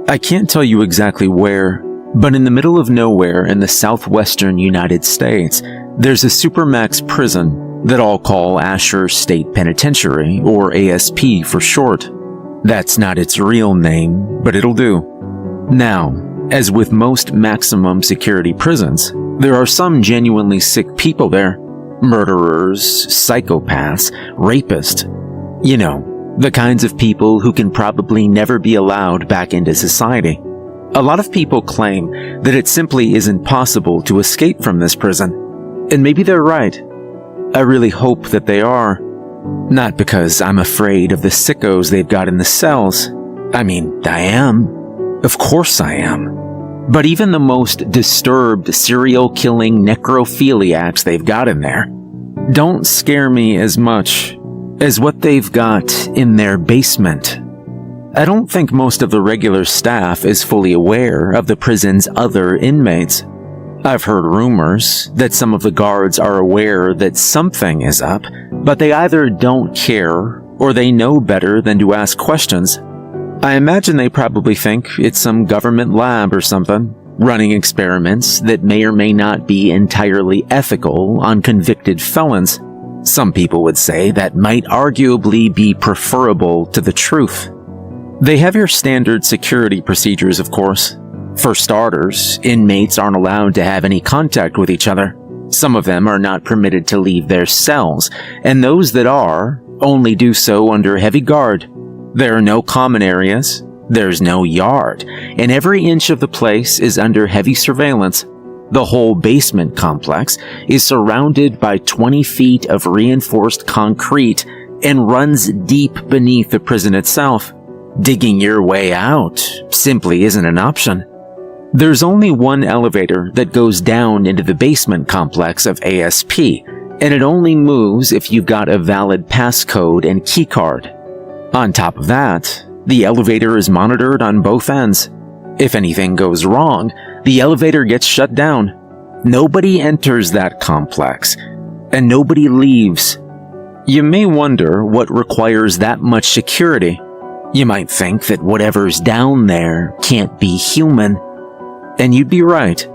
I can't tell you exactly where, but in the middle of nowhere in the southwestern United States, there's a supermax prison that I'll call Asher State Penitentiary, or ASP for short. That's not its real name, but it'll do. Now, as with most maximum security prisons, there are some genuinely sick people there. Murderers, psychopaths, rapists. You know, the kinds of people who can probably never be allowed back into society. A lot of people claim that it simply isn't possible to escape from this prison. And maybe they're right. I really hope that they are. Not because I'm afraid of the sickos they've got in the cells. I mean, I am. Of course I am. But even the most disturbed serial-killing necrophiliacs they've got in there don't scare me as much as what they've got in their basement. I don't think most of the regular staff is fully aware of the prison's other inmates. I've heard rumors that some of the guards are aware that something is up, but they either don't care or they know better than to ask questions. I imagine they probably think it's some government lab or something, running experiments that may or may not be entirely ethical on convicted felons. Some people would say that might arguably be preferable to the truth. They have your standard security procedures, of course. For starters, inmates aren't allowed to have any contact with each other. Some of them are not permitted to leave their cells, and those that are only do so under heavy guard. There are no common areas, there's no yard, and every inch of the place is under heavy surveillance. The whole basement complex is surrounded by 20 feet of reinforced concrete and runs deep beneath the prison itself. Digging your way out simply isn't an option. There's only one elevator that goes down into the basement complex of ASP, and it only moves if you've got a valid passcode and keycard. On top of that, the elevator is monitored on both ends. If anything goes wrong, the elevator gets shut down. Nobody enters that complex, and nobody leaves. You may wonder what requires that much security. You might think that whatever's down there can't be human. And you'd be right.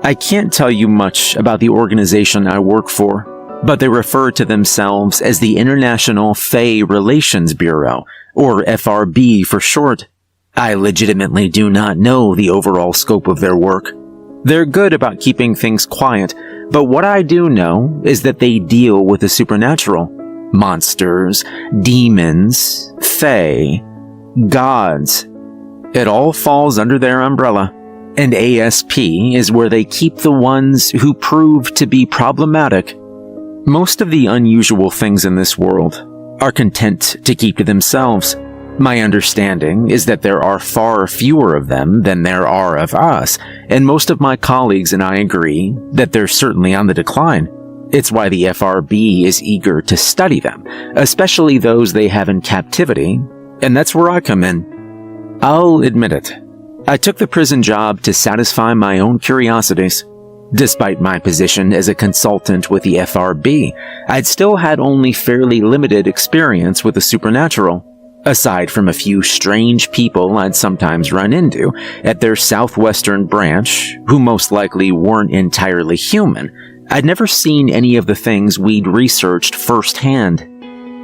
I can't tell you much about the organization I work for, but they refer to themselves as the International Fae Relations Bureau, or FRB for short. I legitimately do not know the overall scope of their work. They're good about keeping things quiet, but what I do know is that they deal with the supernatural. Monsters, demons, fae, gods. It all falls under their umbrella, and ASP is where they keep the ones who prove to be problematic. Most of the unusual things in this world are content to keep to themselves. My understanding is that there are far fewer of them than there are of us, and most of my colleagues and I agree that they're certainly on the decline. It's why the FRB is eager to study them, especially those they have in captivity, and that's where I come in. I'll admit it. I took the prison job to satisfy my own curiosities. Despite my position as a consultant with the FRB, I'd still had only fairly limited experience with the supernatural. Aside from a few strange people I'd sometimes run into at their southwestern branch, who most likely weren't entirely human, I'd never seen any of the things we'd researched firsthand.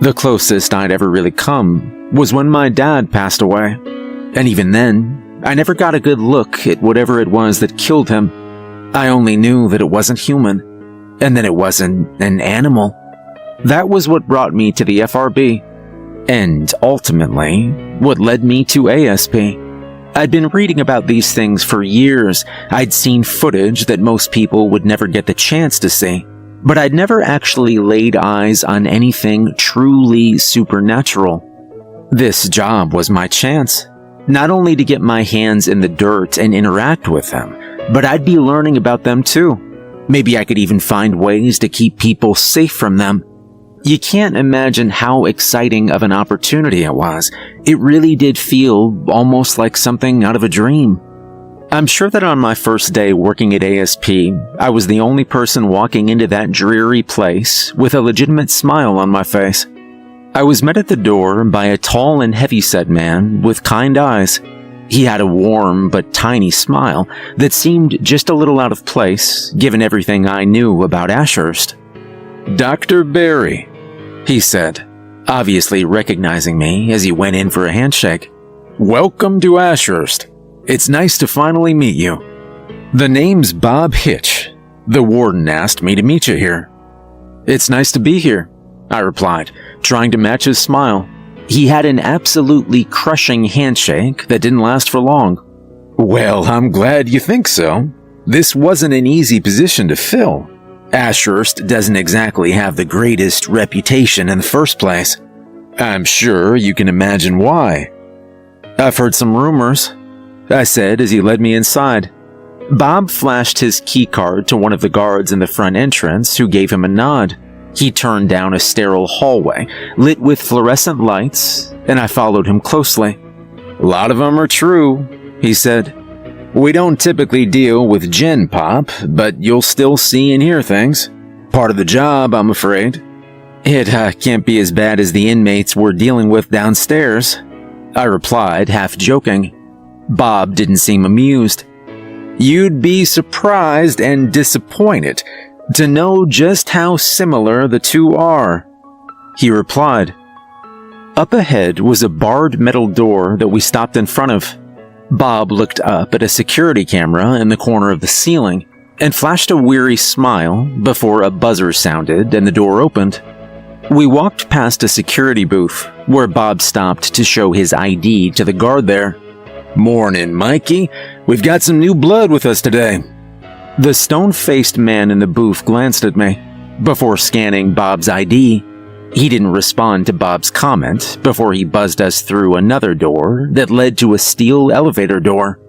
The closest I'd ever really come was when my dad passed away. And even then, I never got a good look at whatever it was that killed him. I only knew that it wasn't human, and that it wasn't an animal. That was what brought me to the FRB. And ultimately, what led me to ASP. I'd been reading about these things for years. I'd seen footage that most people would never get the chance to see. But I'd never actually laid eyes on anything truly supernatural. This job was my chance. Not only to get my hands in the dirt and interact with them, but I'd be learning about them too. Maybe I could even find ways to keep people safe from them. You can't imagine how exciting of an opportunity it was. It really did feel almost like something out of a dream. I'm sure that on my first day working at ASP, I was the only person walking into that dreary place with a legitimate smile on my face. I was met at the door by a tall and heavy-set man with kind eyes. He had a warm but tiny smile that seemed just a little out of place given everything I knew about Ashurst. "Dr. Barry," he said, obviously recognizing me as he went in for a handshake. "Welcome to Ashurst. It's nice to finally meet you. The name's Bob Hitch. The warden asked me to meet you here." "It's nice to be here," I replied, trying to match his smile. He had an absolutely crushing handshake that didn't last for long. "Well, I'm glad you think so. This wasn't an easy position to fill. Ashurst doesn't exactly have the greatest reputation in the first place. I'm sure you can imagine why." "I've heard some rumors," I said as he led me inside. Bob flashed his keycard to one of the guards in the front entrance, who gave him a nod. He turned down a sterile hallway, lit with fluorescent lights, and I followed him closely. "A lot of them are true," he said. "We don't typically deal with gen pop, but you'll still see and hear things. Part of the job, I'm afraid." "It can't be as bad as the inmates we're dealing with downstairs," I replied, half joking. Bob didn't seem amused. "You'd be surprised and disappointed to know just how similar the two are," he replied. Up ahead was a barred metal door that we stopped in front of. Bob looked up at a security camera in the corner of the ceiling and flashed a weary smile before a buzzer sounded and the door opened. We walked past a security booth where Bob stopped to show his ID to the guard there. "Morning, Mikey. We've got some new blood with us today." The stone-faced man in the booth glanced at me before scanning Bob's ID. He didn't respond to Bob's comment before he buzzed us through another door that led to a steel elevator door.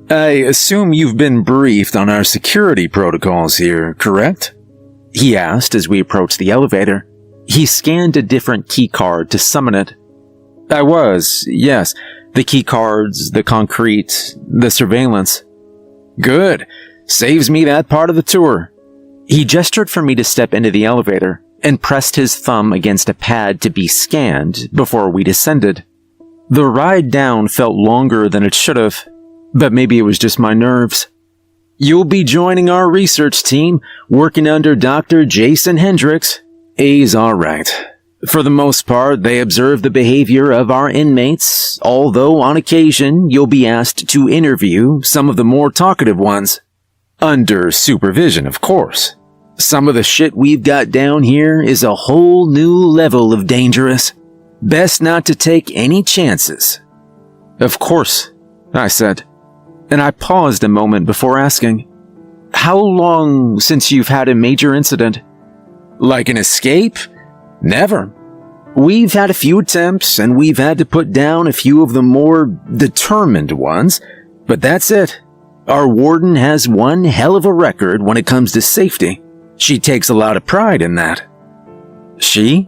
"I assume you've been briefed on our security protocols here, correct?" he asked as we approached the elevator. He scanned a different keycard to summon it. "I was, yes. The keycards, the concrete, the surveillance." "Good. Saves me that part of the tour." He gestured for me to step into the elevator and pressed his thumb against a pad to be scanned before we descended. The ride down felt longer than it should have, but maybe it was just my nerves. "You'll be joining our research team, working under Dr. Jason Hendricks. He's all right. For the most part, they observe the behavior of our inmates, although on occasion you'll be asked to interview some of the more talkative ones. Under supervision, of course. Some of the shit we've got down here is a whole new level of dangerous. Best not to take any chances." "Of course," I said, and I paused a moment before asking, "How long since you've had a major incident?" "Like an escape? Never. We've had a few attempts, and we've had to put down a few of the more determined ones, but that's it. Our warden has one hell of a record when it comes to safety. She takes a lot of pride in that." "She?"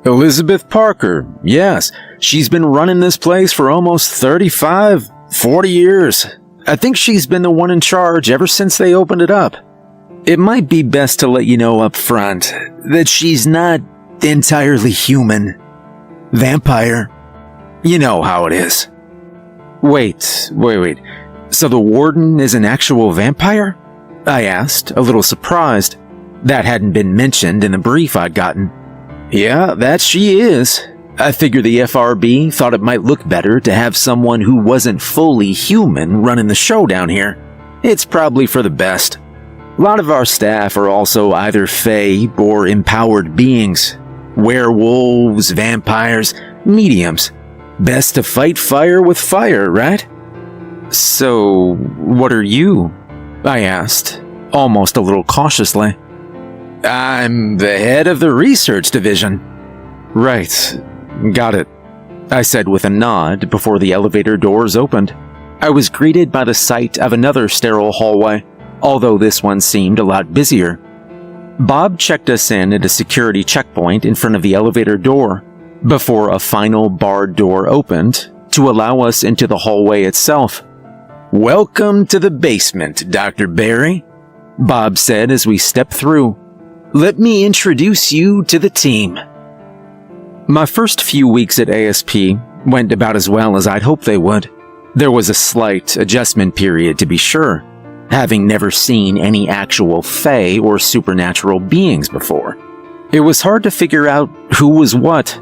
"Elizabeth Parker, yes. She's been running this place for almost 35, 40 years. I think she's been the one in charge ever since they opened it up. It might be best to let you know up front that she's not entirely human. Vampire. You know how it is." Wait. So the warden is an actual vampire?" I asked, a little surprised. That hadn't been mentioned in the brief I'd gotten. "Yeah, that she is. I figure the FRB thought it might look better to have someone who wasn't fully human running the show down here. It's probably for the best. A lot of our staff are also either fae or empowered beings. Werewolves, vampires, mediums. Best to fight fire with fire, right?" "So, what are you?" I asked, almost a little cautiously. "I'm the head of the research division." "Right. Got it," I said with a nod before the elevator doors opened. I was greeted by the sight of another sterile hallway, although this one seemed a lot busier. Bob checked us in at a security checkpoint in front of the elevator door, before a final barred door opened to allow us into the hallway itself. "Welcome to the basement, Dr. Barry," Bob said as we stepped through. "Let me introduce you to the team." My first few weeks at ASP went about as well as I'd hoped they would. There was a slight adjustment period, to be sure, having never seen any actual fae or supernatural beings before. It was hard to figure out who was what.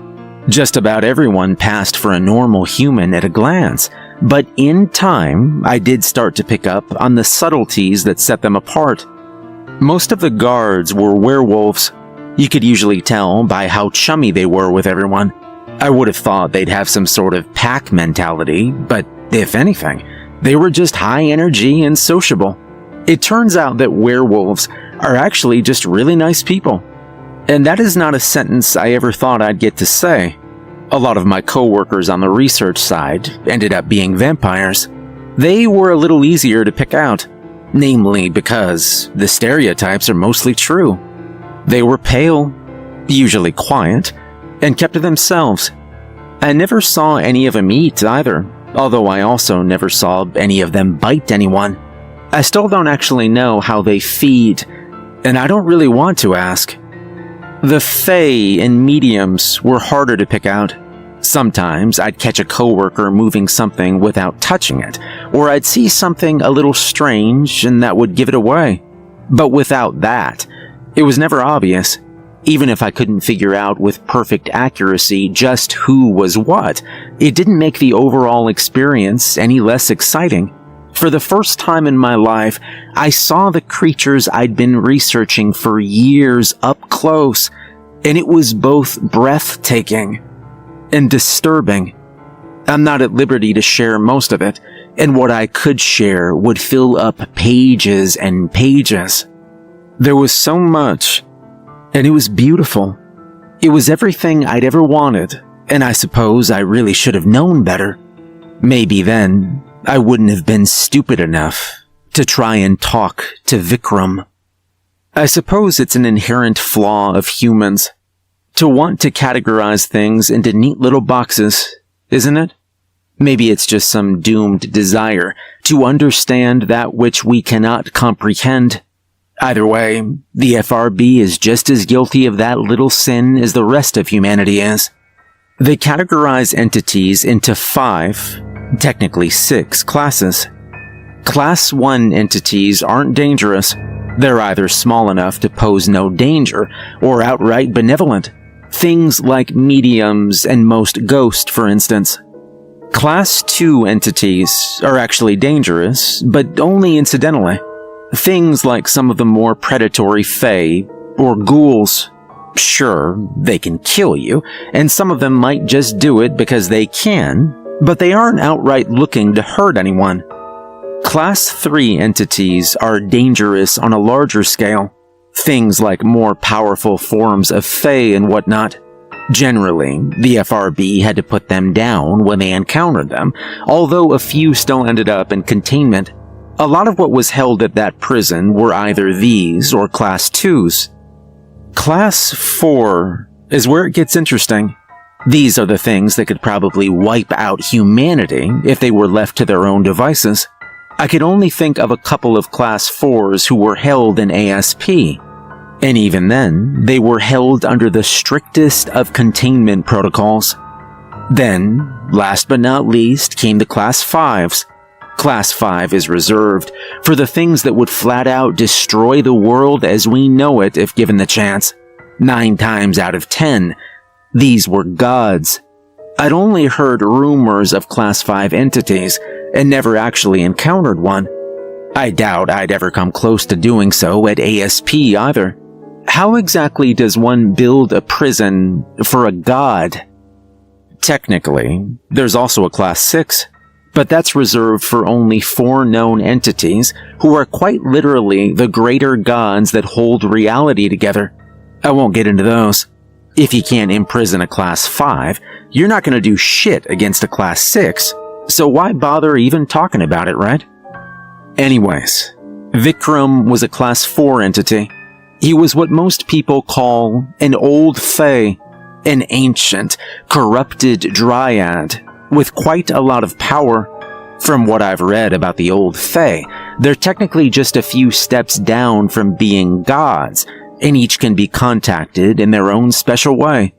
Just about everyone passed for a normal human at a glance, but in time, I did start to pick up on the subtleties that set them apart. Most of the guards were werewolves. You could usually tell by how chummy they were with everyone. I would have thought they'd have some sort of pack mentality, but if anything, they were just high energy and sociable. It turns out that werewolves are actually just really nice people. And that is not a sentence I ever thought I'd get to say. A lot of my coworkers on the research side ended up being vampires. They were a little easier to pick out, namely because the stereotypes are mostly true. They were pale, usually quiet, and kept to themselves. I never saw any of them eat either, although I also never saw any of them bite anyone. I still don't actually know how they feed, and I don't really want to ask. The fae and mediums were harder to pick out. Sometimes I'd catch a coworker moving something without touching it, or I'd see something a little strange and that would give it away. But without that, it was never obvious. Even if I couldn't figure out with perfect accuracy just who was what, it didn't make the overall experience any less exciting. For the first time in my life, I saw the creatures I'd been researching for years up close, and it was both breathtaking and disturbing. I'm not at liberty to share most of it, and what I could share would fill up pages and pages. There was so much, and it was beautiful. It was everything I'd ever wanted, and I suppose I really should have known better. Maybe then, I wouldn't have been stupid enough to try and talk to Vikram. I suppose it's an inherent flaw of humans to want to categorize things into neat little boxes, isn't it? Maybe it's just some doomed desire to understand that which we cannot comprehend. Either way, the FRB is just as guilty of that little sin as the rest of humanity is. They categorize entities into 5, technically 6 classes. Class 1 entities aren't dangerous. They're either small enough to pose no danger or outright benevolent. Things like mediums and most ghosts, for instance. Class 2 entities are actually dangerous, but only incidentally. Things like some of the more predatory fae or ghouls. Sure, they can kill you, and some of them might just do it because they can, but they aren't outright looking to hurt anyone. Class 3 entities are dangerous on a larger scale. Things like more powerful forms of fae and whatnot. Generally, the FRB had to put them down when they encountered them, although a few still ended up in containment. A lot of what was held at that prison were either these or Class 2s. Class 4 is where it gets interesting. These are the things that could probably wipe out humanity if they were left to their own devices. I could only think of a couple of Class 4s who were held in ASP, and even then, they were held under the strictest of containment protocols. Then, last but not least, came the Class 5s. Class 5 is reserved for the things that would flat out destroy the world as we know it if given the chance. 9 times out of 10, these were gods. I'd only heard rumors of Class 5 entities and never actually encountered one. I doubt I'd ever come close to doing so at ASP either. How exactly does one build a prison for a god? Technically, there's also a Class 6, but that's reserved for only 4 known entities who are quite literally the greater gods that hold reality together. I won't get into those. If you can't imprison a Class 5, you're not going to do shit against a Class 6, so why bother even talking about it, right? Anyways, Vikram was a Class 4 entity. He was what most people call an old fae, an ancient, corrupted dryad with quite a lot of power. From what I've read about the old fae, they're technically just a few steps down from being gods, and each can be contacted in their own special way.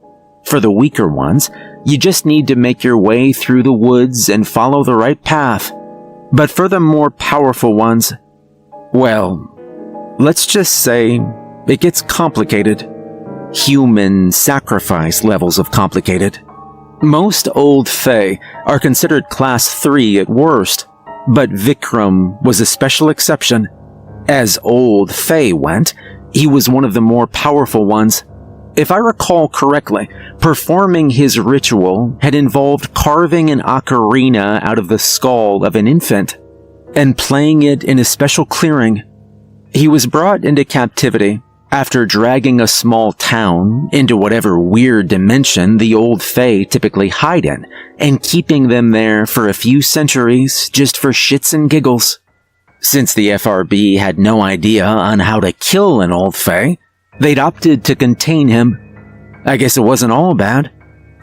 For the weaker ones, You just need to make your way through the woods and follow the right path. But for the more powerful ones, well, let's just say it gets complicated. Human sacrifice levels of complicated. Most old Fae are considered class 3 at worst, but Vikram was a special exception. As old Fae went, he was one of the more powerful ones. If I recall correctly, performing his ritual had involved carving an ocarina out of the skull of an infant and playing it in a special clearing. He was brought into captivity after dragging a small town into whatever weird dimension the old Fae typically hide in, and keeping them there for a few centuries just for shits and giggles. Since the FRB had no idea on how to kill an old Fae, they'd opted to contain him. I guess it wasn't all bad.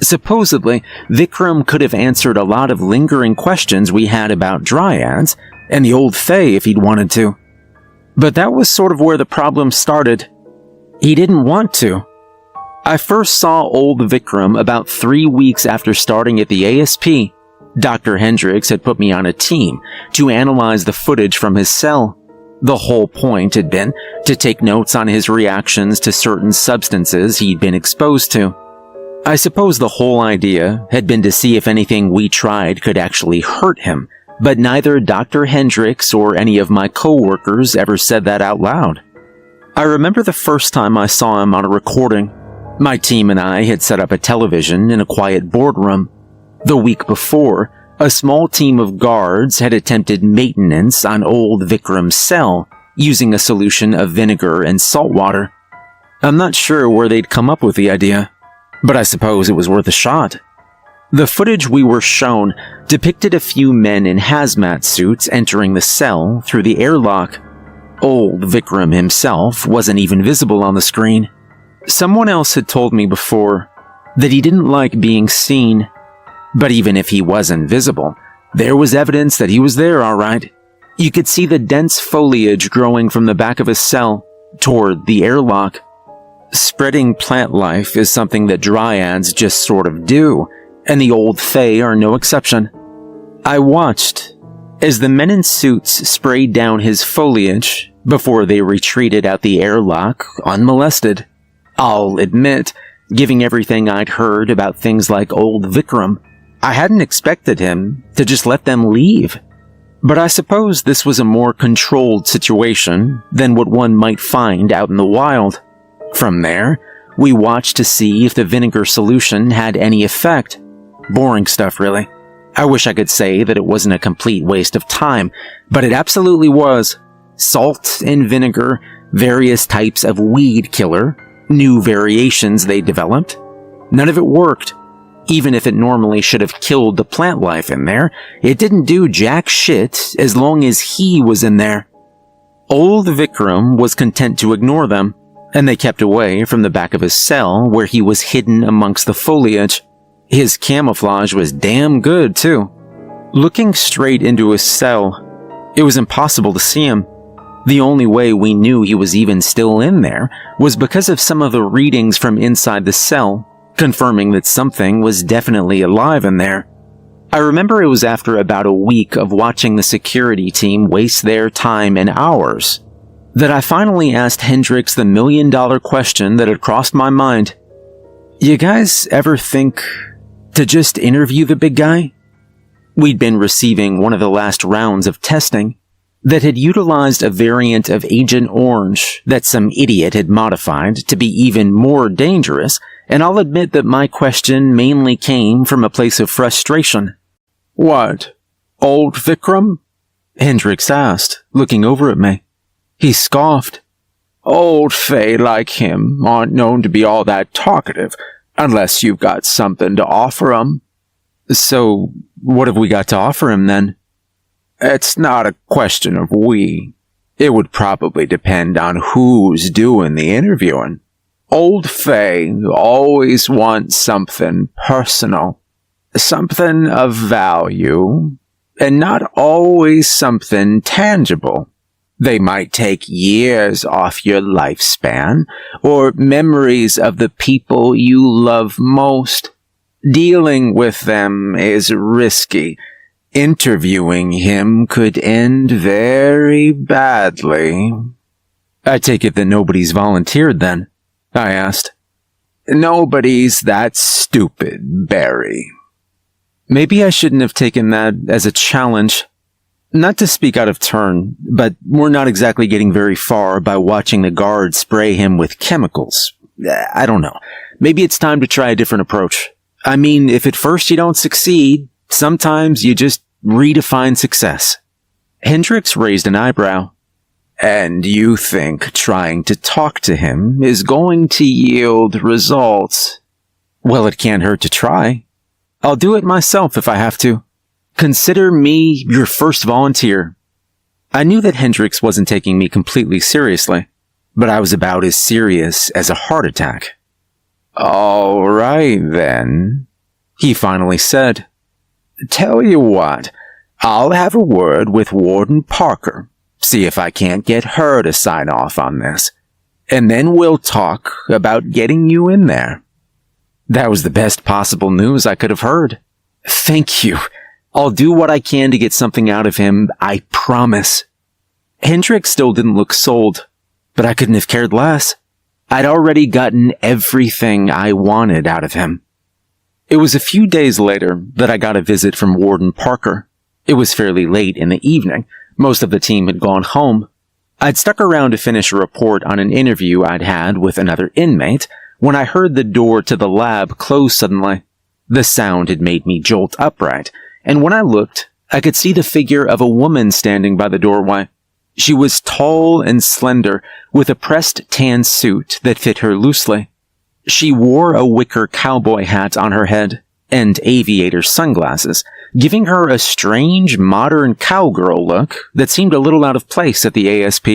Supposedly, Vikram could have answered a lot of lingering questions we had about dryads and the old Fae if he'd wanted to. But that was sort of where the problem started. He didn't want to. I first saw old Vikram about 3 weeks after starting at the ASP. Dr. Hendricks had put me on a team to analyze the footage from his cell. The whole point had been to take notes on his reactions to certain substances he'd been exposed to. I suppose the whole idea had been to see if anything we tried could actually hurt him, but neither Dr. Hendricks or any of my coworkers ever said that out loud. I remember the first time I saw him on a recording. My team and I had set up a television in a quiet boardroom. The week before, a small team of guards had attempted maintenance on old Vikram's cell using a solution of vinegar and salt water. I'm not sure where they'd come up with the idea, but I suppose it was worth a shot. The footage we were shown depicted a few men in hazmat suits entering the cell through the airlock. Old Vikram himself wasn't even visible on the screen. Someone else had told me before that he didn't like being seen. But even if he wasn't visible, there was evidence that he was there, all right. You could see the dense foliage growing from the back of his cell toward the airlock. Spreading plant life is something that dryads just sort of do, and the old Fae are no exception. I watched as the men in suits sprayed down his foliage before they retreated out the airlock unmolested. I'll admit, giving everything I'd heard about things like old Vikram, I hadn't expected him to just let them leave. But I suppose this was a more controlled situation than what one might find out in the wild. From there, we watched to see if the vinegar solution had any effect. Boring stuff, really. I wish I could say that it wasn't a complete waste of time, but it absolutely was. Salt and vinegar, various types of weed killer, new variations they developed. None of it worked. Even if it normally should have killed the plant life in there, it didn't do jack shit as long as he was in there. Old Vikram was content to ignore them, and they kept away from the back of his cell where he was hidden amongst the foliage. His camouflage was damn good, too. Looking straight into his cell, it was impossible to see him. The only way we knew he was even still in there was because of some of the readings from inside the cell, confirming that something was definitely alive in there. I remember it was after about a week of watching the security team waste their time and hours that I finally asked Hendricks the $1 million question that had crossed my mind. You guys ever think to just interview the big guy? We'd been receiving one of the last rounds of testing that had utilized a variant of Agent Orange that some idiot had modified to be even more dangerous, and I'll admit that my question mainly came from a place of frustration. "What? Old Vikram?" Hendricks asked, looking over at me. He scoffed. "Old Fae like him aren't known to be all that talkative, unless you've got something to offer 'em." "So, what have we got to offer him, then?" "It's not a question of we. It would probably depend on who's doing the interviewing. Old Fae always want something personal, something of value, and not always something tangible. They might take years off your lifespan, or memories of the people you love most. Dealing with them is risky. Interviewing him could end very badly. I take it that nobody's volunteered then? I asked. Nobody's that stupid, Barry. Maybe I shouldn't have taken that as a challenge. Not to speak out of turn, but we're not exactly getting very far by watching the guards spray him with chemicals. I don't know. Maybe it's time to try a different approach. I mean, if at first you don't succeed, sometimes you just redefine success. Hendricks raised an eyebrow. And you think trying to talk to him is going to yield results? Well, it can't hurt to try. I'll do it myself if I have to. Consider me your first volunteer. I knew that Hendricks wasn't taking me completely seriously, but I was about as serious as a heart attack. All right, then, he finally said. Tell you what, I'll have a word with Warden Parker, see if I can't get her to sign off on this, and then we'll talk about getting you in there. That was the best possible news I could have heard. Thank you. I'll do what I can to get something out of him, I promise. Hendricks still didn't look sold, but I couldn't have cared less. I'd already gotten everything I wanted out of him. It was a few days later that I got a visit from Warden Parker. It was fairly late in the evening. Most of the team had gone home. I'd stuck around to finish a report on an interview I'd had with another inmate when I heard the door to the lab close suddenly. The sound had made me jolt upright, and when I looked, I could see the figure of a woman standing by the doorway. She was tall and slender, with a pressed tan suit that fit her loosely. She wore a wicker cowboy hat on her head and aviator sunglasses, giving her a strange modern cowgirl look that seemed a little out of place at the ASP.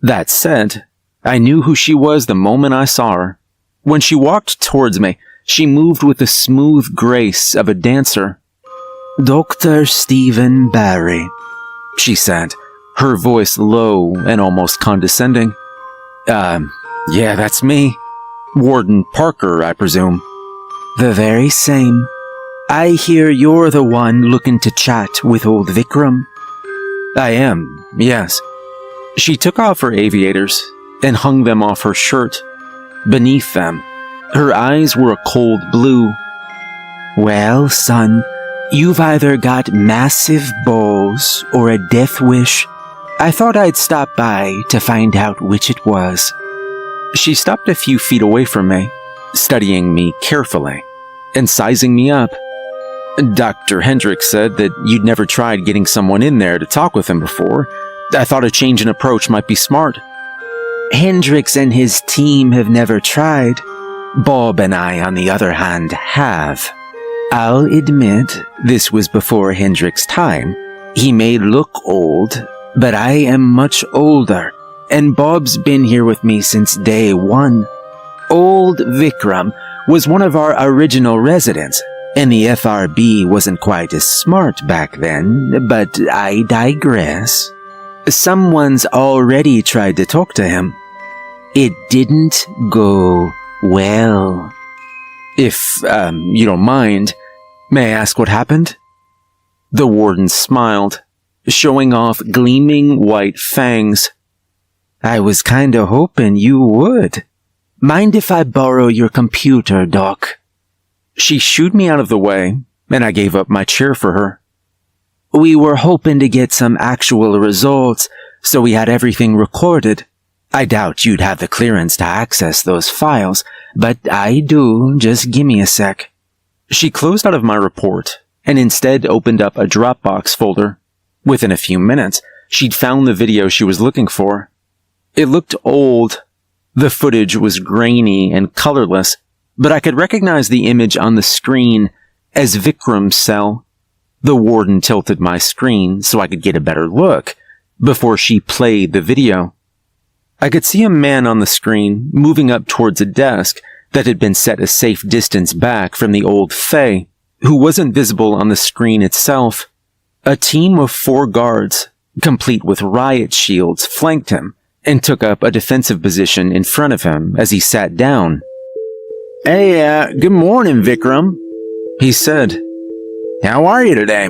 That said, I knew who she was the moment I saw her. When she walked towards me, she moved with the smooth grace of a dancer. Dr. Stephen Barry, she said, her voice low and almost condescending. Yeah, that's me. Warden Parker, I presume. The very same. I hear you're the one looking to chat with old Vikram. I am, yes. She took off her aviators and hung them off her shirt. Beneath them, her eyes were a cold blue. Well, son, you've either got massive balls or a death wish. I thought I'd stop by to find out which it was. She stopped a few feet away from me, studying me carefully and sizing me up. Dr. Hendricks said that you'd never tried getting someone in there to talk with him before. I thought a change in approach might be smart. Hendricks and his team have never tried. Bob and I, on the other hand, have. I'll admit, this was before Hendricks' time. He may look old, but I am much older, and Bob's been here with me since day one. Old Vikram was one of our original residents, and the FRB wasn't quite as smart back then, but I digress. Someone's already tried to talk to him. It didn't go well. If, you don't mind, may I ask what happened? The warden smiled, showing off gleaming white fangs. I was kinda hoping you would. Mind if I borrow your computer, Doc? She shooed me out of the way, and I gave up my chair for her. We were hoping to get some actual results, so we had everything recorded. I doubt you'd have the clearance to access those files, but I do. Just give me a sec. She closed out of my report, and instead opened up a Dropbox folder. Within a few minutes, she'd found the video she was looking for. It looked old. The footage was grainy and colorless, but I could recognize the image on the screen as Vikram's cell. The warden tilted my screen so I could get a better look before she played the video. I could see a man on the screen moving up towards a desk that had been set a safe distance back from the old Fae, who wasn't visible on the screen itself. A team of 4 guards, complete with riot shields, flanked him and took up a defensive position in front of him as he sat down. Hey, good morning, Vikram. He said, "How are you today?"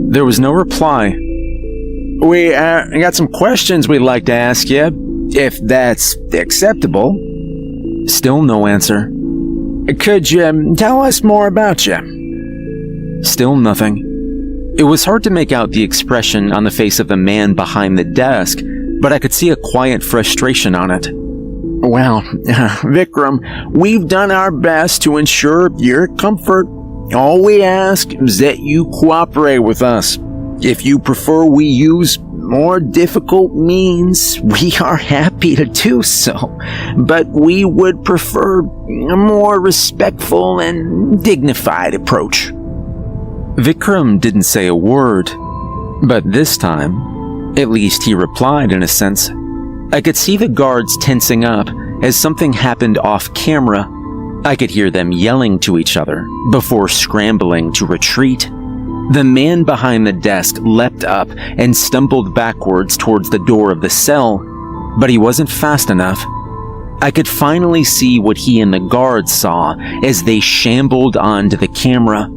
There was no reply. "We got some questions we'd like to ask you, if that's acceptable." Still no answer. "Could you tell us more about you?" Still nothing. It was hard to make out the expression on the face of the man behind the desk, but I could see a quiet frustration on it. "Well, Vikram, we've done our best to ensure your comfort. All we ask is that you cooperate with us. If you prefer we use more difficult means, we are happy to do so, but we would prefer a more respectful and dignified approach." Vikram didn't say a word, but this time, at least he replied in a sense. I could see the guards tensing up as something happened off camera. I could hear them yelling to each other before scrambling to retreat. The man behind the desk leapt up and stumbled backwards towards the door of the cell, but he wasn't fast enough. I could finally see what he and the guards saw as they shambled onto the camera.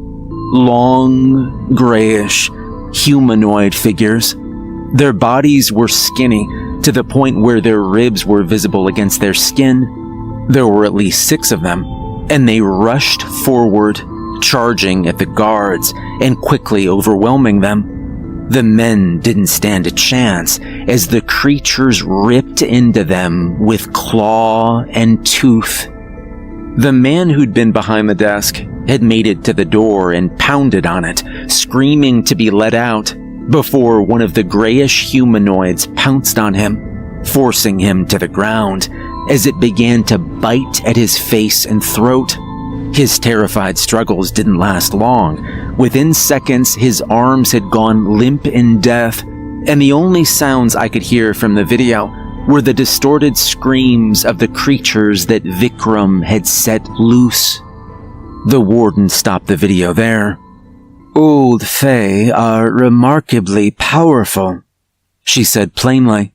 Long, grayish, humanoid figures. Their bodies were skinny to the point where their ribs were visible against their skin. There were at least 6 of them, and they rushed forward, charging at the guards and quickly overwhelming them. The men didn't stand a chance as the creatures ripped into them with claw and tooth. The man who'd been behind the desk had made it to the door and pounded on it, screaming to be let out, before one of the grayish humanoids pounced on him, forcing him to the ground as it began to bite at his face and throat. His terrified struggles didn't last long. Within seconds, his arms had gone limp in death, and the only sounds I could hear from the video were the distorted screams of the creatures that Vikram had set loose. The warden stopped the video there. "Old Fae are remarkably powerful," she said plainly.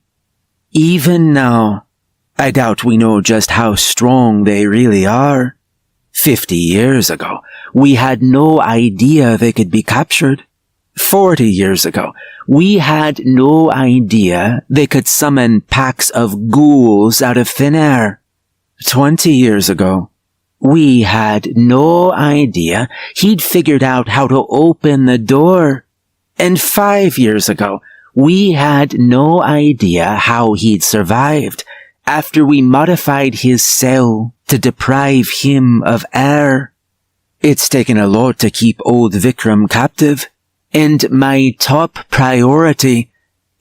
"Even now, I doubt we know just how strong they really are. 50 years ago, we had no idea they could be captured. 40 years ago, we had no idea they could summon packs of ghouls out of thin air. 20 years ago, we had no idea he'd figured out how to open the door. And 5 years ago, we had no idea how he'd survived after we modified his cell to deprive him of air. It's taken a lot to keep old Vikram captive, and my top priority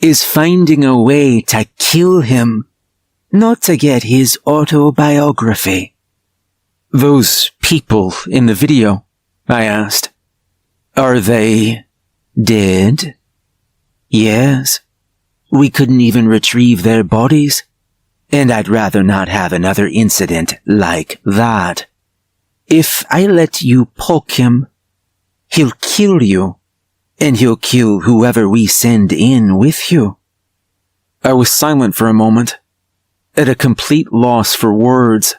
is finding a way to kill him, not to get his autobiography." "Those people in the video," I asked, "are they dead?" "Yes. We couldn't even retrieve their bodies, and I'd rather not have another incident like that. If I let you poke him, he'll kill you, and he'll kill whoever we send in with you." I was silent for a moment, at a complete loss for words.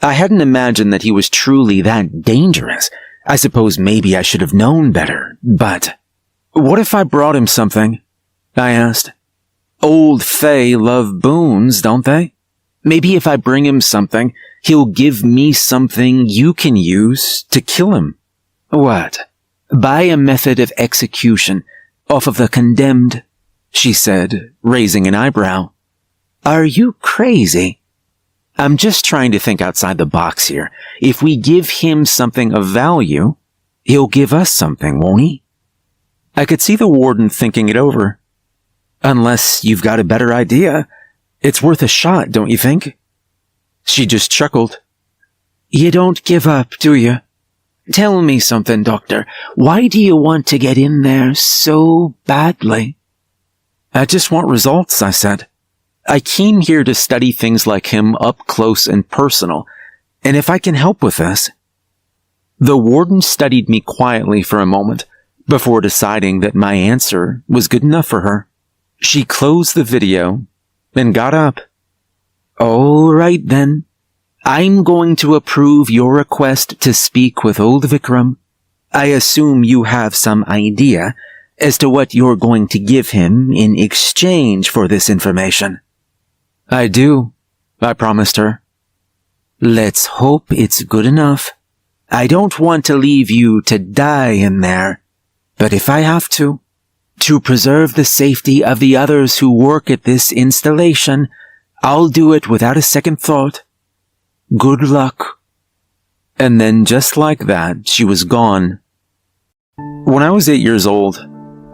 I hadn't imagined that he was truly that dangerous. I suppose maybe I should have known better, but... "What if I brought him something?" I asked. "Old Fae love boons, don't they? Maybe if I bring him something, he'll give me something you can use to kill him." "What? By a method of execution off of the condemned?" she said, raising an eyebrow. "Are you crazy?" "I'm just trying to think outside the box here. If we give him something of value, he'll give us something, won't he?" I could see the warden thinking it over. "Unless you've got a better idea, it's worth a shot, don't you think?" She just chuckled. "You don't give up, do you? Tell me something, Doctor. Why do you want to get in there so badly?" "I just want results," I said. "I came here to study things like him up close and personal, and if I can help with this..." The warden studied me quietly for a moment before deciding that my answer was good enough for her. She closed the video and got up. "All right then. I'm going to approve your request to speak with old Vikram. I assume you have some idea as to what you're going to give him in exchange for this information. I do, I promised her. Let's hope it's good enough. I don't want to leave you to die in there, but if I have to preserve the safety of the others who work at this installation, I'll do it without a second thought. Good luck. And then just like that, she was gone. When I was 8 years old,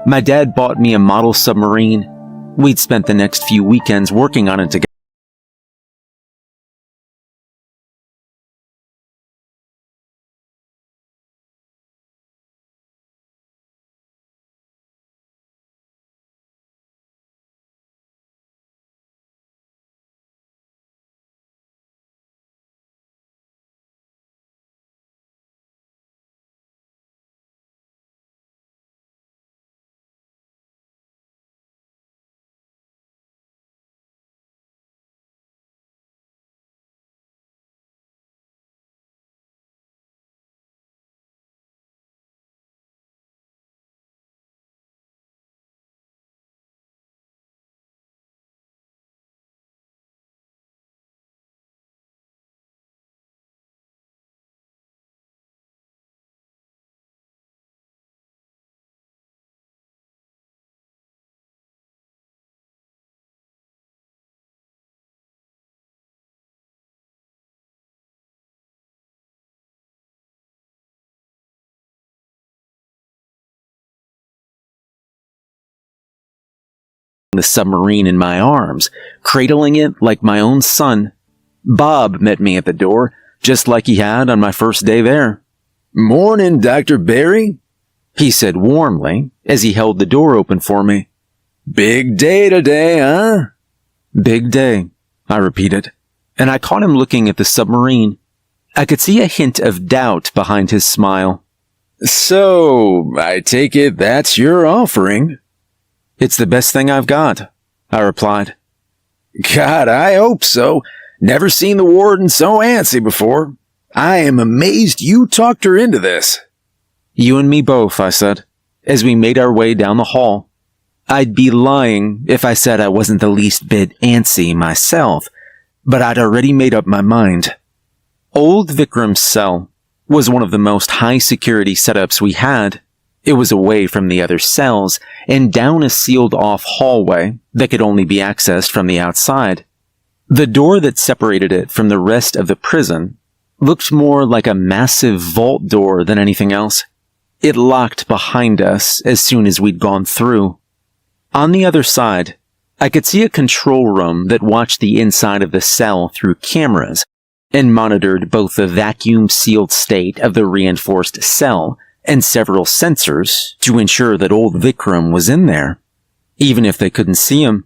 my dad bought me a model submarine. We'd spent the next few weekends working on it together. The submarine in my arms, cradling it like my own son. Bob met me at the door, just like he had on my first day there. "Morning, Dr. Barry," he said warmly as he held the door open for me. "Big day today, huh?" "Big day," I repeated, and I caught him looking at the submarine. I could see a hint of doubt behind his smile. "So, I take it that's your offering?" "It's the best thing I've got," I replied. "God, I hope so. Never seen the warden so antsy before. I am amazed you talked her into this." "You and me both," I said, as we made our way down the hall. I'd be lying if I said I wasn't the least bit antsy myself, but I'd already made up my mind. Old Vikram's cell was one of the most high-security setups we had. It was away from the other cells and down a sealed-off hallway that could only be accessed from the outside. The door that separated it from the rest of the prison looked more like a massive vault door than anything else. It locked behind us as soon as we'd gone through. On the other side, I could see a control room that watched the inside of the cell through cameras and monitored both the vacuum-sealed state of the reinforced cell and several sensors to ensure that old Vikram was in there, even if they couldn't see him.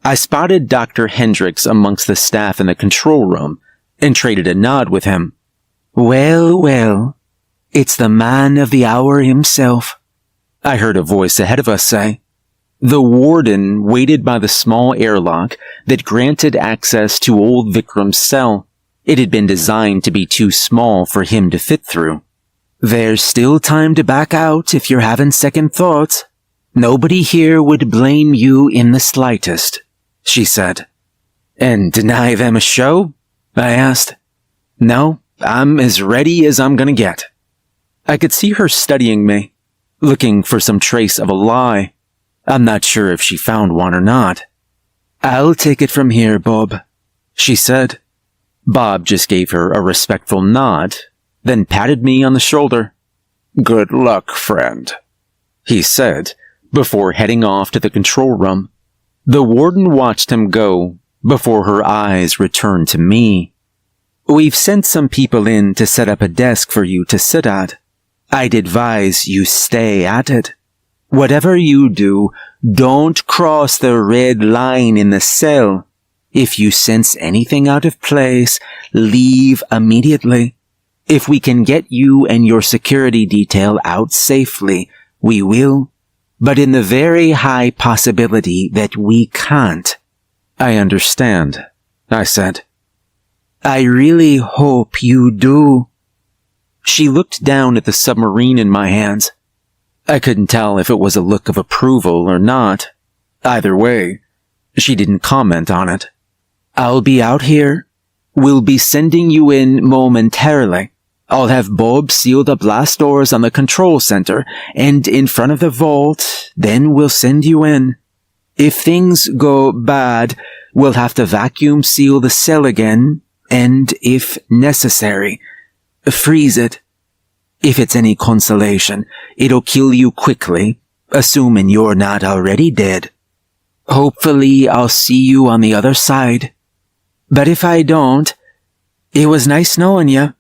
I spotted Dr. Hendricks amongst the staff in the control room and traded a nod with him. "Well, well, it's the man of the hour himself," I heard a voice ahead of us say. The warden waited by the small airlock that granted access to old Vikram's cell. It had been designed to be too small for him to fit through. "There's still time to back out if you're having second thoughts. Nobody here would blame you in the slightest," she said. "And deny them a show?" I asked. "No, I'm as ready as I'm gonna get." I could see her studying me, looking for some trace of a lie. I'm not sure if she found one or not. "I'll take it from here, Bob," she said. Bob just gave her a respectful nod, then patted me on the shoulder. "Good luck, friend," he said, before heading off to the control room. The warden watched him go before her eyes returned to me. "We've sent some people in to set up a desk for you to sit at. I'd advise you stay at it. Whatever you do, don't cross the red line in the cell. If you sense anything out of place, leave immediately. If we can get you and your security detail out safely, we will. But in the very high possibility that we can't." "I understand," I said. I really hope you do." She looked down at the submarine in my hands. I couldn't tell if it was a look of approval or not. Either way, she didn't comment on it. "I'll be out here. We'll be sending you in momentarily. I'll have Bob seal the blast doors on the control center and in front of the vault, then we'll send you in. If things go bad, we'll have to vacuum seal the cell again, and if necessary, freeze it. If it's any consolation, it'll kill you quickly, assuming you're not already dead. Hopefully I'll see you on the other side. But if I don't, it was nice knowing you."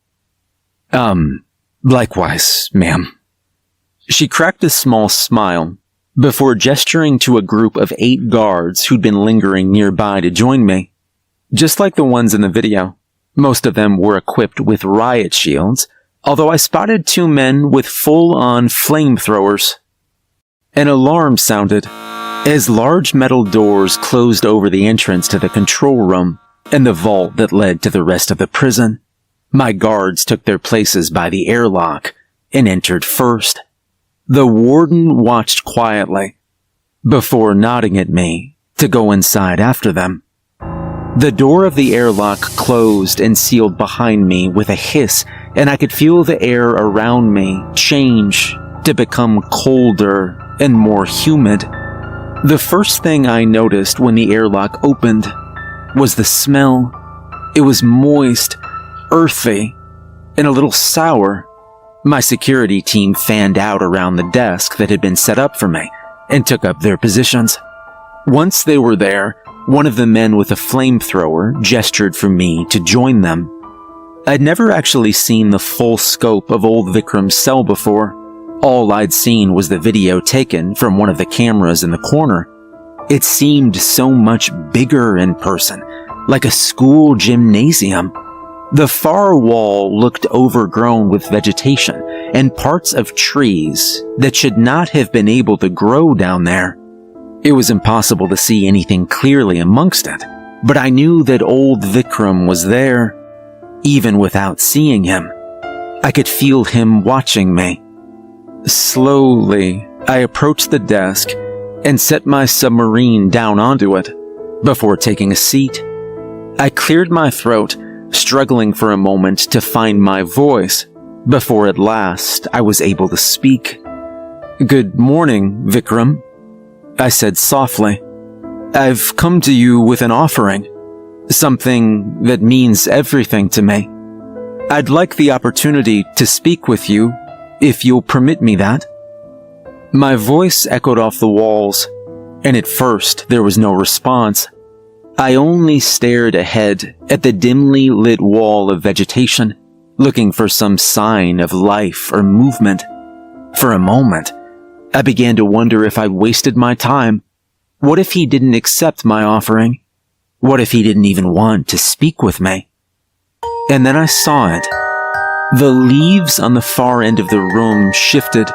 Likewise, ma'am." She cracked a small smile before gesturing to a group of 8 guards who'd been lingering nearby to join me. Just like the ones in the video, most of them were equipped with riot shields, although I spotted 2 men with full-on flamethrowers. An alarm sounded as large metal doors closed over the entrance to the control room and the vault that led to the rest of the prison. My guards took their places by the airlock and entered first. The warden watched quietly before nodding at me to go inside after them. The door of the airlock closed and sealed behind me with a hiss, and I could feel the air around me change to become colder and more humid. The first thing I noticed when the airlock opened was the smell. It was moist, earthy, and a little sour. My security team fanned out around the desk that had been set up for me and took up their positions. Once they were there, one of the men with a flamethrower gestured for me to join them. I'd never actually seen the full scope of old Vikram's cell before. All I'd seen was the video taken from one of the cameras in the corner. It seemed so much bigger in person, like a school gymnasium. The far wall looked overgrown with vegetation and parts of trees that should not have been able to grow down there. It was impossible to see anything clearly amongst it, but I knew that old Vikram was there. Even without seeing him, I could feel him watching me. Slowly, I approached the desk and set my submarine down onto it before taking a seat. I cleared my throat, struggling for a moment to find my voice, before at last I was able to speak. "Good morning, Vikram," I said softly. "I've come to you with an offering, something that means everything to me. I'd like the opportunity to speak with you, if you'll permit me that." My voice echoed off the walls, and at first there was no response. I only stared ahead at the dimly lit wall of vegetation, looking for some sign of life or movement. For a moment, I began to wonder if I'd wasted my time. What if he didn't accept my offering? What if he didn't even want to speak with me? And then I saw it. The leaves on the far end of the room shifted.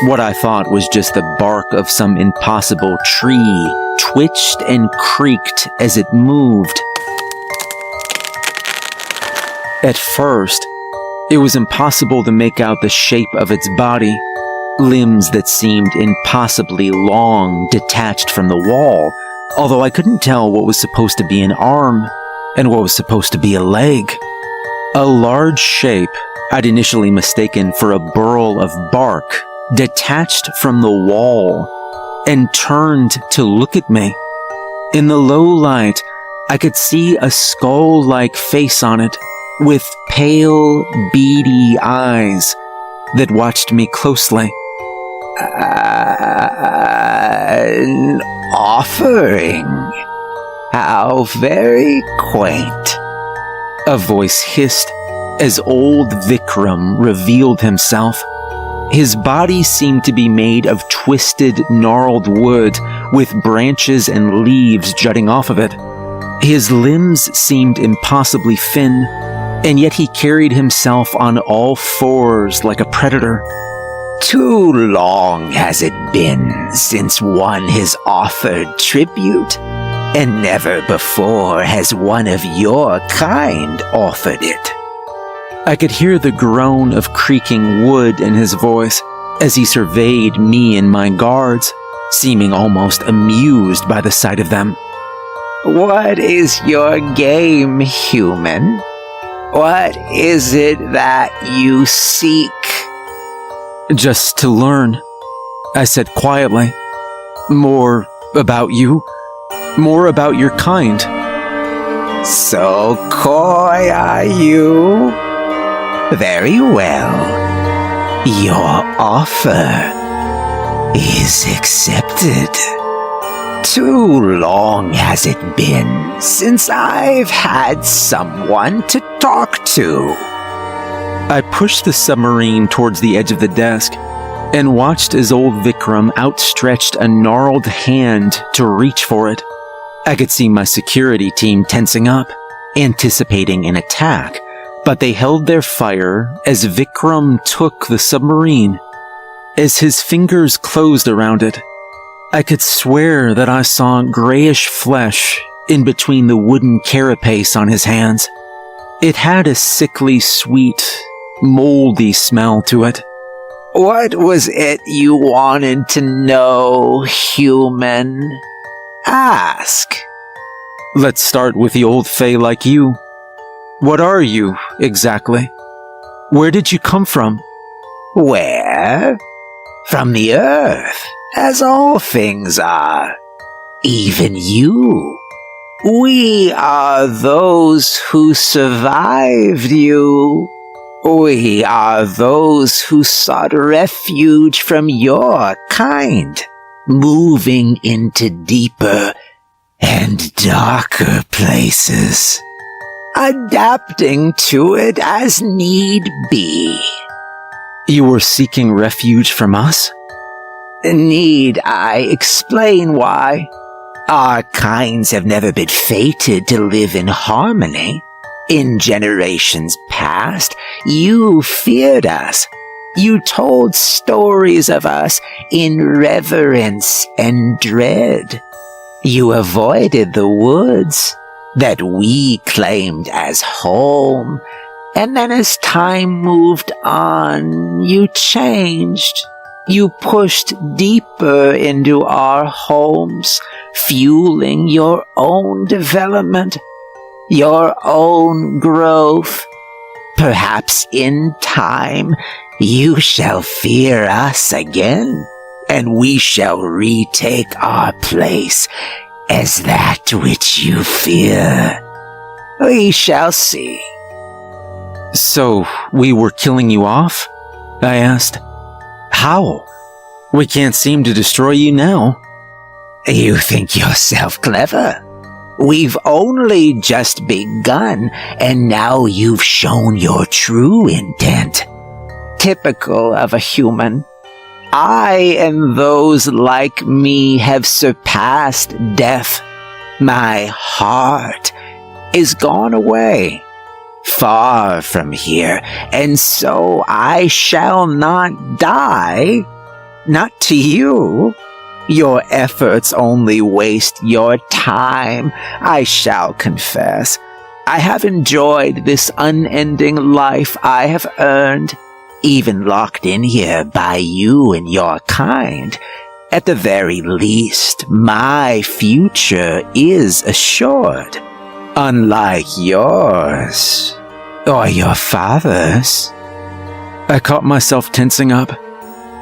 What I thought was just the bark of some impossible tree twitched and creaked as it moved. At first, it was impossible to make out the shape of its body. Limbs that seemed impossibly long detached from the wall, although I couldn't tell what was supposed to be an arm and what was supposed to be a leg. A large shape I'd initially mistaken for a burl of bark detached from the wall and turned to look at me. In the low light, I could see a skull-like face on it with pale, beady eyes that watched me closely. "An offering? How very quaint," a voice hissed as old Vikram revealed himself. His body seemed to be made of twisted, gnarled wood with branches and leaves jutting off of it. His limbs seemed impossibly thin, and yet he carried himself on all fours like a predator. "Too long has it been since one has offered tribute? and never before has one of your kind offered it." I could hear the groan of creaking wood in his voice as he surveyed me and my guards, seeming almost amused by the sight of them. "What is your game, human? What is it that you seek?" "Just to learn," I said quietly. "More about you, more about your kind." "So coy are you? Very well. Your offer is accepted. Too long has it been since I've had someone to talk to." I pushed the submarine towards the edge of the desk and watched as old Vikram outstretched a gnarled hand to reach for it. I could see my security team tensing up, anticipating an attack, but they held their fire as Vikram took the submarine. As his fingers closed around it, I could swear that I saw grayish flesh in between the wooden carapace on his hands. It had a sickly sweet, moldy smell to it. "What was it you wanted to know, human? Ask." "Let's start with the old fae like you. What are you, exactly? Where did you come from?" "Where? From the earth, as all things are. Even you. We are those who survived you. We are those who sought refuge from your kind, moving into deeper and darker places, adapting to it as need be." "You were seeking refuge from us?" "Need I explain why? Our kinds have never been fated to live in harmony. In generations past, you feared us. You told stories of us in reverence and dread. You avoided the woods that we claimed as home, and then as time moved on, you changed. You pushed deeper into our homes, fueling your own development, your own growth. Perhaps in time, you shall fear us again, and we shall retake our place as that which you fear. We shall see." "So, we were killing you off?" I asked. "How? We can't seem to destroy you now." "You think yourself clever? We've only just begun, and now you've shown your true intent. Typical of a human. I and those like me have surpassed death. My heart is gone away, far from here, and so I shall not die. Not to you. Your efforts only waste your time, I shall confess. I have enjoyed this unending life I have earned, even locked in here by you and your kind. At the very least, my future is assured, unlike yours, or your father's." I caught myself tensing up.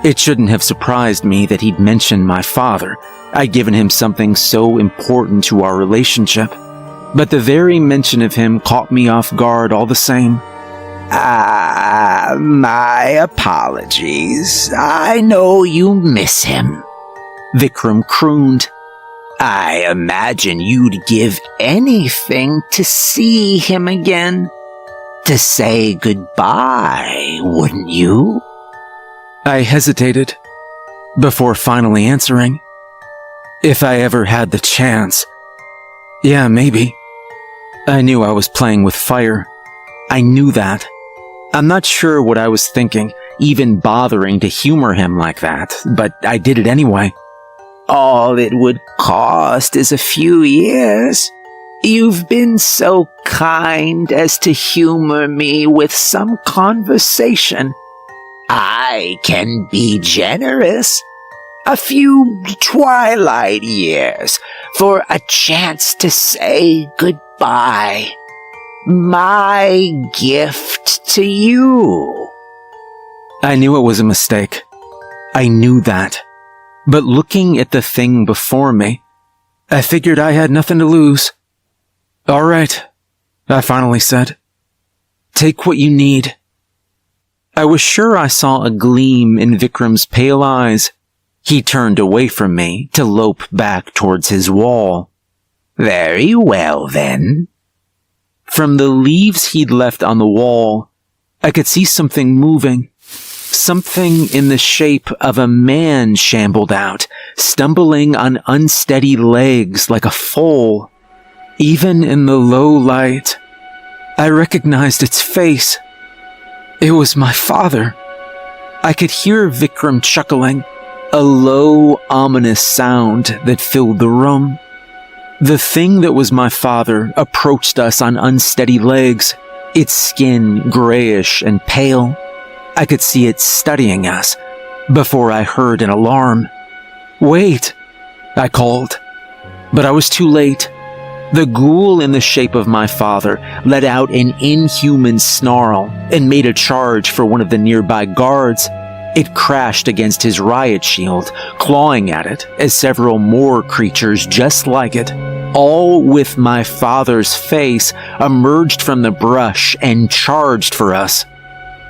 It shouldn't have surprised me that he'd mentioned my father. I'd given him something so important to our relationship. But the very mention of him caught me off guard all the same. My apologies. I know you miss him," Vikram crooned. "I imagine you'd give anything to see him again. To say goodbye, wouldn't you?" I hesitated before finally answering. If I ever had the chance. Yeah, maybe. I knew I was playing with fire. I knew that. I'm not sure what I was thinking, even bothering to humor him like that, but I did it anyway. all it would cost is a few years. You've been so kind as to humor me with some conversation. I can be generous. A few twilight years for a chance to say goodbye. My gift to you. I knew it was a mistake. I knew that. But looking at the thing before me, I figured I had nothing to lose. All right, I finally said. Take what you need. I was sure I saw a gleam in Vikram's pale eyes. He turned away from me to lope back towards his wall. Very well, then. From the leaves he'd left on the wall, I could see something moving. Something in the shape of a man shambled out, stumbling on unsteady legs like a foal. Even in the low light, I recognized its face. It was my father. I could hear Vikram chuckling, a low, ominous sound that filled the room. The thing that was my father approached us on unsteady legs, its skin grayish and pale. I could see it studying us before I heard an alarm. Wait, I called, but I was too late. The ghoul in the shape of my father let out an inhuman snarl and made a charge for one of the nearby guards. It crashed against his riot shield, clawing at it as several more creatures just like it, all with my father's face, emerged from the brush and charged for us.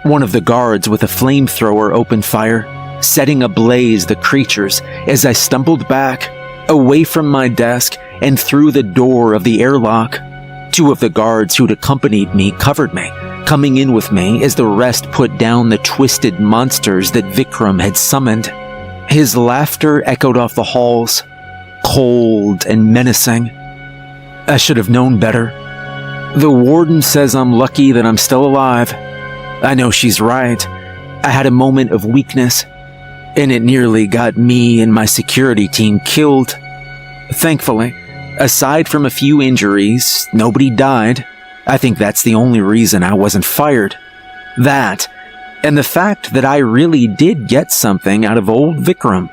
One of the guards with a flamethrower opened fire, setting ablaze the creatures as I stumbled back, away from my desk and through the door of the airlock. Two of the guards who'd accompanied me covered me, coming in with me as the rest put down the twisted monsters that Vikram had summoned. His laughter echoed off the halls, cold and menacing. I should have known better. The warden says I'm lucky that I'm still alive. I know she's right. I had a moment of weakness, and it nearly got me and my security team killed. Thankfully, aside from a few injuries, nobody died. I think that's the only reason I wasn't fired. That, and the fact that I really did get something out of old Vikram.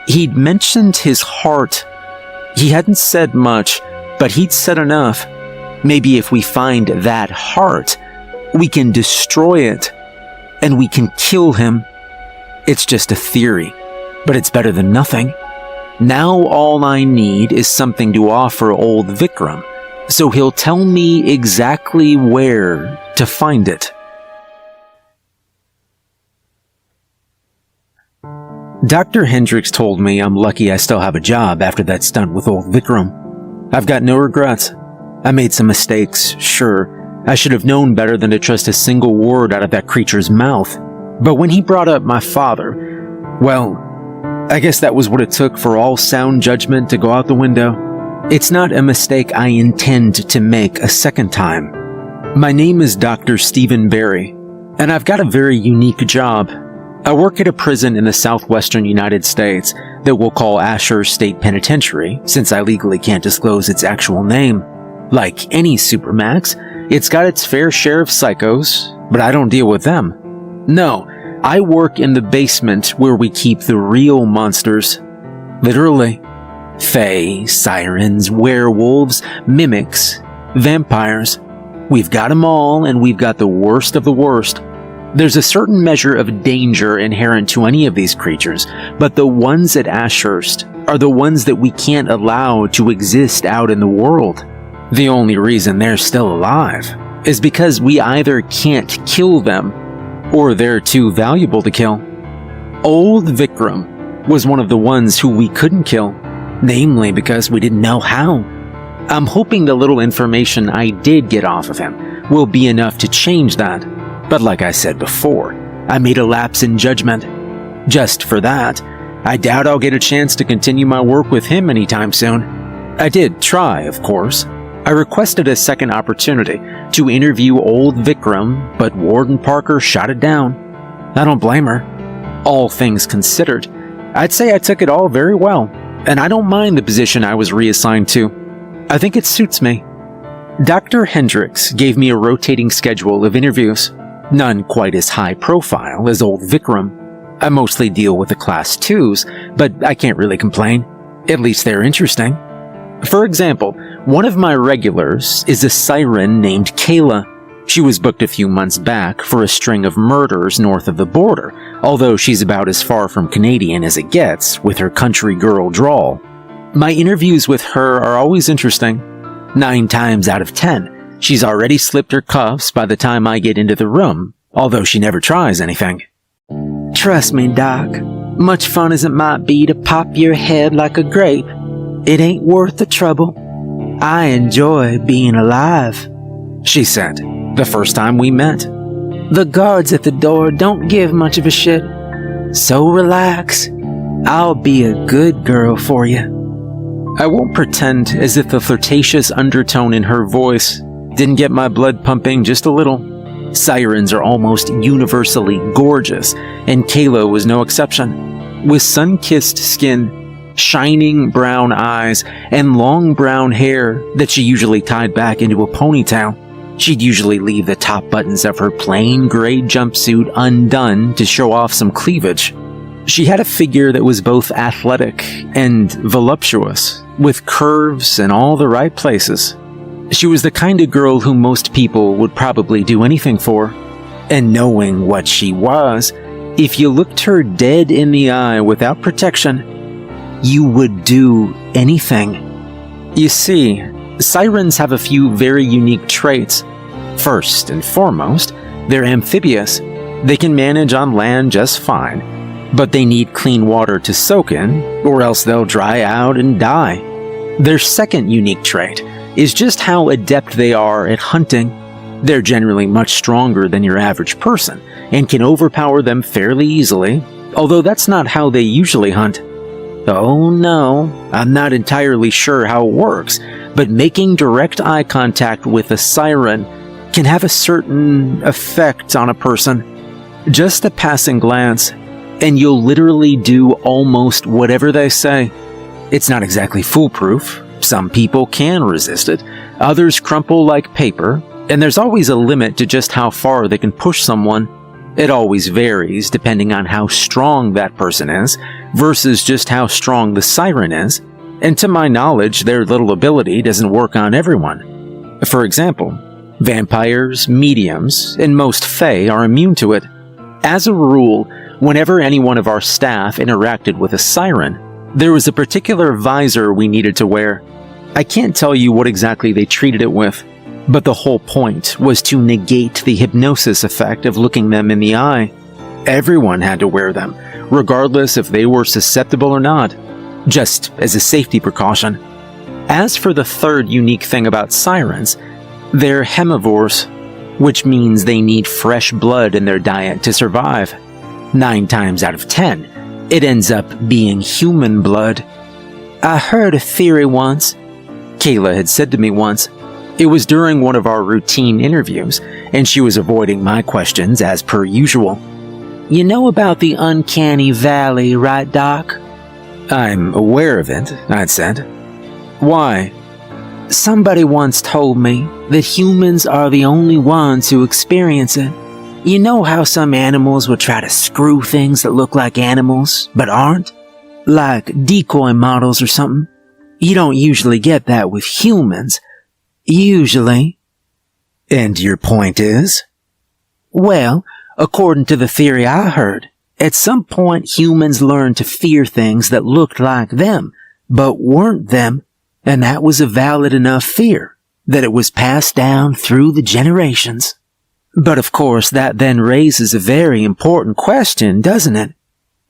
He'd mentioned his heart. He hadn't said much, but he'd said enough. Maybe if we find that heart, we can destroy it, and we can kill him. It's just a theory, but it's better than nothing. Now all I need is something to offer old Vikram, so he'll tell me exactly where to find it. Dr. Hendricks told me I'm lucky I still have a job after that stunt with old Vikram. I've got no regrets. I made some mistakes, sure. I should have known better than to trust a single word out of that creature's mouth. But when he brought up my father, well, I guess that was what it took for all sound judgment to go out the window. It's not a mistake I intend to make a second time. My name is Dr. Stephen Barry, and I've got a very unique job. I work at a prison in the southwestern United States that we'll call Asher State Penitentiary, since I legally can't disclose its actual name. Like any supermax, it's got its fair share of psychos, but I don't deal with them. No, I work in the basement where we keep the real monsters. Literally. Fae, sirens, werewolves, mimics, vampires. We've got them all, and we've got the worst of the worst. There's a certain measure of danger inherent to any of these creatures, but the ones at Ashurst are the ones that we can't allow to exist out in the world. The only reason they're still alive is because we either can't kill them, or they're too valuable to kill. Old Vikram was one of the ones who we couldn't kill, namely because we didn't know how. I'm hoping the little information I did get off of him will be enough to change that. But like I said before, I made a lapse in judgment. Just for that, I doubt I'll get a chance to continue my work with him anytime soon. I did try, of course. I requested a second opportunity to interview old Vikram, but Warden Parker shot it down. I don't blame her. All things considered, I'd say I took it all very well. and I don't mind the position I was reassigned to. I think it suits me. Dr. Hendricks gave me a rotating schedule of interviews, none quite as high profile as old Vikram. I mostly deal with the Class 2s, but I can't really complain. At least they're interesting. For example, one of my regulars is a siren named Kayla. She was booked a few months back for a string of murders north of the border, although she's about as far from Canadian as it gets with her country girl drawl. My interviews with her are always interesting. 9 times out of 10, she's already slipped her cuffs by the time I get into the room, although she never tries anything. Trust me, Doc. Much fun as it might be to pop your head like a grape, it ain't worth the trouble. I enjoy being alive, she said, the first time we met. The guards at the door don't give much of a shit, so relax. I'll be a good girl for you. I won't pretend as if the flirtatious undertone in her voice didn't get my blood pumping just a little. Sirens are almost universally gorgeous, and Kayla was no exception. With sun-kissed skin, shining brown eyes, and long brown hair that she usually tied back into a ponytail, she'd usually leave the top buttons of her plain gray jumpsuit undone to show off some cleavage. She had a figure that was both athletic and voluptuous, with curves in all the right places. She was the kind of girl who most people would probably do anything for. And knowing what she was, if you looked her dead in the eye without protection, you would do anything. You see, sirens have a few very unique traits. First and foremost, they're amphibious. They can manage on land just fine, but they need clean water to soak in, or else they'll dry out and die. Their second unique trait is just how adept they are at hunting. They're generally much stronger than your average person, and can overpower them fairly easily, although that's not how they usually hunt. Oh no, I'm not entirely sure how it works, but making direct eye contact with a siren can have a certain effect on a person. Just a passing glance, and you'll literally do almost whatever they say. It's not exactly foolproof. Some people can resist it, others crumple like paper, and there's always a limit to just how far they can push someone. It always varies depending on how strong that person is versus just how strong the siren is, and to my knowledge, their little ability doesn't work on everyone. For example, vampires, mediums, and most fae are immune to it. As a rule, whenever any one of our staff interacted with a siren, there was a particular visor we needed to wear. I can't tell you what exactly they treated it with, but the whole point was to negate the hypnosis effect of looking them in the eye. Everyone had to wear them, regardless if they were susceptible or not, just as a safety precaution. As for the third unique thing about sirens, they're hemivores, which means they need fresh blood in their diet to survive. 9 times out of 10, it ends up being human blood. I heard a theory once, Kayla had said to me once. It was during one of our routine interviews, and she was avoiding my questions as per usual. You know about the uncanny valley, right, Doc? I'm aware of it, I'd said. Why? Somebody once told me that humans are the only ones who experience it. You know how some animals will try to screw things that look like animals, but aren't? Like decoy models or something. You don't usually get that with humans. Usually. And your point is? Well, according to the theory I heard, at some point humans learned to fear things that looked like them, but weren't them, and that was a valid enough fear that it was passed down through the generations. But of course, that then raises a very important question, doesn't it?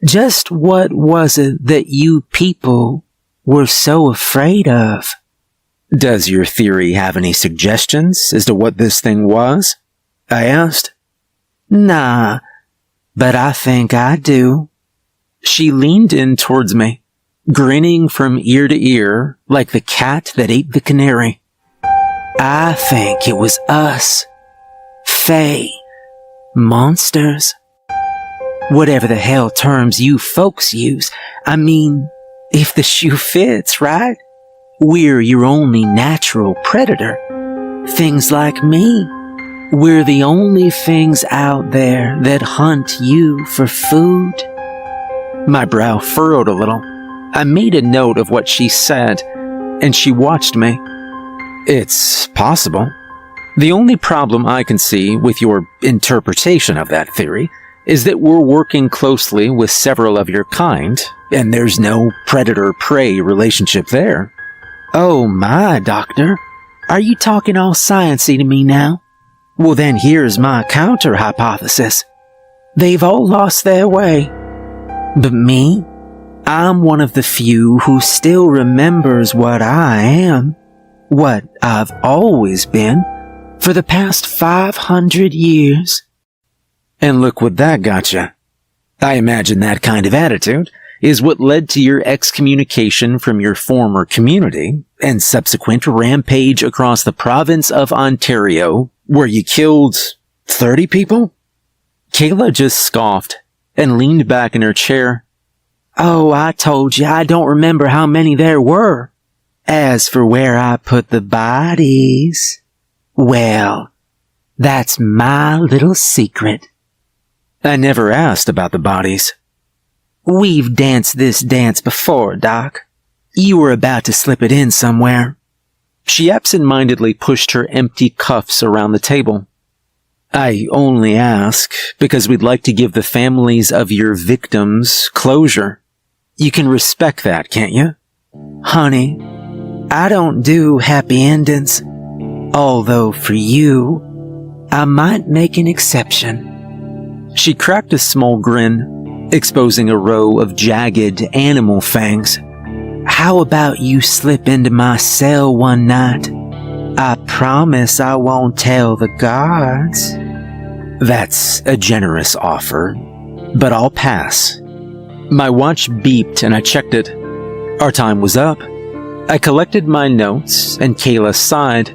Just what was it that you people were so afraid of? Does your theory have any suggestions as to what this thing was? I asked. Nah, but I think I do. She leaned in towards me, grinning from ear to ear like the cat that ate the canary. I think it was us. Fae. Monsters. Whatever the hell terms you folks use, I mean, If the shoe fits, right? We're your only natural predator. Things like me. We're the only things out there that hunt you for food. My brow furrowed a little. I made a note of what she said, and she watched me. It's possible. The only problem I can see with your interpretation of that theory is that we're working closely with several of your kind, and there's no predator-prey relationship there. Oh my, Doctor. Are you talking all sciencey to me now? Well then here's my counter-hypothesis. They've all lost their way. But me? I'm one of the few who still remembers what I am. What I've always been. For the past 500 years. And look what that got you. I imagine that kind of attitude is what led to your excommunication from your former community and subsequent rampage across the province of Ontario, where you killed 30 people? Kayla just scoffed and leaned back in her chair. Oh, I told you I don't remember how many there were. As for where I put the bodies, well, that's my little secret. I never asked about the bodies. We've danced this dance before, Doc. You were about to slip it in somewhere. She absent-mindedly pushed her empty cuffs around the table. I only ask because we'd like to give the families of your victims closure. You can respect that, can't you? Honey, I don't do happy endings. Although for you, I might make an exception. She cracked a small grin, exposing a row of jagged animal fangs. How about you slip into my cell one night? I promise I won't tell the guards. That's a generous offer, but I'll pass. My watch beeped and I checked it. Our time was up. I collected my notes and Kayla sighed.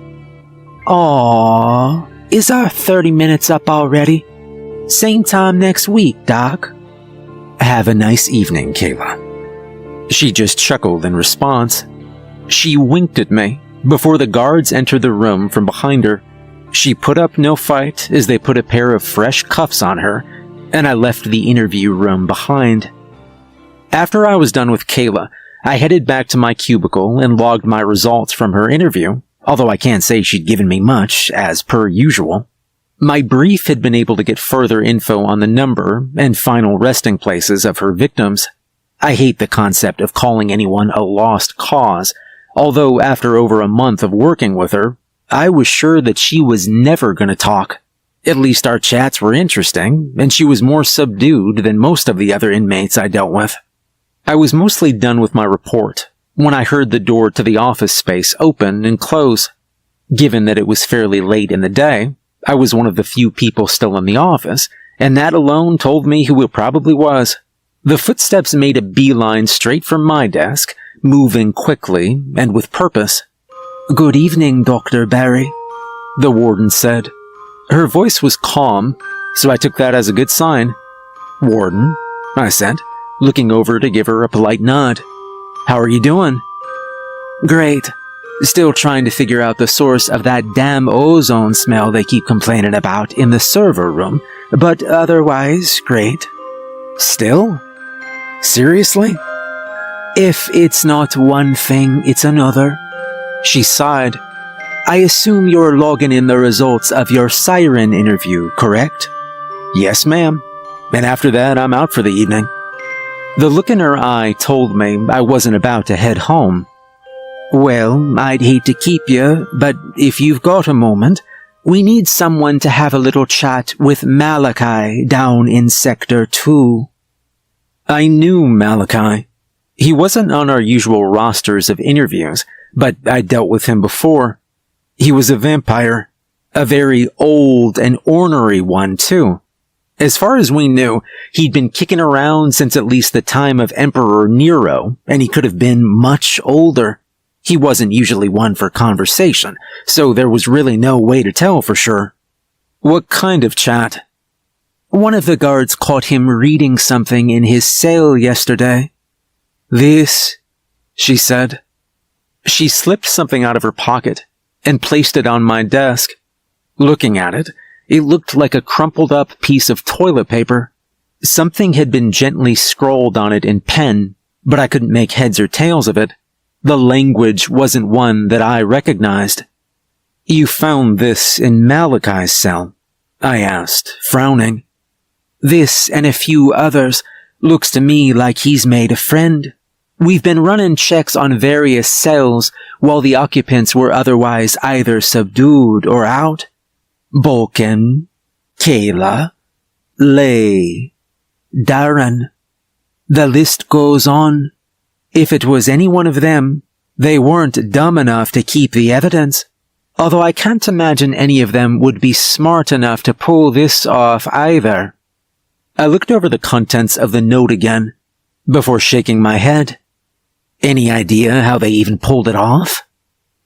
Aww, is our 30 minutes up already? Same time next week, Doc. Have a nice evening, Kayla. She just chuckled in response. She winked at me before the guards entered the room from behind her. She put up no fight as they put a pair of fresh cuffs on her, and I left the interview room behind. After I was done with Kayla, I headed back to my cubicle and logged my results from her interview, although I can't say she'd given me much, as per usual. My brief had been able to get further info on the number and final resting places of her victims. I hate the concept of calling anyone a lost cause, although after over a month of working with her, I was sure that she was never going to talk. At least our chats were interesting, and she was more subdued than most of the other inmates I dealt with. I was mostly done with my report when I heard the door to the office space open and close. Given that it was fairly late in the day, I was one of the few people still in the office, and that alone told me who it probably was. The footsteps made a beeline straight from my desk, moving quickly and with purpose. Good evening, Dr. Barry, the warden said. Her voice was calm, so I took that as a good sign. Warden, I said, looking over to give her a polite nod. How are you doing? Great. Still trying to figure out the source of that damn ozone smell they keep complaining about in the server room, but otherwise great. Still? Seriously? If it's not one thing, it's another. She sighed. I assume you're logging in the results of your siren interview, correct? Yes, ma'am. And after that, I'm out for the evening. The look in her eye told me I wasn't about to head home. Well, I'd hate to keep you, but if you've got a moment, we need someone to have a little chat with Malachi down in Sector 2. I knew Malachi. He wasn't on our usual rosters of interviews, but I dealt with him before. He was a vampire, a very old and ornery one, too. As far as we knew, he'd been kicking around since at least the time of Emperor Nero, and he could have been much older. He wasn't usually one for conversation, so there was really no way to tell for sure. What kind of chat? One of the guards caught him reading something in his cell yesterday. This she said. She slipped something out of her pocket and placed it on my desk. Looking at it, it looked like a crumpled up piece of toilet paper. Something had been gently scrawled on it in pen, but I couldn't make heads or tails of it. The language wasn't one that I recognized. "You found this in Malachi's cell?" I asked, frowning. "This and a few others. Looks to me like he's made a friend. We've been running checks on various cells while the occupants were otherwise either subdued or out. Balkan, Kayla, Lay, Darren. The list goes on. If it was any one of them, they weren't dumb enough to keep the evidence. Although I can't imagine any of them would be smart enough to pull this off either." I looked over the contents of the note again, before shaking my head. Any idea how they even pulled it off?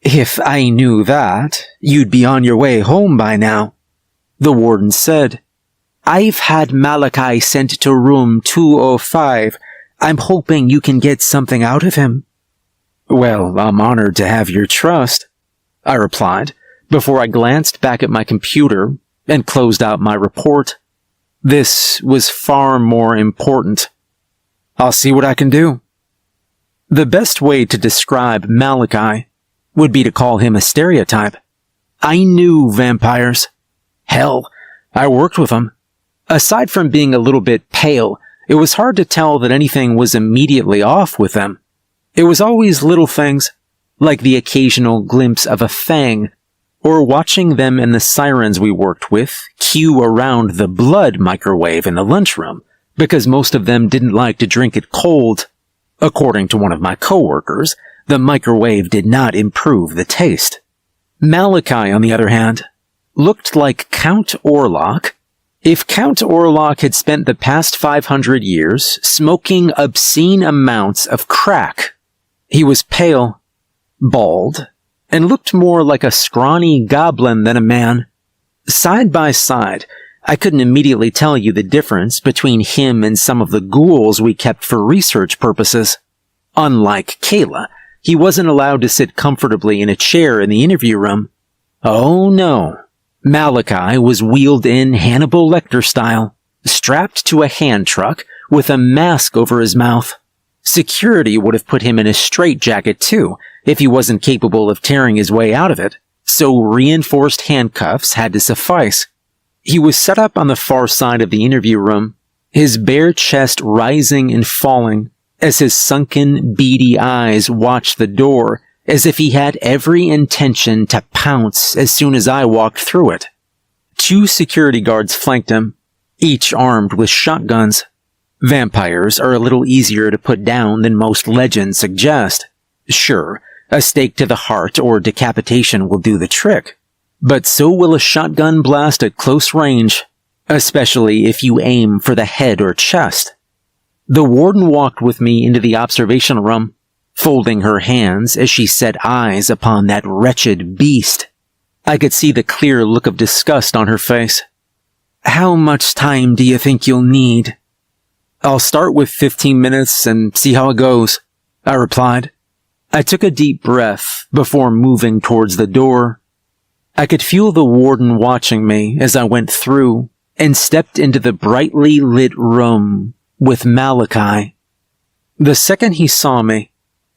"If I knew that, you'd be on your way home by now," the warden said. "I've had Malachi sent to room 205. I'm hoping you can get something out of him." "Well, I'm honored to have your trust," I replied, before I glanced back at my computer and closed out my report. This was far more important. "I'll see what I can do." The best way to describe Malachi would be to call him a stereotype. I knew vampires. Hell, I worked with them. Aside from being a little bit pale, it was hard to tell that anything was immediately off with them. It was always little things, like the occasional glimpse of a fang, or watching them and the sirens we worked with queue around the blood microwave in the lunchroom, because most of them didn't like to drink it cold. According to one of my coworkers, the microwave did not improve the taste. Malachi, on the other hand, looked like Count Orlok if Count Orlok had spent the past 500 years smoking obscene amounts of crack. He was pale, bald, and looked more like a scrawny goblin than a man. Side by side, I couldn't immediately tell you the difference between him and some of the ghouls we kept for research purposes. Unlike Kayla, he wasn't allowed to sit comfortably in a chair in the interview room. Oh no. Malachi was wheeled in Hannibal Lecter style, strapped to a hand truck with a mask over his mouth. Security would have put him in a straitjacket too, if he wasn't capable of tearing his way out of it, so reinforced handcuffs had to suffice. He was set up on the far side of the interview room, his bare chest rising and falling as his sunken, beady eyes watched the door as if he had every intention to pounce as soon as I walked through it. 2 security guards flanked him, each armed with shotguns. Vampires are a little easier to put down than most legends suggest. Sure, a stake to the heart or decapitation will do the trick, but so will a shotgun blast at close range, especially if you aim for the head or chest. The warden walked with me into the observation room, folding her hands as she set eyes upon that wretched beast. I could see the clear look of disgust on her face. "How much time do you think you'll need?" "I'll start with 15 minutes and see how it goes," I replied. I took a deep breath before moving towards the door. I could feel the warden watching me as I went through and stepped into the brightly lit room with Malachi. The second he saw me,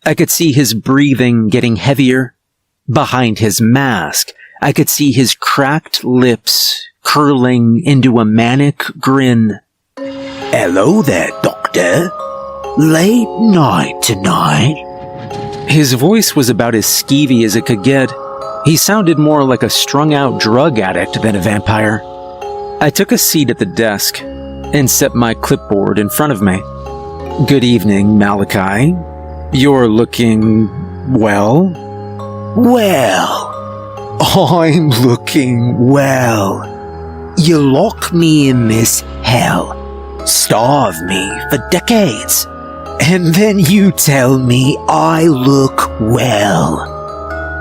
I could see his breathing getting heavier. Behind his mask, I could see his cracked lips curling into a manic grin. "Hello there, Doctor. Late night tonight?" His voice was about as skeevy as it could get. He sounded more like a strung-out drug addict than a vampire. I took a seat at the desk and set my clipboard in front of me. "Good evening, Malachi. You're looking, well?" "Well, I'm looking well. You lock me in this hell, starve me for decades, and then you tell me I look well.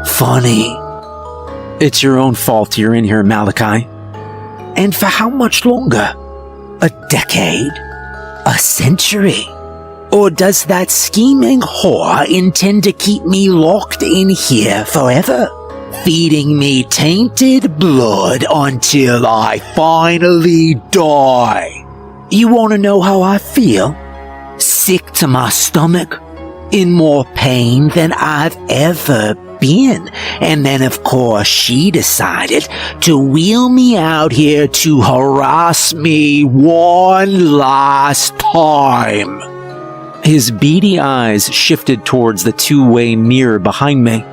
Funny." "It's your own fault you're in here, Malachi." "And for how much longer? A decade? A century? Or does that scheming whore intend to keep me locked in here forever, feeding me tainted blood until I finally die? You want to know how I feel? Sick to my stomach, in more pain than I've ever been. And then, of course, she decided to wheel me out here to harass me one last time. His beady eyes shifted towards the two-way mirror behind me.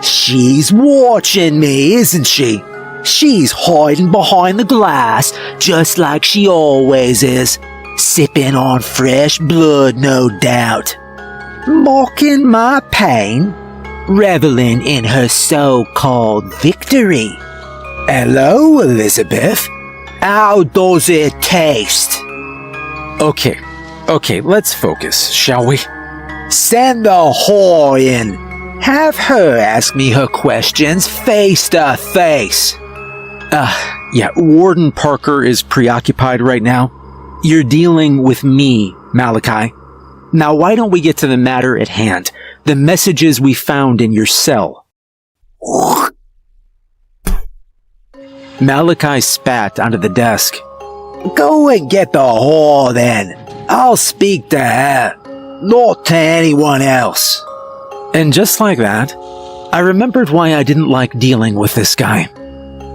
She's watching me, isn't she? She's hiding behind the glass, just like she always is, sipping on fresh blood, no doubt. Mocking my pain, reveling in her so-called victory. Hello, Elizabeth. How does it taste? Okay, let's focus, shall we? Send the whore in. Have her ask me her questions face to face. Yeah, Warden Parker is preoccupied right now. You're dealing with me, Malachi. Now why don't we get to the matter at hand? The messages we found in your cell. Malachi spat onto the desk. Go and get the whore then. I'll speak to her, not to anyone else. And just like that, I remembered why I didn't like dealing with this guy.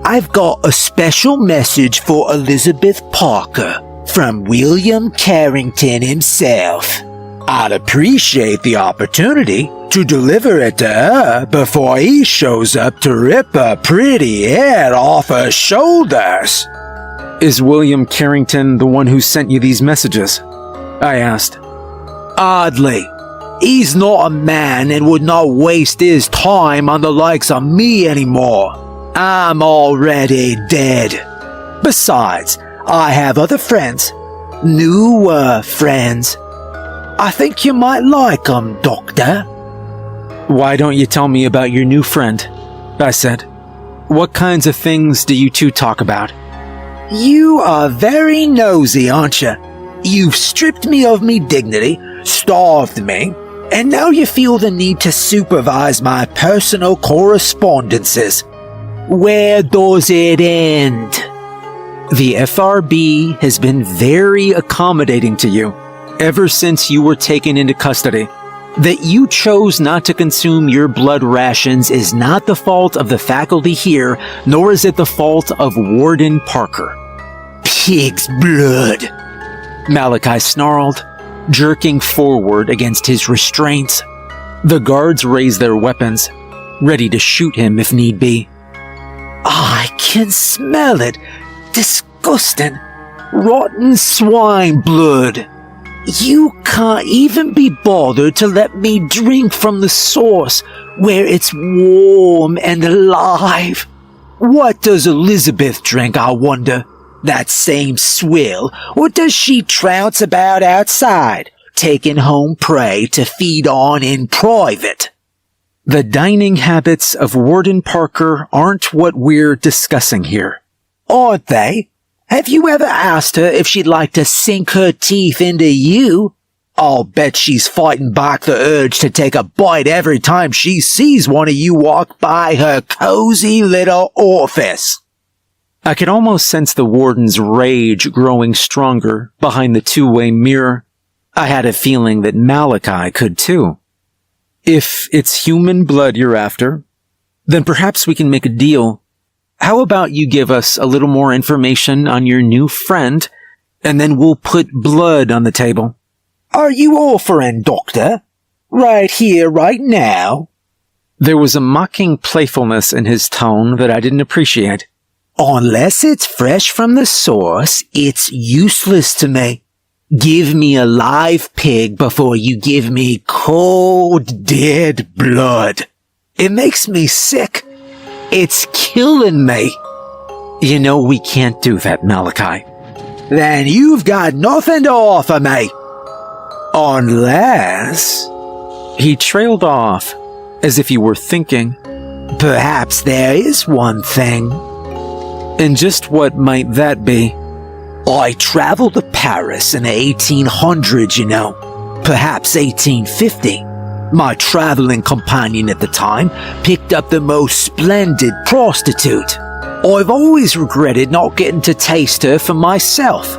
I've got a special message for Elizabeth Parker from William Carrington himself. I'd appreciate the opportunity to deliver it to her before he shows up to rip her pretty head off her shoulders. Is William Carrington the one who sent you these messages? I asked. Oddly, he's not a man and would not waste his time on the likes of me anymore. I'm already dead. Besides, I have other friends. Newer friends. I think you might like 'em, Doctor. Why don't you tell me about your new friend? I said. What kinds of things do you two talk about? You are very nosy, aren't you? You've stripped me of me dignity, starved me, and now you feel the need to supervise my personal correspondences. Where does it end? The FRB has been very accommodating to you ever since you were taken into custody. That you chose not to consume your blood rations is not the fault of the faculty here, nor is it the fault of Warden Parker. Pig's blood, Malachi snarled, jerking forward against his restraints. The guards raised their weapons, ready to shoot him if need be. I can smell it. Disgusting. Rotten swine blood. You can't even be bothered to let me drink from the source where it's warm and alive. What does Elizabeth drink, I wonder? That same swill, or does she trounce about outside, taking home prey to feed on in private? The dining habits of Warden Parker aren't what we're discussing here. Aren't they? Have you ever asked her if she'd like to sink her teeth into you? I'll bet she's fighting back the urge to take a bite every time she sees one of you walk by her cozy little orifice. I could almost sense the warden's rage growing stronger behind the two-way mirror. I had a feeling that Malachi could too. If it's human blood you're after, then perhaps we can make a deal. How about you give us a little more information on your new friend, and then we'll put blood on the table. Are you offering, Doctor? Right here, right now? There was a mocking playfulness in his tone that I didn't appreciate. Unless it's fresh from the source, it's useless to me. Give me a live pig before you give me cold, dead blood. It makes me sick. It's killing me. You know we can't do that, Malachi. Then you've got nothing to offer me. Unless... He trailed off, as if he were thinking. Perhaps there is one thing. And just what might that be? I traveled to Paris in the 1800s, you know. perhaps 1850. My traveling companion at the time picked up the most splendid prostitute. I've always regretted not getting to taste her for myself.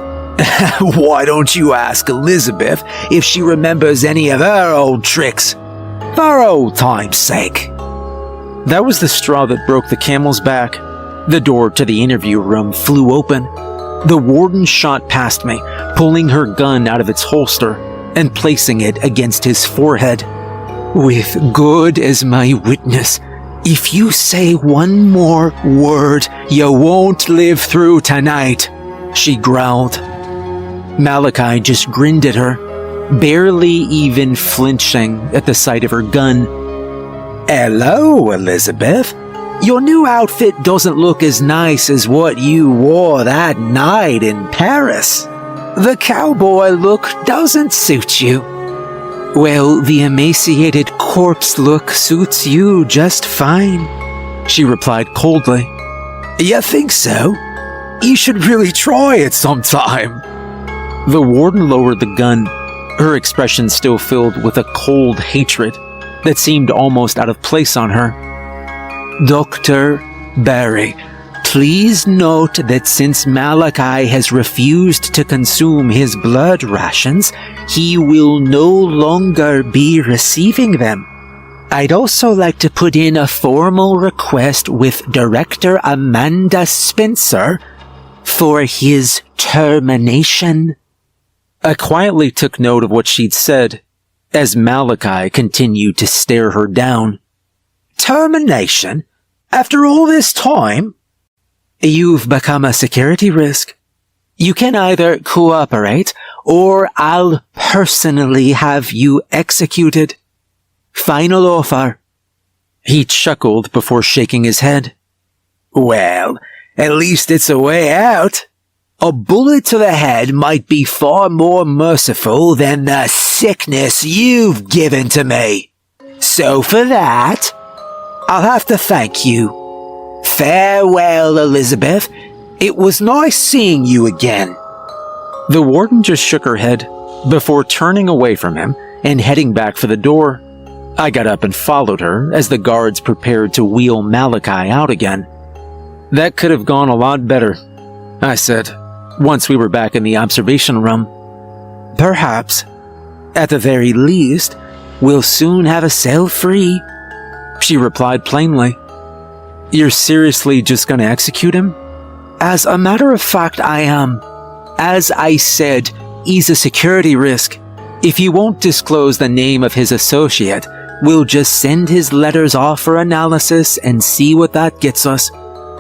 Why don't you ask Elizabeth if she remembers any of her old tricks? For old time's sake. That was the straw that broke the camel's back. The door to the interview room flew open. The warden shot past me, pulling her gun out of its holster and placing it against his forehead. With God as my witness, if you say one more word, you won't live through tonight, she growled. Malachi just grinned at her, barely even flinching at the sight of her gun. Hello, Elizabeth. Your new outfit doesn't look as nice as what you wore that night in Paris. The cowboy look doesn't suit you. Well, the emaciated corpse look suits you just fine, she replied coldly. You think so? You should really try it sometime. The warden lowered the gun, her expression still filled with a cold hatred that seemed almost out of place on her. Dr. Barry, please note that since Malachi has refused to consume his blood rations, he will no longer be receiving them. I'd also like to put in a formal request with Director Amanda Spencer for his termination. I quietly took note of what she'd said as Malachi continued to stare her down. Termination? After all this time? You've become a security risk. You can either cooperate, or I'll personally have you executed. Final offer. He chuckled before shaking his head. Well, at least it's a way out. A bullet to the head might be far more merciful than the sickness you've given to me. So for that, I'll have to thank you. Farewell, Elizabeth. It was nice seeing you again. The warden just shook her head before turning away from him and heading back for the door. I got up and followed her as the guards prepared to wheel Malachi out again. That could have gone a lot better, I said, once we were back in the observation room. Perhaps, at the very least, we'll soon have a cell free, she replied plainly. You're seriously just gonna execute him? As a matter of fact, I am. As I said, he's a security risk. If you won't disclose the name of his associate, we'll just send his letters off for analysis and see what that gets us.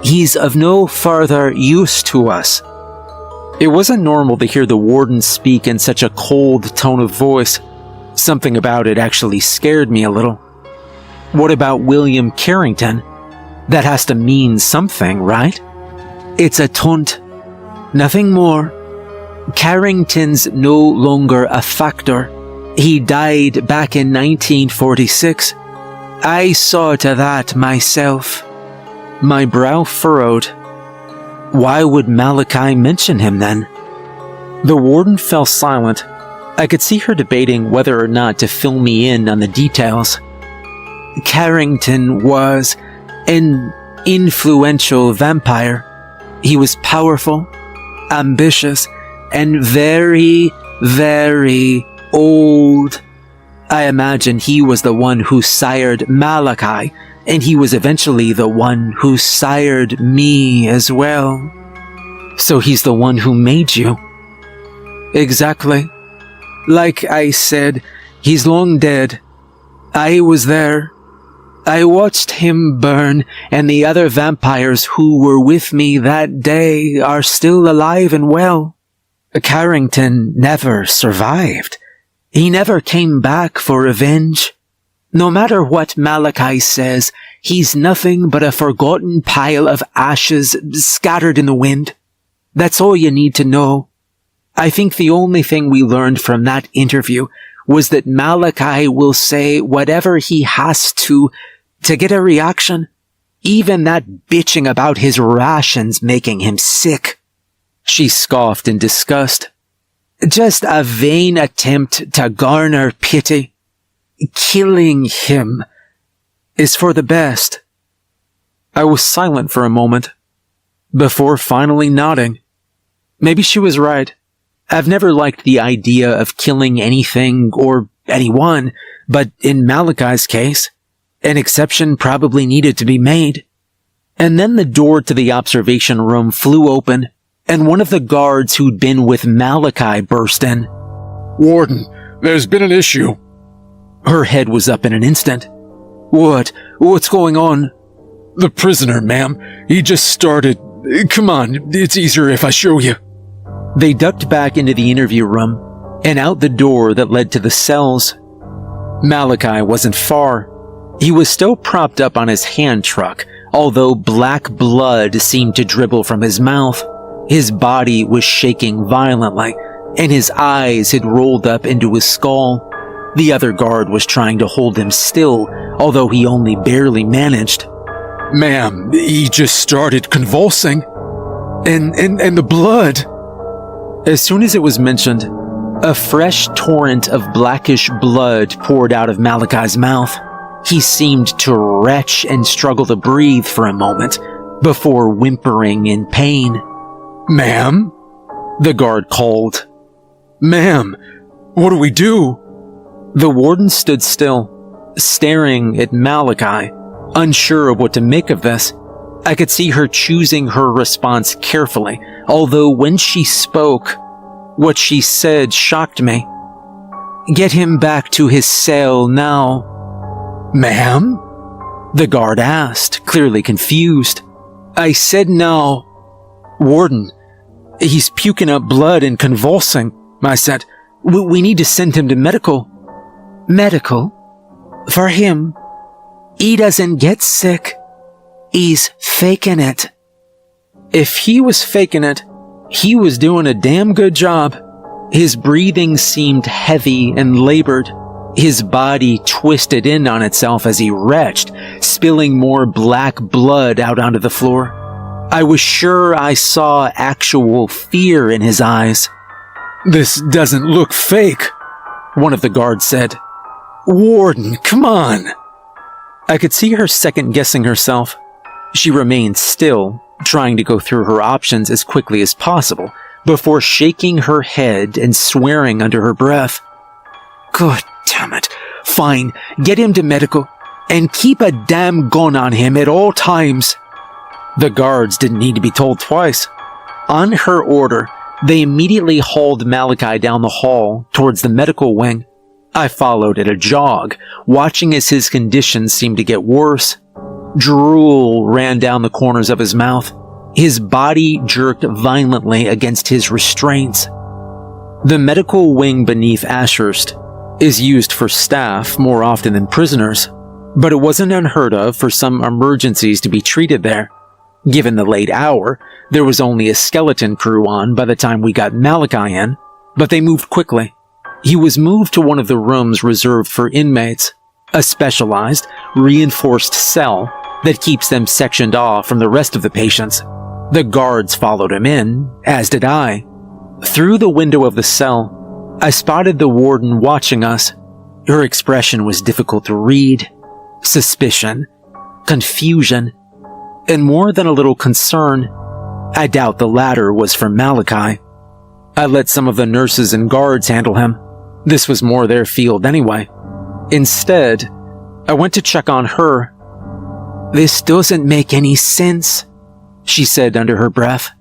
He's of no further use to us. It wasn't normal to hear the warden speak in such a cold tone of voice. Something about it actually scared me a little. What about William Carrington? That has to mean something, right? It's a tunt. Nothing more. Carrington's no longer a factor. He died back in 1946. I saw to that myself. My brow furrowed. Why would Malachi mention him then? The warden fell silent. I could see her debating whether or not to fill me in on the details. Carrington was an influential vampire. He was powerful, ambitious, and very, very old. I imagine he was the one who sired Malachi, and he was eventually the one who sired me as well. So he's the one who made you. Exactly. Like I said, he's long dead. I was there. I watched him burn, and the other vampires who were with me that day are still alive and well. Carrington never survived. He never came back for revenge. No matter what Malachi says, he's nothing but a forgotten pile of ashes scattered in the wind. That's all you need to know. I think the only thing we learned from that interview was that Malachi will say whatever he has to get a reaction. Even that bitching about his rations making him sick. She scoffed in disgust. Just a vain attempt to garner pity. Killing him is for the best. I was silent for a moment, before finally nodding. Maybe she was right. I've never liked the idea of killing anything or anyone, but in Malachi's case, an exception probably needed to be made. And then the door to the observation room flew open, and one of the guards who'd been with Malachi burst in. "Warden, there's been an issue." Her head was up in an instant. What's going on? "The prisoner, ma'am. He just started. Come on, it's easier if I show you." They ducked back into the interview room and out the door that led to the cells. Malachi wasn't far. He was still propped up on his hand truck, although black blood seemed to dribble from his mouth. His body was shaking violently, and his eyes had rolled up into his skull. The other guard was trying to hold him still, although he only barely managed. "Ma'am, he just started convulsing. And the blood." As soon as it was mentioned, a fresh torrent of blackish blood poured out of Malachi's mouth. He seemed to retch and struggle to breathe for a moment before whimpering in pain. "Ma'am?" the guard called. "Ma'am, what do we do?" The warden stood still, staring at Malachi, unsure of what to make of this. I could see her choosing her response carefully, although when she spoke, what she said shocked me. "Get him back to his cell now." "Ma'am?" the guard asked, clearly confused. "I said no." "Warden, he's puking up blood and convulsing," I said. We need to send him to medical." "Medical? For him? He doesn't get sick. He's faking it." If he was faking it, he was doing a damn good job. His breathing seemed heavy and labored. His body twisted in on itself as he retched, spilling more black blood out onto the floor. I was sure I saw actual fear in his eyes. "This doesn't look fake," one of the guards said. "Warden, come on." I could see her second-guessing herself. She remained still, trying to go through her options as quickly as possible, before shaking her head and swearing under her breath. "God damn it. Fine, get him to medical, and keep a damn gun on him at all times." The guards didn't need to be told twice. On her order, they immediately hauled Malachi down the hall towards the medical wing. I followed at a jog, watching as his condition seemed to get worse. Drool ran down the corners of his mouth. His body jerked violently against his restraints. The medical wing beneath Ashurst is used for staff more often than prisoners, but it wasn't unheard of for some emergencies to be treated there. Given the late hour, there was only a skeleton crew on by the time we got Malachi in, but they moved quickly. He was moved to one of the rooms reserved for inmates, a specialized, reinforced cell that keeps them sectioned off from the rest of the patients. The guards followed him in, as did I. Through the window of the cell, I spotted the warden watching us. Her expression was difficult to read. Suspicion, confusion, and more than a little concern. I doubt the latter was for Malachi. I let some of the nurses and guards handle him. This was more their field anyway. Instead, I went to check on her. "This doesn't make any sense," she said under her breath.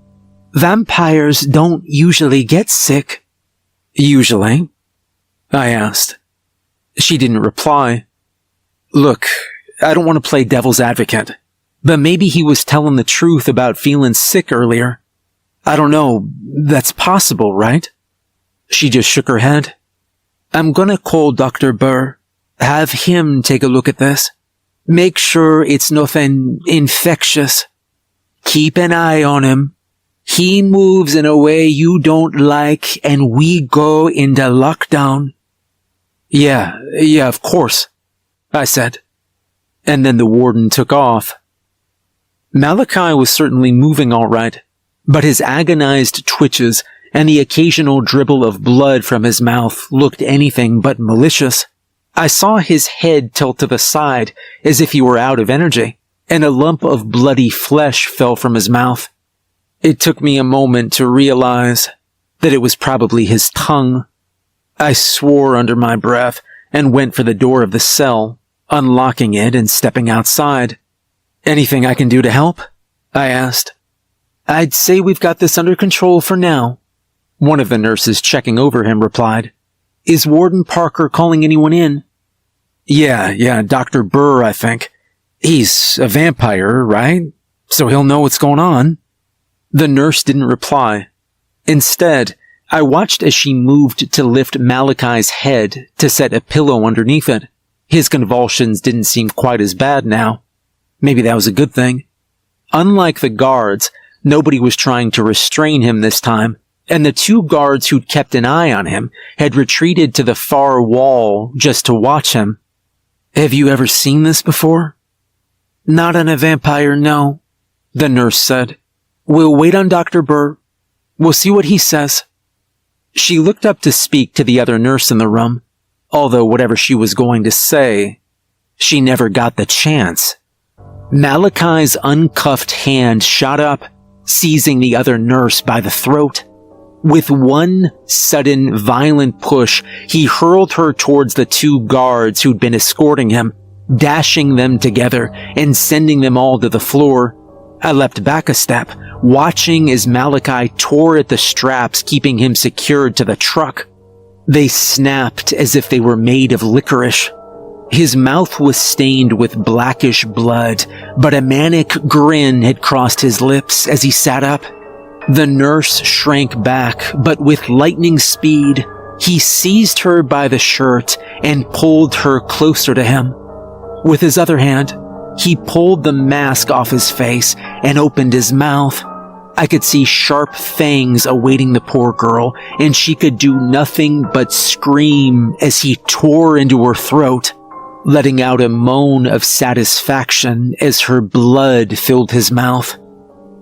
"Vampires don't usually get sick." "Usually?" I asked. She didn't reply. Look, I don't want to play devil's advocate, but maybe he was telling the truth about feeling sick earlier. I don't know, that's possible, right? She just shook her head. "I'm gonna call Dr. Burr. Have him take a look at this. Make sure it's nothing infectious. Keep an eye on him. He moves in a way you don't like, and we go into lockdown." Yeah, of course, I said. And then the warden took off. Malachi was certainly moving all right, but his agonized twitches and the occasional dribble of blood from his mouth looked anything but malicious. I saw his head tilt to the side as if he were out of energy, and a lump of bloody flesh fell from his mouth. It took me a moment to realize that it was probably his tongue. I swore under my breath and went for the door of the cell, unlocking it and stepping outside. "Anything I can do to help?" I asked. "I'd say we've got this under control for now," one of the nurses checking over him replied. "Is Warden Parker calling anyone in?" Yeah, Dr. Burr, I think. He's a vampire, right? So he'll know what's going on." The nurse didn't reply. Instead, I watched as she moved to lift Malachi's head to set a pillow underneath it. His convulsions didn't seem quite as bad now. Maybe that was a good thing. Unlike the guards, nobody was trying to restrain him this time, and the two guards who'd kept an eye on him had retreated to the far wall just to watch him. "Have you ever seen this before?" "Not on a vampire, no," the nurse said. "We'll wait on Dr. Burr. We'll see what he says." She looked up to speak to the other nurse in the room, although whatever she was going to say, she never got the chance. Malachi's uncuffed hand shot up, seizing the other nurse by the throat. With one sudden, violent push, he hurled her towards the two guards who'd been escorting him, dashing them together and sending them all to the floor. I leapt back a step, watching as Malachi tore at the straps keeping him secured to the truck. They snapped as if they were made of licorice. His mouth was stained with blackish blood, but a manic grin had crossed his lips as he sat up. The nurse shrank back, but with lightning speed, he seized her by the shirt and pulled her closer to him. With his other hand, he pulled the mask off his face and opened his mouth. I could see sharp fangs awaiting the poor girl, and she could do nothing but scream as he tore into her throat, letting out a moan of satisfaction as her blood filled his mouth.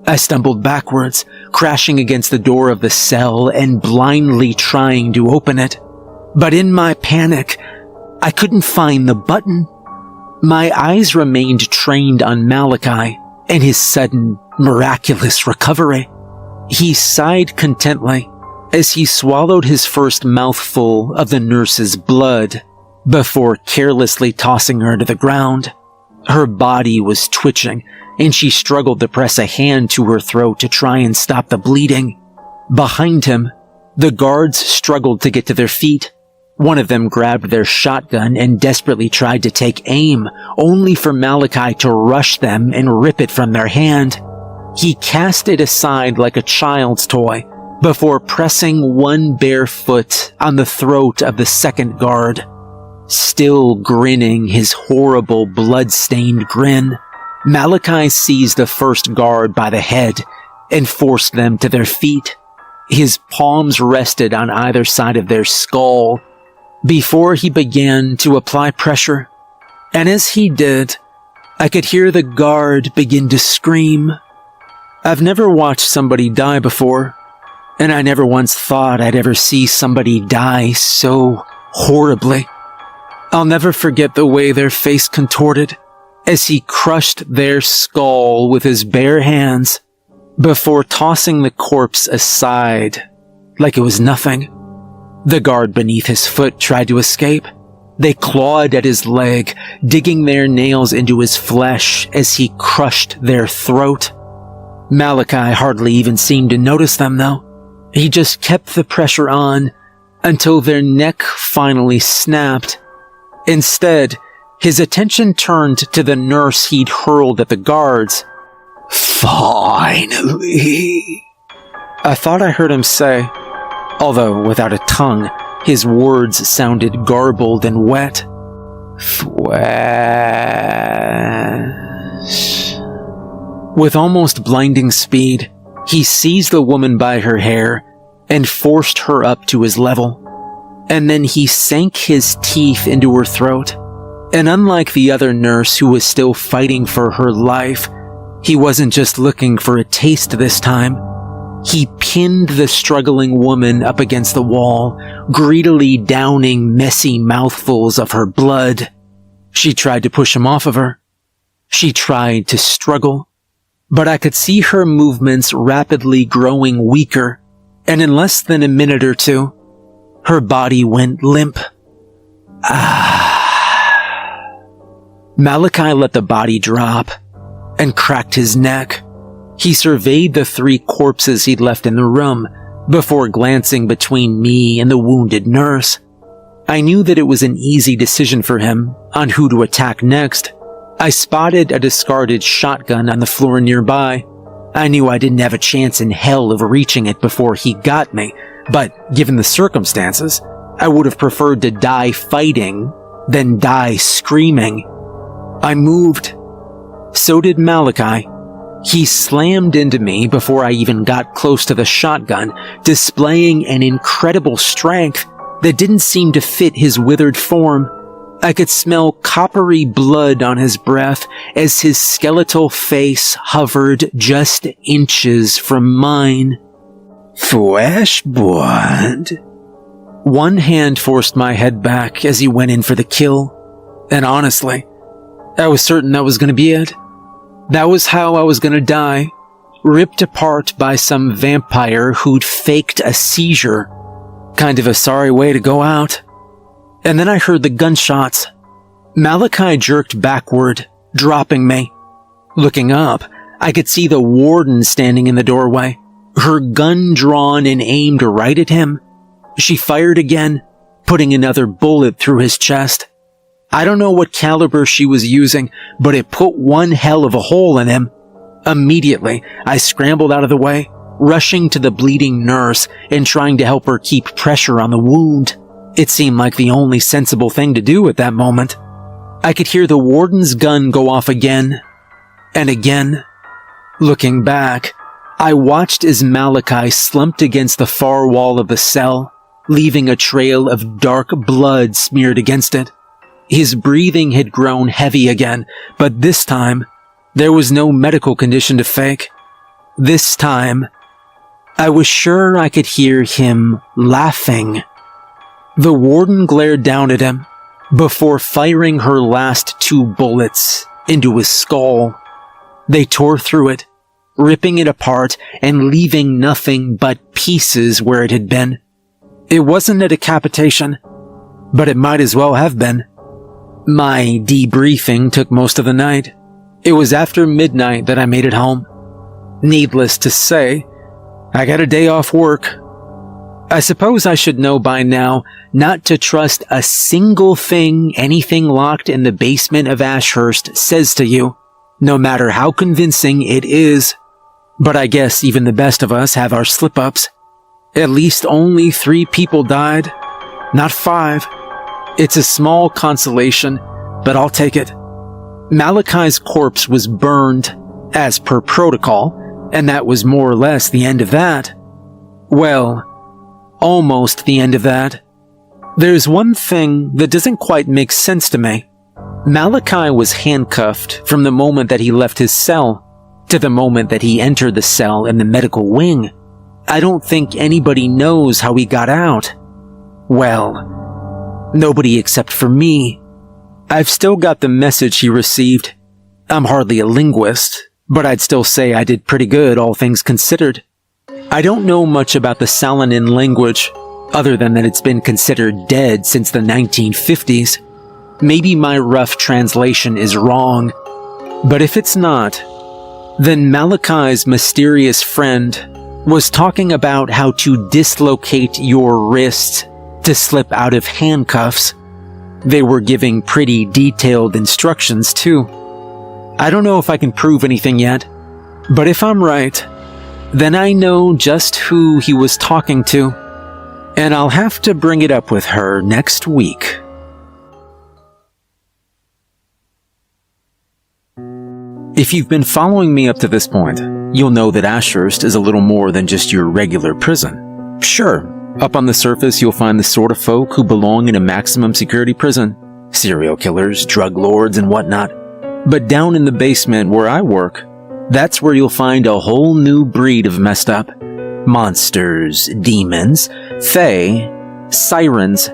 I stumbled backwards, crashing against the door of the cell and blindly trying to open it. But in my panic, I couldn't find the button. My eyes remained trained on Malachi and his sudden, miraculous recovery. He sighed contently as he swallowed his first mouthful of the nurse's blood before carelessly tossing her to the ground. Her body was twitching, and she struggled to press a hand to her throat to try and stop the bleeding. Behind him, the guards struggled to get to their feet. One of them grabbed their shotgun and desperately tried to take aim, only for Malachi to rush them and rip it from their hand. He cast it aside like a child's toy, before pressing one bare foot on the throat of the second guard. Still grinning his horrible blood-stained grin, Malachi seized the first guard by the head and forced them to their feet. His palms rested on either side of their skull before he began to apply pressure. And as he did, I could hear the guard begin to scream. I've never watched somebody die before, and I never once thought I'd ever see somebody die so horribly. I'll never forget the way their face contorted as he crushed their skull with his bare hands before tossing the corpse aside like it was nothing. The guard beneath his foot tried to escape. They clawed at his leg, digging their nails into his flesh as he crushed their throat. Malachi hardly even seemed to notice them, though. He just kept the pressure on until their neck finally snapped. Instead, his attention turned to the nurse he'd hurled at the guards. "Finally," I thought I heard him say, although without a tongue, his words sounded garbled and wet. "Flesh." With almost blinding speed, he seized the woman by her hair and forced her up to his level. And then he sank his teeth into her throat. And unlike the other nurse who was still fighting for her life, he wasn't just looking for a taste this time. He pinned the struggling woman up against the wall, greedily downing messy mouthfuls of her blood. She tried to push him off of her. She tried to struggle, but I could see her movements rapidly growing weaker, and in less than a minute or two, her body went limp. Malachi let the body drop and cracked his neck. He surveyed the 3 corpses he'd left in the room before glancing between me and the wounded nurse. I knew that it was an easy decision for him on who to attack next. I spotted a discarded shotgun on the floor nearby. I knew I didn't have a chance in hell of reaching it before he got me, but given the circumstances, I would have preferred to die fighting than die screaming. I moved. So did Malachi. He slammed into me before I even got close to the shotgun, displaying an incredible strength that didn't seem to fit his withered form. I could smell coppery blood on his breath as his skeletal face hovered just inches from mine. Flesh blood? One hand forced my head back as he went in for the kill, and honestly, I was certain that was going to be it. That was how I was going to die, ripped apart by some vampire who'd faked a seizure. Kind of a sorry way to go out. And then I heard the gunshots. Malachi jerked backward, dropping me. Looking up, I could see the warden standing in the doorway, her gun drawn and aimed right at him. She fired again, putting another bullet through his chest. I don't know what caliber she was using, but it put one hell of a hole in him. Immediately, I scrambled out of the way, rushing to the bleeding nurse and trying to help her keep pressure on the wound. It seemed like the only sensible thing to do at that moment. I could hear the warden's gun go off again and again. Looking back, I watched as Malachi slumped against the far wall of the cell, leaving a trail of dark blood smeared against it. His breathing had grown heavy again, but this time, there was no medical condition to fake. This time, I was sure I could hear him laughing. The warden glared down at him before firing her last 2 bullets into his skull. They tore through it, ripping it apart and leaving nothing but pieces where it had been. It wasn't a decapitation, but it might as well have been. My debriefing took most of the night. It was after midnight that I made it home. Needless to say, I got a day off work. I suppose I should know by now not to trust a single thing anything locked in the basement of Ashurst says to you, no matter how convincing it is. But I guess even the best of us have our slip-ups. At least only 3 people died, not 5. It's a small consolation, but I'll take it. Malachi's corpse was burned, as per protocol, and that was more or less the end of that. Well, almost the end of that. There's one thing that doesn't quite make sense to me. Malachi was handcuffed from the moment that he left his cell to the moment that he entered the cell in the medical wing. I don't think anybody knows how he got out. Well, nobody except for me. I've still got the message he received. I'm hardly a linguist, but I'd still say I did pretty good, all things considered. I don't know much about the Salonin language, other than that it's been considered dead since the 1950s. Maybe my rough translation is wrong, but if it's not, then Malachi's mysterious friend was talking about how to dislocate your wrists to slip out of handcuffs. They were giving pretty detailed instructions too. I don't know if I can prove anything yet, but if I'm right, then I know just who he was talking to, and I'll have to bring it up with her next week. If you've been following me up to this point, you'll know that Ashurst is a little more than just your regular prison. Sure, up on the surface you'll find the sort of folk who belong in a maximum security prison, serial killers, drug lords, and whatnot. But down in the basement where I work, that's where you'll find a whole new breed of messed up. Monsters, demons, fae, sirens.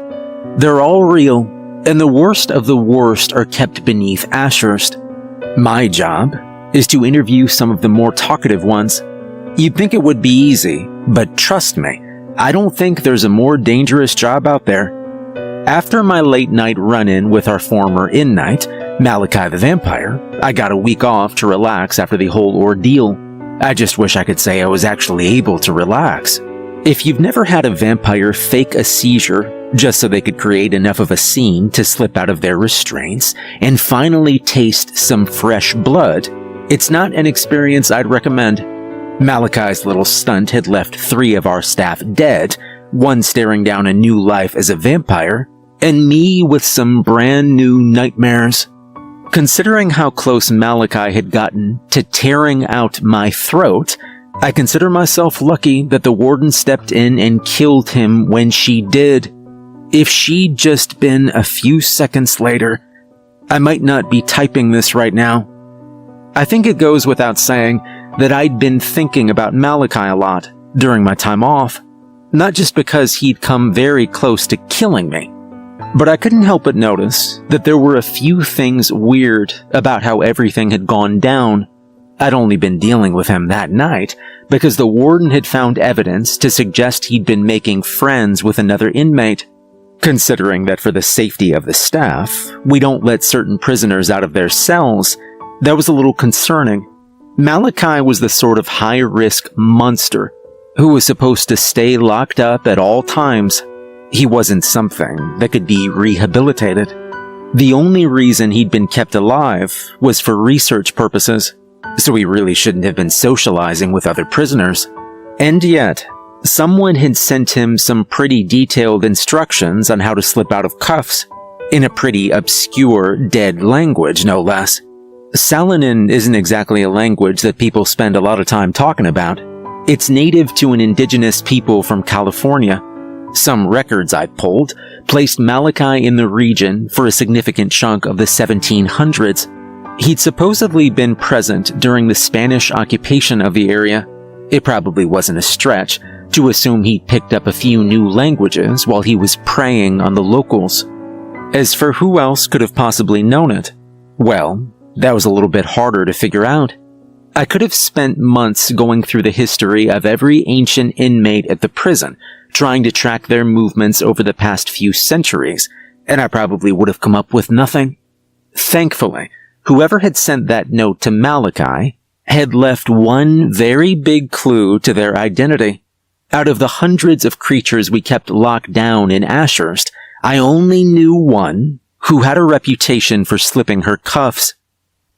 They're all real, and the worst of the worst are kept beneath Ashurst. My job is to interview some of the more talkative ones. You'd think it would be easy, but trust me, I don't think there's a more dangerous job out there. After my late-night run-in with our former inmate, Malachi the Vampire, I got a week off to relax after the whole ordeal. I just wish I could say I was actually able to relax. If you've never had a vampire fake a seizure just so they could create enough of a scene to slip out of their restraints and finally taste some fresh blood, it's not an experience I'd recommend. Malachi's little stunt had left 3 of our staff dead, one staring down a new life as a vampire, and me with some brand new nightmares. Considering how close Malachi had gotten to tearing out my throat, I consider myself lucky that the warden stepped in and killed him when she did. If she'd just been a few seconds later, I might not be typing this right now. I think it goes without saying that I'd been thinking about Malachi a lot during my time off, not just because he'd come very close to killing me, but I couldn't help but notice that there were a few things weird about how everything had gone down. I'd only been dealing with him that night because the warden had found evidence to suggest he'd been making friends with another inmate. Considering that for the safety of the staff, we don't let certain prisoners out of their cells, that was a little concerning. Malachi was the sort of high-risk monster who was supposed to stay locked up at all times. He wasn't something that could be rehabilitated. The only reason he'd been kept alive was for research purposes, so he really shouldn't have been socializing with other prisoners. And yet, someone had sent him some pretty detailed instructions on how to slip out of cuffs, in a pretty obscure, dead language, no less. Salinan isn't exactly a language that people spend a lot of time talking about. It's native to an indigenous people from California. Some records I pulled placed Malachi in the region for a significant chunk of the 1700s. He'd supposedly been present during the Spanish occupation of the area. It probably wasn't a stretch to assume he'd picked up a few new languages while he was preying on the locals. As for who else could have possibly known it, well, that was a little bit harder to figure out. I could have spent months going through the history of every ancient inmate at the prison, trying to track their movements over the past few centuries, and I probably would have come up with nothing. Thankfully, whoever had sent that note to Malachi had left one very big clue to their identity. Out of the hundreds of creatures we kept locked down in Ashurst, I only knew one who had a reputation for slipping her cuffs.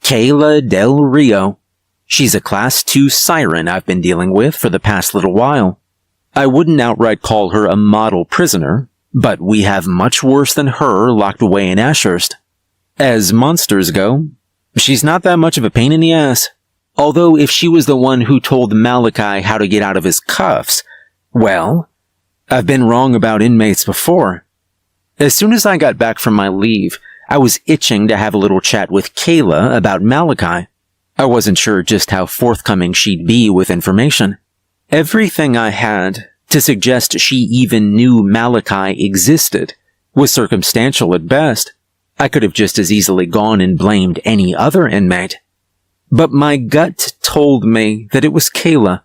Kayla Del Rio. She's a Class 2 siren I've been dealing with for the past little while. I wouldn't outright call her a model prisoner, but we have much worse than her locked away in Ashurst. As monsters go, she's not that much of a pain in the ass. Although if she was the one who told Malachi how to get out of his cuffs, well, I've been wrong about inmates before. As soon as I got back from my leave, I was itching to have a little chat with Kayla about Malachi. I wasn't sure just how forthcoming she'd be with information. Everything I had to suggest she even knew Malachi existed was circumstantial at best. I could have just as easily gone and blamed any other inmate. But my gut told me that it was Kayla.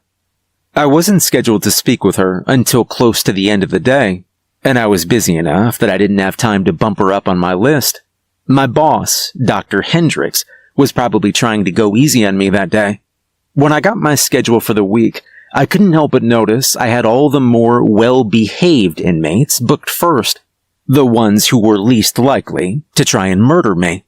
I wasn't scheduled to speak with her until close to the end of the day, and I was busy enough that I didn't have time to bump her up on my list. My boss, Dr. Hendricks, was probably trying to go easy on me that day. When I got my schedule for the week, I couldn't help but notice I had all the more well-behaved inmates booked first, the ones who were least likely to try and murder me.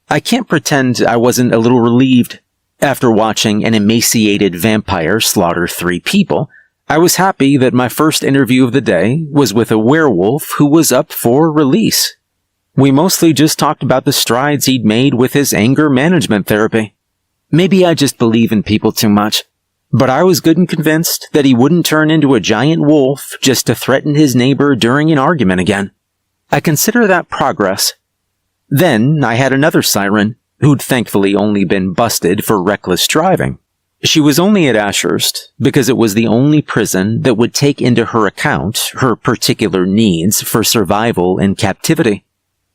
I can't pretend I wasn't a little relieved. After watching an emaciated vampire slaughter 3 people, I was happy that my first interview of the day was with a werewolf who was up for release. We mostly just talked about the strides he'd made with his anger management therapy. Maybe I just believe in people too much, but I was good and convinced that he wouldn't turn into a giant wolf just to threaten his neighbor during an argument again. I consider that progress. Then I had another siren, who'd thankfully only been busted for reckless driving. She was only at Ashurst because it was the only prison that would take into her account her particular needs for survival in captivity.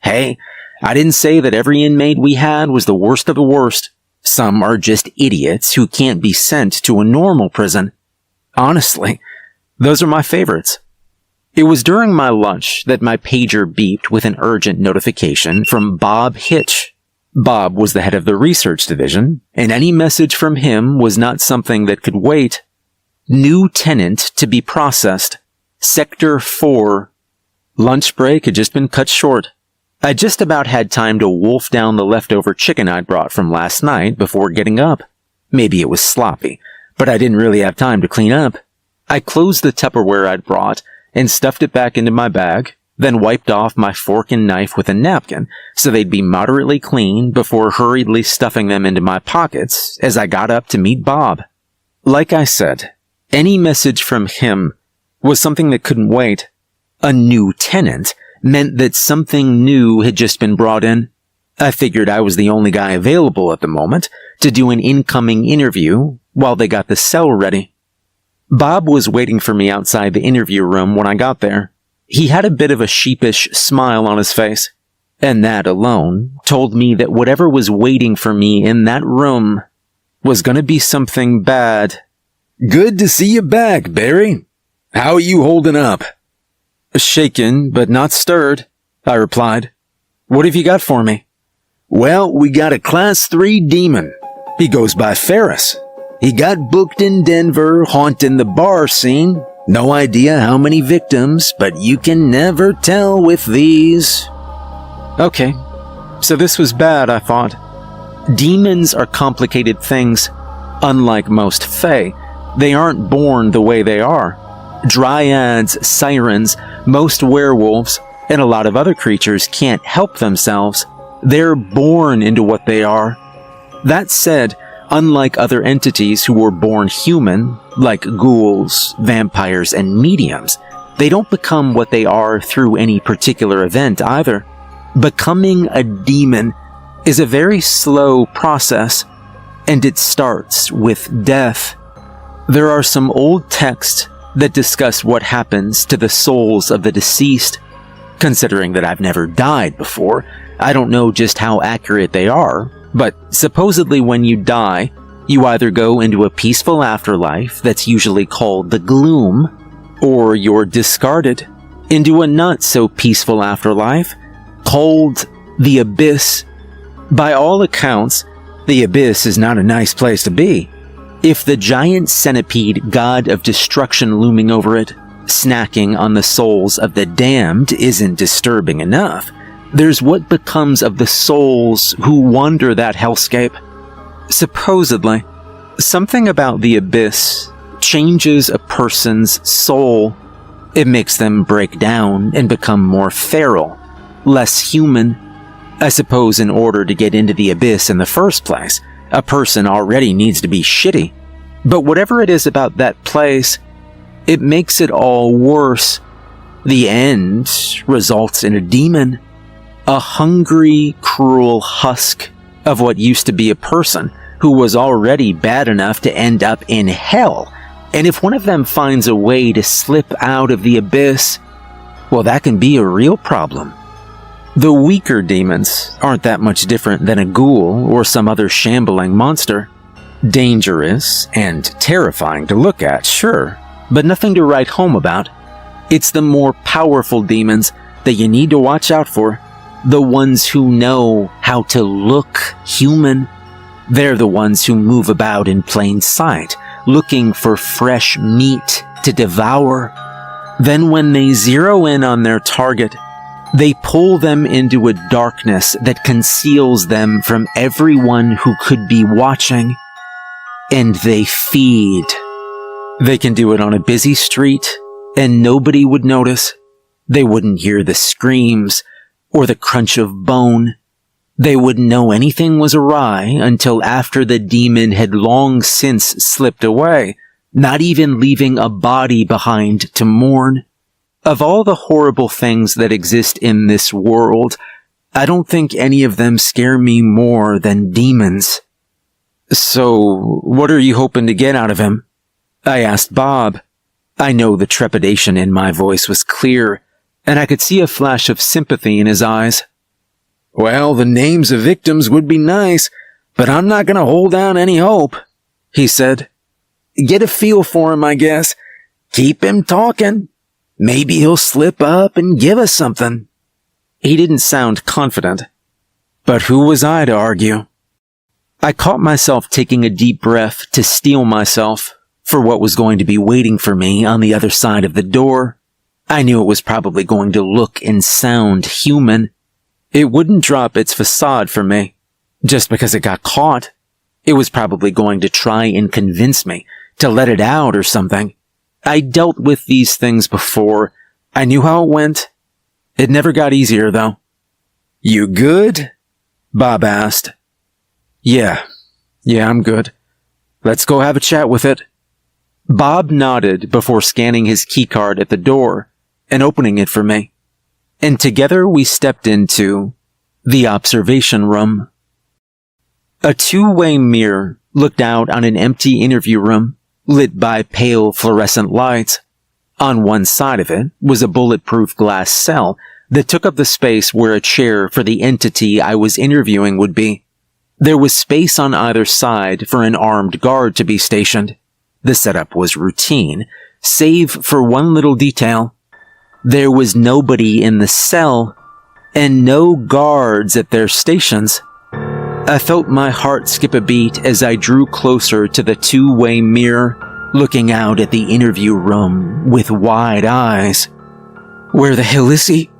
Hey, I didn't say that every inmate we had was the worst of the worst. Some are just idiots who can't be sent to a normal prison. Honestly, those are my favorites. It was during my lunch that my pager beeped with an urgent notification from Bob Hitch. Bob was the head of the research division, and any message from him was not something that could wait. New tenant to be processed. Sector 4. Lunch break had just been cut short. I just about had time to wolf down the leftover chicken I'd brought from last night before getting up. Maybe it was sloppy, but I didn't really have time to clean up. I closed the Tupperware I'd brought and stuffed it back into my bag, then wiped off my fork and knife with a napkin so they'd be moderately clean before hurriedly stuffing them into my pockets as I got up to meet Bob. Like I said, any message from him was something that couldn't wait. A new tenant meant that something new had just been brought in. I figured I was the only guy available at the moment to do an incoming interview while they got the cell ready. Bob was waiting for me outside the interview room when I got there. He had a bit of a sheepish smile on his face, and that alone told me that whatever was waiting for me in that room was going to be something bad. Good to see you back, Barry. How are you holding up? Shaken, but not stirred, I replied. What have you got for me? Well, we got a Class 3 demon. He goes by Ferris. He got booked in Denver, haunting the bar scene. No idea how many victims, but you can never tell with these. Okay, so this was bad, I thought. Demons are complicated things. Unlike most fae, they aren't born the way they are. Dryads, sirens, most werewolves, and a lot of other creatures can't help themselves. They're born into what they are. That said, unlike other entities who were born human, like ghouls, vampires, and mediums, they don't become what they are through any particular event either. Becoming a demon is a very slow process, and it starts with death. There are some old texts that discuss what happens to the souls of the deceased. Considering that I've never died before, I don't know just how accurate they are, but supposedly when you die, you either go into a peaceful afterlife that's usually called the gloom, or you're discarded into a not-so-peaceful afterlife called the abyss. By all accounts, the abyss is not a nice place to be. If the giant centipede god of destruction looming over it, snacking on the souls of the damned, isn't disturbing enough, there's what becomes of the souls who wander that hellscape. Supposedly, something about the abyss changes a person's soul. It makes them break down and become more feral, less human. I suppose in order to get into the abyss in the first place, a person already needs to be shitty. But whatever it is about that place, it makes it all worse. The end results in a demon. A hungry, cruel husk of what used to be a person who was already bad enough to end up in hell. And if one of them finds a way to slip out of the abyss, well, that can be a real problem. The weaker demons aren't that much different than a ghoul or some other shambling monster. Dangerous and terrifying to look at, sure, but nothing to write home about. It's the more powerful demons that you need to watch out for. The ones who know how to look human. They're the ones who move about in plain sight, looking for fresh meat to devour. Then when they zero in on their target, they pull them into a darkness that conceals them from everyone who could be watching, and they feed. They can do it on a busy street, and nobody would notice. They wouldn't hear the screams or the crunch of bone. They wouldn't know anything was awry until after the demon had long since slipped away, not even leaving a body behind to mourn. Of all the horrible things that exist in this world, I don't think any of them scare me more than demons. So, what are you hoping to get out of him? I asked Bob. I know the trepidation in my voice was clear, and I could see a flash of sympathy in his eyes. Well, the names of victims would be nice, but I'm not going to hold out any hope, he said. Get a feel for him, I guess. Keep him talking. Maybe he'll slip up and give us something. He didn't sound confident. But who was I to argue? I caught myself taking a deep breath to steel myself for what was going to be waiting for me on the other side of the door. I knew it was probably going to look and sound human. It wouldn't drop its facade for me just because it got caught. It was probably going to try and convince me to let it out or something. I dealt with these things before. I knew how it went. It never got easier, though. You good? Bob asked. Yeah, I'm good. Let's go have a chat with it. Bob nodded before scanning his keycard at the door and opening it for me. And together we stepped into the observation room. A two-way mirror looked out on an empty interview room lit by pale fluorescent lights. On one side of it was a bulletproof glass cell that took up the space where a chair for the entity I was interviewing would be. There was space on either side for an armed guard to be stationed. The setup was routine, save for one little detail. There was nobody in the cell, and no guards at their stations. I felt my heart skip a beat as I drew closer to the two-way mirror, looking out at the interview room with wide eyes. Where the hell is he?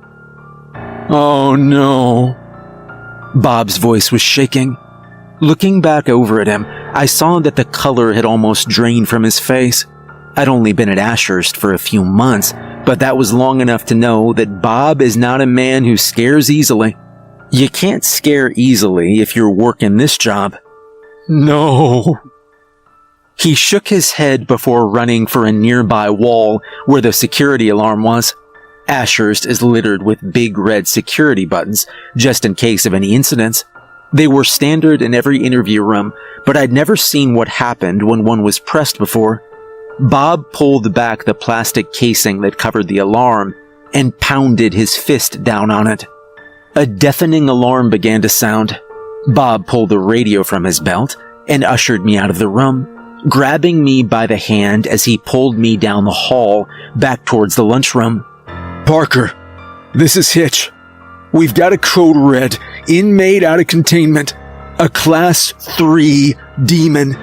Oh no. Bob's voice was shaking. Looking back over at him, I saw that the color had almost drained from his face. I'd only been at Ashurst for a few months, but that was long enough to know that Bob is not a man who scares easily. You can't scare easily if you're working this job. No. He shook his head before running for a nearby wall where the security alarm was. Ashurst is littered with big red security buttons, just in case of any incidents. They were standard in every interview room, but I'd never seen what happened when one was pressed before. Bob pulled back the plastic casing that covered the alarm and pounded his fist down on it. A deafening alarm began to sound. Bob pulled the radio from his belt and ushered me out of the room, grabbing me by the hand as he pulled me down the hall back towards the lunchroom. Parker, this is Hitch. We've got a code red, inmate out of containment, a class 3 demon.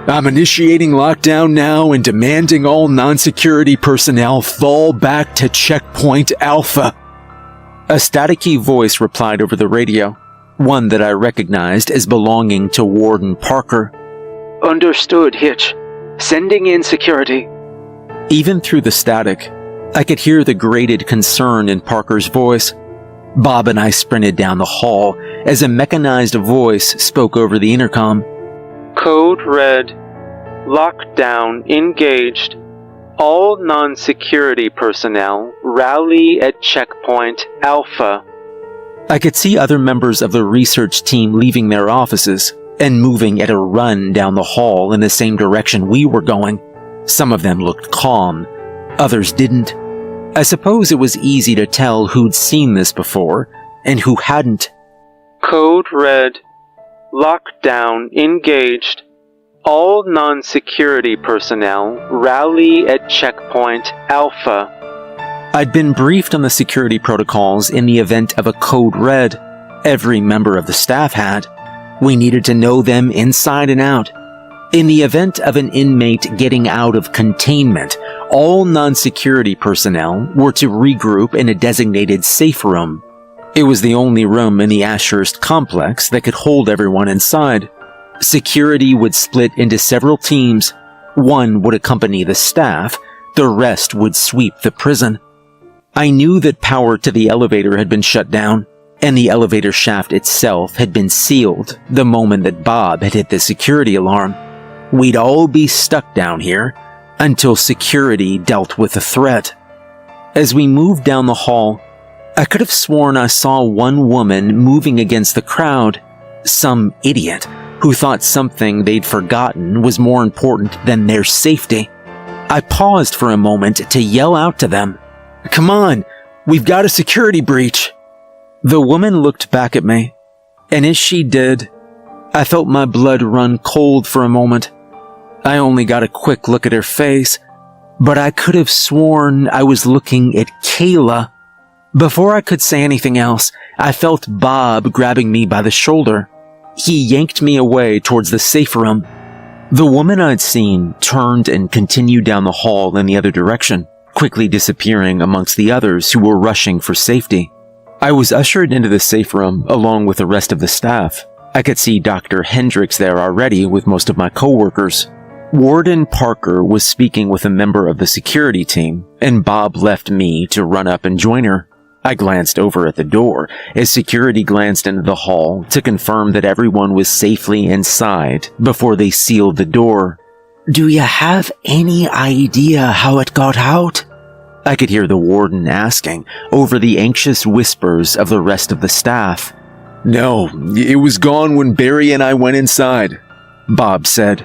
I'm initiating lockdown now and demanding all non-security personnel fall back to checkpoint Alpha. A staticky voice replied over the radio, one that I recognized as belonging to Warden Parker. Understood, Hitch. Sending in security. Even through the static, I could hear the grated concern in Parker's voice. Bob and I sprinted down the hall as a mechanized voice spoke over the intercom. Code red. Lockdown engaged. All non-security personnel rally at checkpoint Alpha. I could see other members of the research team leaving their offices and moving at a run down the hall in the same direction we were going. Some of them looked calm, others didn't. I suppose it was easy to tell who'd seen this before and who hadn't. Code red. Lockdown engaged. All non-security personnel rally at checkpoint Alpha. I'd been briefed on the security protocols in the event of a code red. Every member of the staff had. We needed to know them inside and out. In the event of an inmate getting out of containment, all non-security personnel were to regroup in a designated safe room. It was the only room in the Ashurst complex that could hold everyone inside. Security would split into several teams. One would accompany the staff, the rest would sweep the prison. I knew that power to the elevator had been shut down, and the elevator shaft itself had been sealed the moment that Bob had hit the security alarm. We'd all be stuck down here until security dealt with the threat. As we moved down the hall, I could have sworn I saw one woman moving against the crowd, some idiot who thought something they'd forgotten was more important than their safety. I paused for a moment to yell out to them, "Come on, we've got a security breach." The woman looked back at me, and as she did, I felt my blood run cold for a moment. I only got a quick look at her face, but I could have sworn I was looking at Kayla. Before I could say anything else, I felt Bob grabbing me by the shoulder. He yanked me away towards the safe room. The woman I'd seen turned and continued down the hall in the other direction, quickly disappearing amongst the others who were rushing for safety. I was ushered into the safe room along with the rest of the staff. I could see Dr. Hendricks there already with most of my coworkers. Warden Parker was speaking with a member of the security team, and Bob left me to run up and join her. I glanced over at the door as security glanced into the hall to confirm that everyone was safely inside before they sealed the door. "Do you have any idea how it got out?" I could hear the warden asking over the anxious whispers of the rest of the staff. "No, it was gone when Barry and I went inside," Bob said.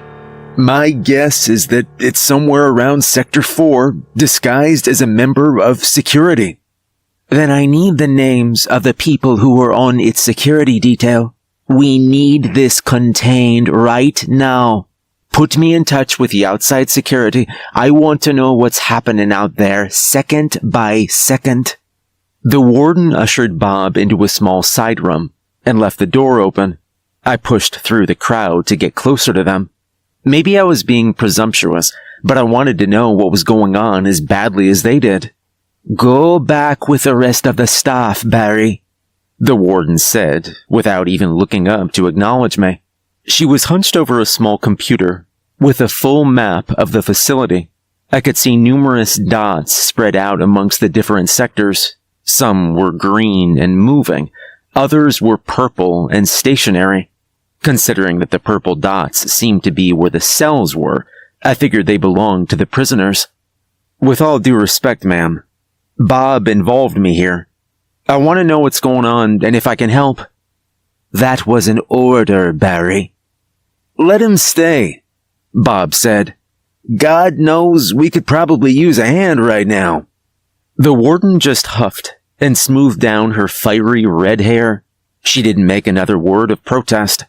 "My guess is that it's somewhere around Sector 4, disguised as a member of security." "Then I need the names of the people who were on its security detail. We need this contained right now. Put me in touch with the outside security. I want to know what's happening out there, second by second." The warden ushered Bob into a small side room and left the door open. I pushed through the crowd to get closer to them. Maybe I was being presumptuous, but I wanted to know what was going on as badly as they did. "Go back with the rest of the staff, Barry," the warden said, without even looking up to acknowledge me. She was hunched over a small computer with a full map of the facility. I could see numerous dots spread out amongst the different sectors. Some were green and moving, others were purple and stationary. Considering that the purple dots seemed to be where the cells were, I figured they belonged to the prisoners. With all due respect, ma'am, Bob involved me here. I want to know what's going on and if I can help. "That was an order, Barry." "Let him stay," Bob said. "God knows we could probably use a hand right now." The warden just huffed and smoothed down her fiery red hair. She didn't make another word of protest.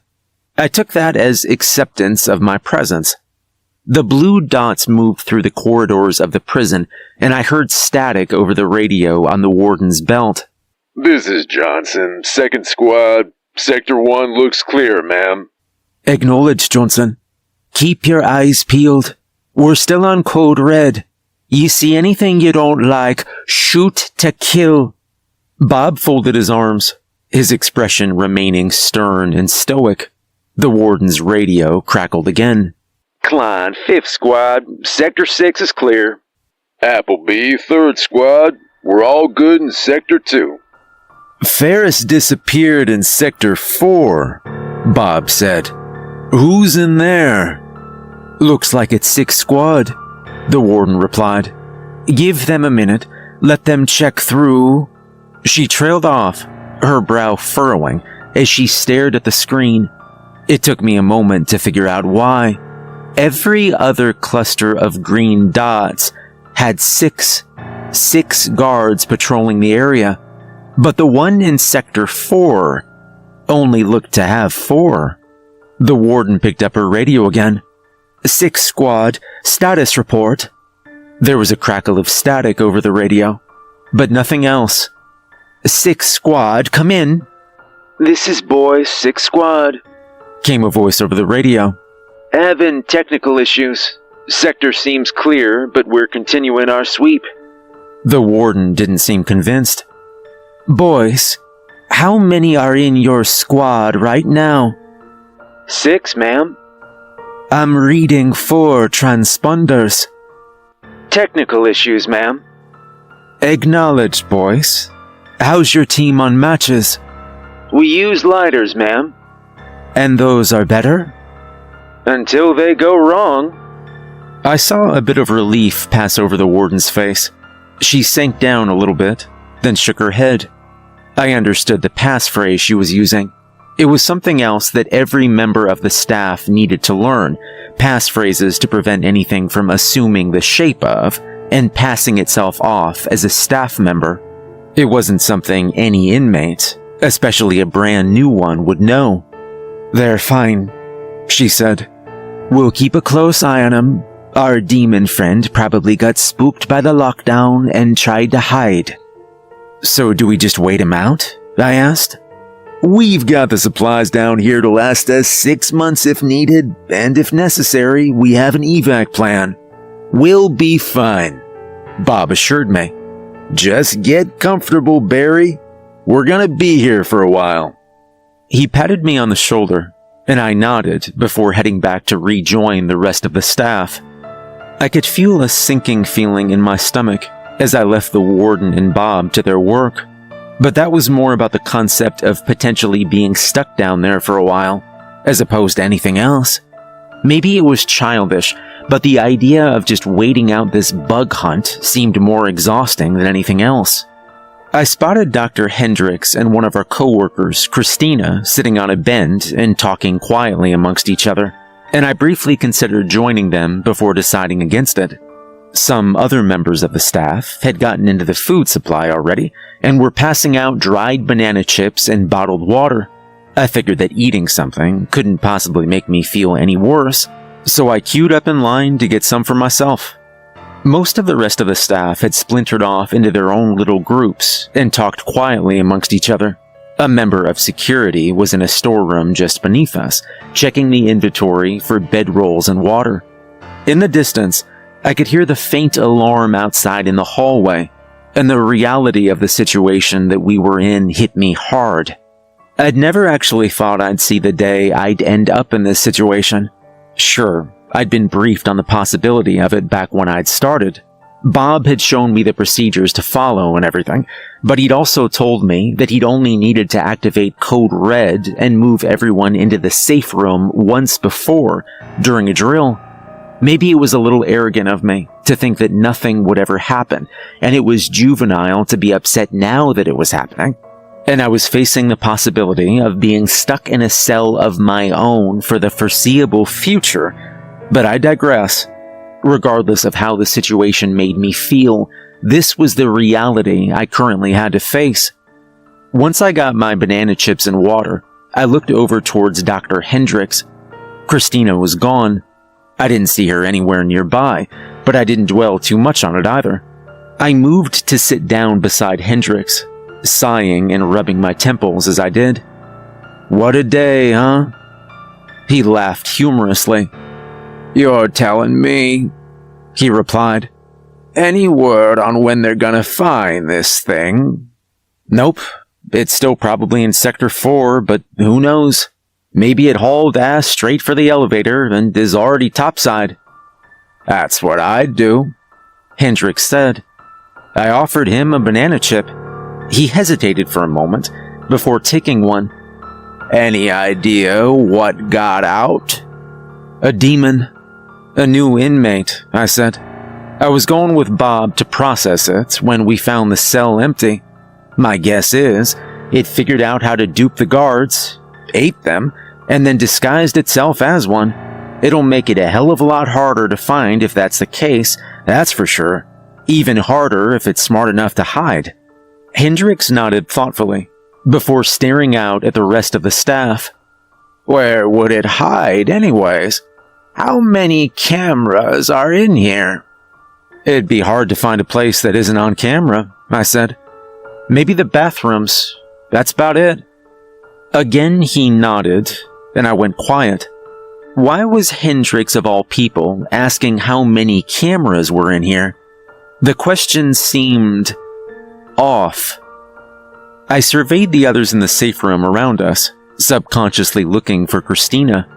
I took that as acceptance of my presence. The blue dots moved through the corridors of the prison, and I heard static over the radio on the warden's belt. "This is Johnson, 2nd Squad. Sector 1 looks clear, ma'am." "Acknowledged, Johnson." "Keep your eyes peeled. We're still on code red. You see anything you don't like, shoot to kill." Bob folded his arms, his expression remaining stern and stoic. The warden's radio crackled again. "Klein, 5th Squad. Sector 6 is clear." "Appleby, 3rd Squad. We're all good in Sector 2. "Ferris disappeared in Sector 4, Bob said. "Who's in there?" "Looks like it's 6th Squad, the warden replied. "Give them a minute. Let them check through." She trailed off, her brow furrowing as she stared at the screen. It took me a moment to figure out why. Every other cluster of green dots had six guards patrolling the area, but the one in Sector 4 only looked to have 4. The warden picked up her radio again. 6th Squad, status report." There was a crackle of static over the radio, but nothing else. 6th Squad, come in." This is Boy 6th Squad. Came a voice over the radio. Having technical issues. Sector seems clear, but we're continuing our sweep. The warden didn't seem convinced. "Boys, how many are in your squad right now?" 6, ma'am. "I'm reading 4 transponders." Technical issues, ma'am. "Acknowledged, boys. How's your team on matches?" We use lighters, ma'am. "And those are better?" Until they go wrong. I saw a bit of relief pass over the warden's face. She sank down a little bit, then shook her head. I understood the passphrase she was using. It was something else that every member of the staff needed to learn, passphrases to prevent anything from assuming the shape of and passing itself off as a staff member. It wasn't something any inmate, especially a brand new one, would know. "They're fine," she said. "We'll keep a close eye on them. Our demon friend probably got spooked by the lockdown and tried to hide." "So do we just wait him out?" I asked. "We've got the supplies down here to last us 6 months if needed, and if necessary, we have an evac plan. We'll be fine," Bob assured me. "Just get comfortable, Barry. We're gonna be here for a while." He patted me on the shoulder, and I nodded before heading back to rejoin the rest of the staff. I could feel a sinking feeling in my stomach as I left the warden and Bob to their work, but that was more about the concept of potentially being stuck down there for a while, as opposed to anything else. Maybe it was childish, but the idea of just waiting out this bug hunt seemed more exhausting than anything else. I spotted Dr. Hendricks and one of our coworkers, Christina, sitting on a bend and talking quietly amongst each other, and I briefly considered joining them before deciding against it. Some other members of the staff had gotten into the food supply already and were passing out dried banana chips and bottled water. I figured that eating something couldn't possibly make me feel any worse, so I queued up in line to get some for myself. Most of the rest of the staff had splintered off into their own little groups and talked quietly amongst each other. A member of security was in a storeroom just beneath us, checking the inventory for bedrolls and water. In the distance, I could hear the faint alarm outside in the hallway, and the reality of the situation that we were in hit me hard. I'd never actually thought I'd see the day I'd end up in this situation. Sure, I'd been briefed on the possibility of it back when I'd started. Bob had shown me the procedures to follow and everything, but he'd also told me that he'd only needed to activate Code Red and move everyone into the safe room once before, during a drill. Maybe it was a little arrogant of me to think that nothing would ever happen, and it was juvenile to be upset now that it was happening. And I was facing the possibility of being stuck in a cell of my own for the foreseeable future, but I digress. Regardless of how the situation made me feel, this was the reality I currently had to face. Once I got my banana chips and water, I looked over towards Dr. Hendricks. Christina was gone. I didn't see her anywhere nearby, but I didn't dwell too much on it either. I moved to sit down beside Hendricks, sighing and rubbing my temples as I did. "What a day, huh?" He laughed humorously. "You're telling me," he replied. "Any word on when they're gonna find this thing?" "Nope. It's still probably in Sector 4, but who knows? Maybe it hauled ass straight for the elevator and is already topside." "That's what I'd do," Hendricks said. I offered him a banana chip. He hesitated for a moment before taking one. "Any idea what got out?" "A demon. A new inmate," I said. "I was going with Bob to process it when we found the cell empty. My guess is it figured out how to dupe the guards, ate them, and then disguised itself as one. It'll make it a hell of a lot harder to find if that's the case, that's for sure. Even harder if it's smart enough to hide." Hendricks nodded thoughtfully, before staring out at the rest of the staff. "Where would it hide anyways? How many cameras are in here?" "It'd be hard to find a place that isn't on camera," I said. "Maybe the bathrooms. That's about it." Again he nodded, and I went quiet. Why was Hendricks of all people asking how many cameras were in here? The question seemed off. I surveyed the others in the safe room around us, subconsciously looking for Christina.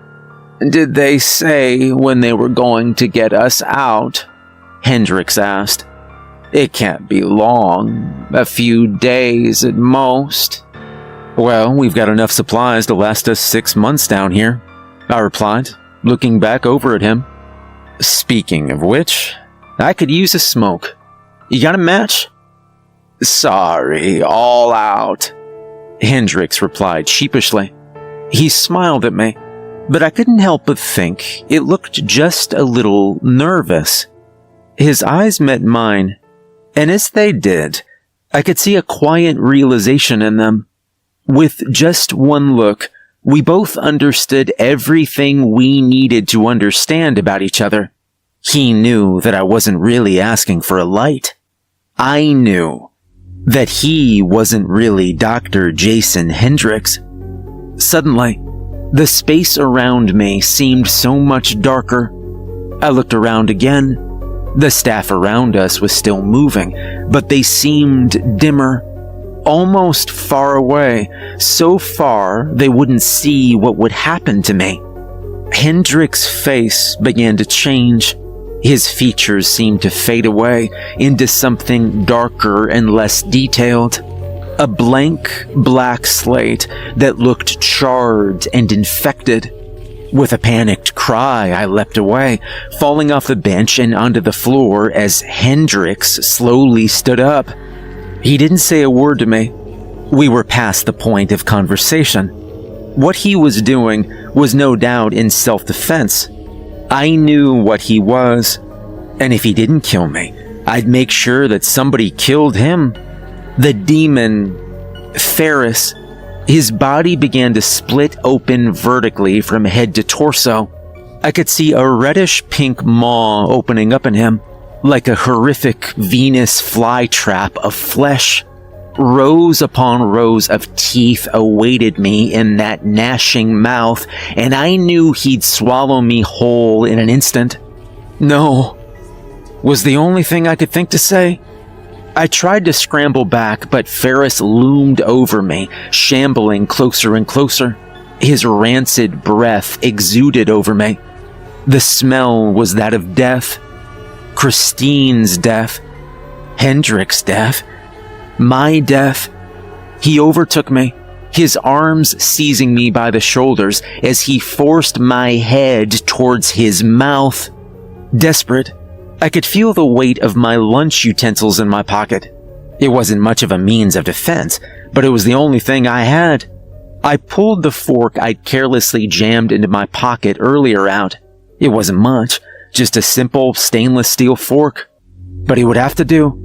"Did they say when they were going to get us out?" Hendricks asked. "It can't be long. A few days at most." "Well, we've got enough supplies to last us 6 months down here," I replied, looking back over at him. "Speaking of which, I could use a smoke. You got a match?" "Sorry, all out," Hendricks replied sheepishly. He smiled at me, but I couldn't help but think it looked just a little nervous. His eyes met mine, and as they did, I could see a quiet realization in them. With just one look, we both understood everything we needed to understand about each other. He knew that I wasn't really asking for a light. I knew that he wasn't really Dr. Jason Hendricks. Suddenly, the space around me seemed so much darker. I looked around again. The staff around us was still moving, but they seemed dimmer, almost far away, so far they wouldn't see what would happen to me. Hendrick's face began to change. His features seemed to fade away into something darker and less detailed. A blank black slate that looked charred and infected. With a panicked cry, I leapt away, falling off the bench and onto the floor as Hendricks slowly stood up. He didn't say a word to me. We were past the point of conversation. What he was doing was no doubt in self-defense. I knew what he was, and if he didn't kill me, I'd make sure that somebody killed him. The demon, Ferris, his body began to split open vertically from head to torso. I could see a reddish-pink maw opening up in him, like a horrific Venus flytrap of flesh. Rows upon rows of teeth awaited me in that gnashing mouth, and I knew he'd swallow me whole in an instant. No, was the only thing I could think to say. I tried to scramble back, but Ferris loomed over me, shambling closer and closer. His rancid breath exuded over me. The smell was that of death. Christine's death. Hendrick's death. My death. He overtook me, his arms seizing me by the shoulders as he forced my head towards his mouth. Desperate, I could feel the weight of my lunch utensils in my pocket. It wasn't much of a means of defense, but it was the only thing I had. I pulled the fork I'd carelessly jammed into my pocket earlier out. It wasn't much, just a simple stainless steel fork. But it would have to do.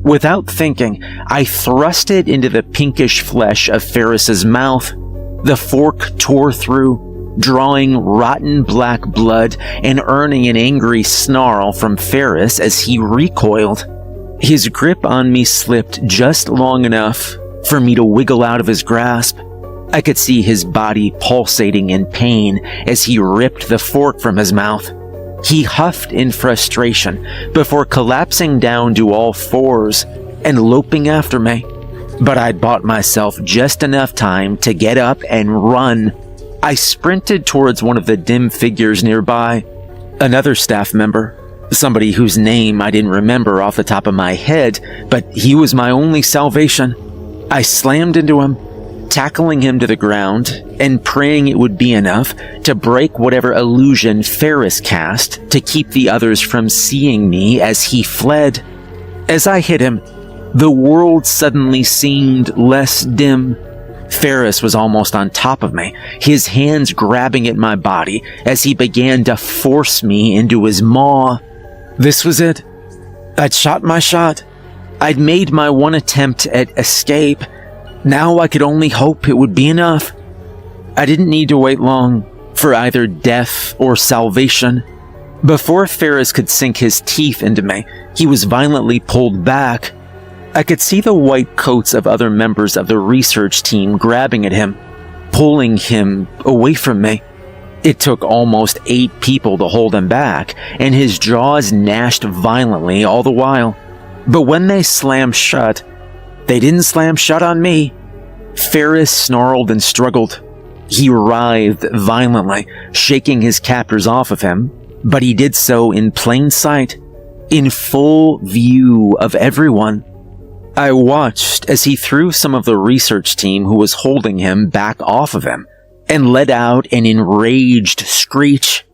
Without thinking, I thrust it into the pinkish flesh of Ferris's mouth. The fork tore through, drawing rotten black blood and earning an angry snarl from Ferris as he recoiled. His grip on me slipped just long enough for me to wiggle out of his grasp. I could see his body pulsating in pain as he ripped the fork from his mouth. He huffed in frustration before collapsing down to all fours and loping after me. But I'd bought myself just enough time to get up and run. I sprinted towards one of the dim figures nearby. Another staff member, somebody whose name I didn't remember off the top of my head, but he was my only salvation. I slammed into him, tackling him to the ground and praying it would be enough to break whatever illusion Ferris cast to keep the others from seeing me as he fled. As I hit him, the world suddenly seemed less dim. Ferris was almost on top of me, his hands grabbing at my body as he began to force me into his maw. This was it. I'd shot my shot. I'd made my one attempt at escape. Now I could only hope it would be enough. I didn't need to wait long for either death or salvation. Before Ferris could sink his teeth into me, he was violently pulled back. I could see the white coats of other members of the research team grabbing at him, pulling him away from me. It took almost 8 people to hold him back, and his jaws gnashed violently all the while. But when they slammed shut, they didn't slam shut on me. Ferris snarled and struggled. He writhed violently, shaking his captors off of him, but he did so in plain sight, in full view of everyone. I watched as he threw some of the research team who was holding him back off of him and let out an enraged screech.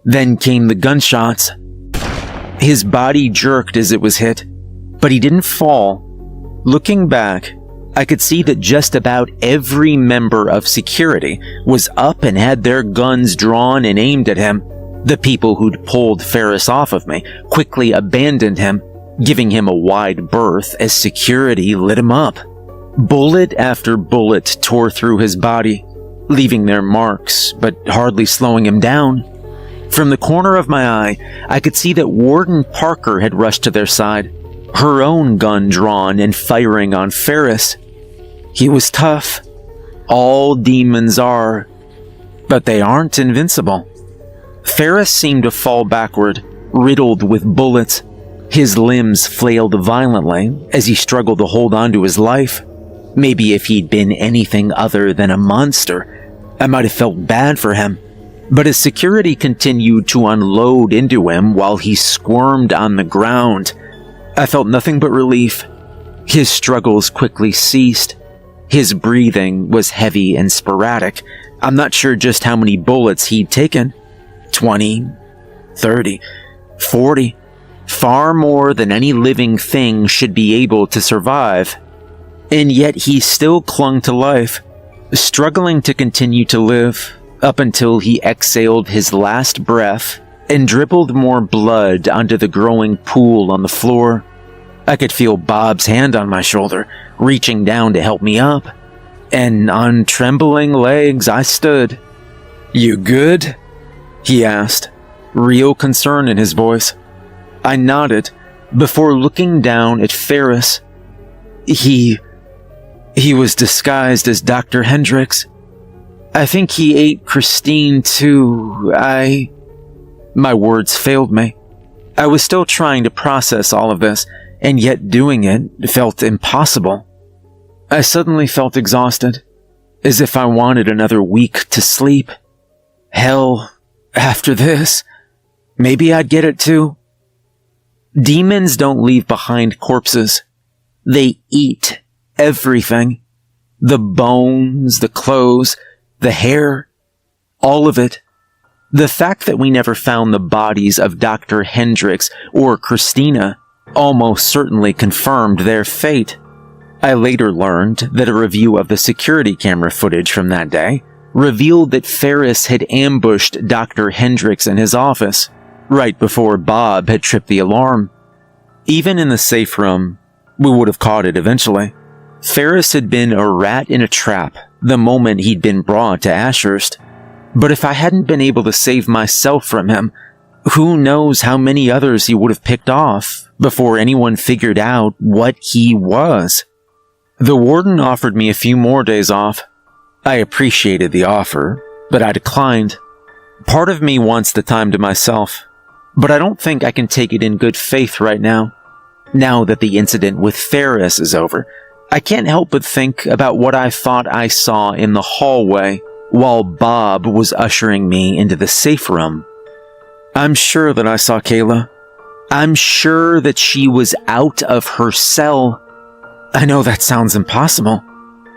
Then came the gunshots. His body jerked as it was hit, but he didn't fall. Looking back, I could see that just about every member of security was up and had their guns drawn and aimed at him. The people who'd pulled Ferris off of me quickly abandoned him, giving him a wide berth as security lit him up. Bullet after bullet tore through his body, leaving their marks, but hardly slowing him down. From the corner of my eye, I could see that Warden Parker had rushed to their side, her own gun drawn and firing on Ferris. He was tough. All demons are, but they aren't invincible. Ferris seemed to fall backward, riddled with bullets. His limbs flailed violently as he struggled to hold on to his life. Maybe if he'd been anything other than a monster, I might have felt bad for him. But as security continued to unload into him while he squirmed on the ground, I felt nothing but relief. His struggles quickly ceased. His breathing was heavy and sporadic. I'm not sure just how many bullets he'd taken. 20, 30, 40. Far more than any living thing should be able to survive. And yet he still clung to life, struggling to continue to live up until he exhaled his last breath and dribbled more blood onto the growing pool on the floor. I could feel Bob's hand on my shoulder, reaching down to help me up. And on trembling legs, I stood. "You good?" he asked, real concern in his voice. I nodded before looking down at Ferris. He was disguised as Dr. Hendricks. I think he ate Christine too. My words failed me. I was still trying to process all of this, and yet doing it felt impossible. I suddenly felt exhausted, as if I wanted another week to sleep. Hell, after this, maybe I'd get it too. Demons don't leave behind corpses. They eat everything. The bones, the clothes, the hair, all of it. The fact that we never found the bodies of Dr. Hendricks or Christina almost certainly confirmed their fate. I later learned that a review of the security camera footage from that day revealed that Ferris had ambushed Dr. Hendricks in his office right before Bob had tripped the alarm. Even in the safe room, we would have caught it eventually. Ferris had been a rat in a trap the moment he'd been brought to Ashurst. But if I hadn't been able to save myself from him, who knows how many others he would have picked off before anyone figured out what he was. The warden offered me a few more days off. I appreciated the offer, but I declined. Part of me wants the time to myself, but I don't think I can take it in good faith right now. Now that the incident with Ferris is over, I can't help but think about what I thought I saw in the hallway while Bob was ushering me into the safe room. I'm sure that I saw Kayla. I'm sure that she was out of her cell. I know that sounds impossible.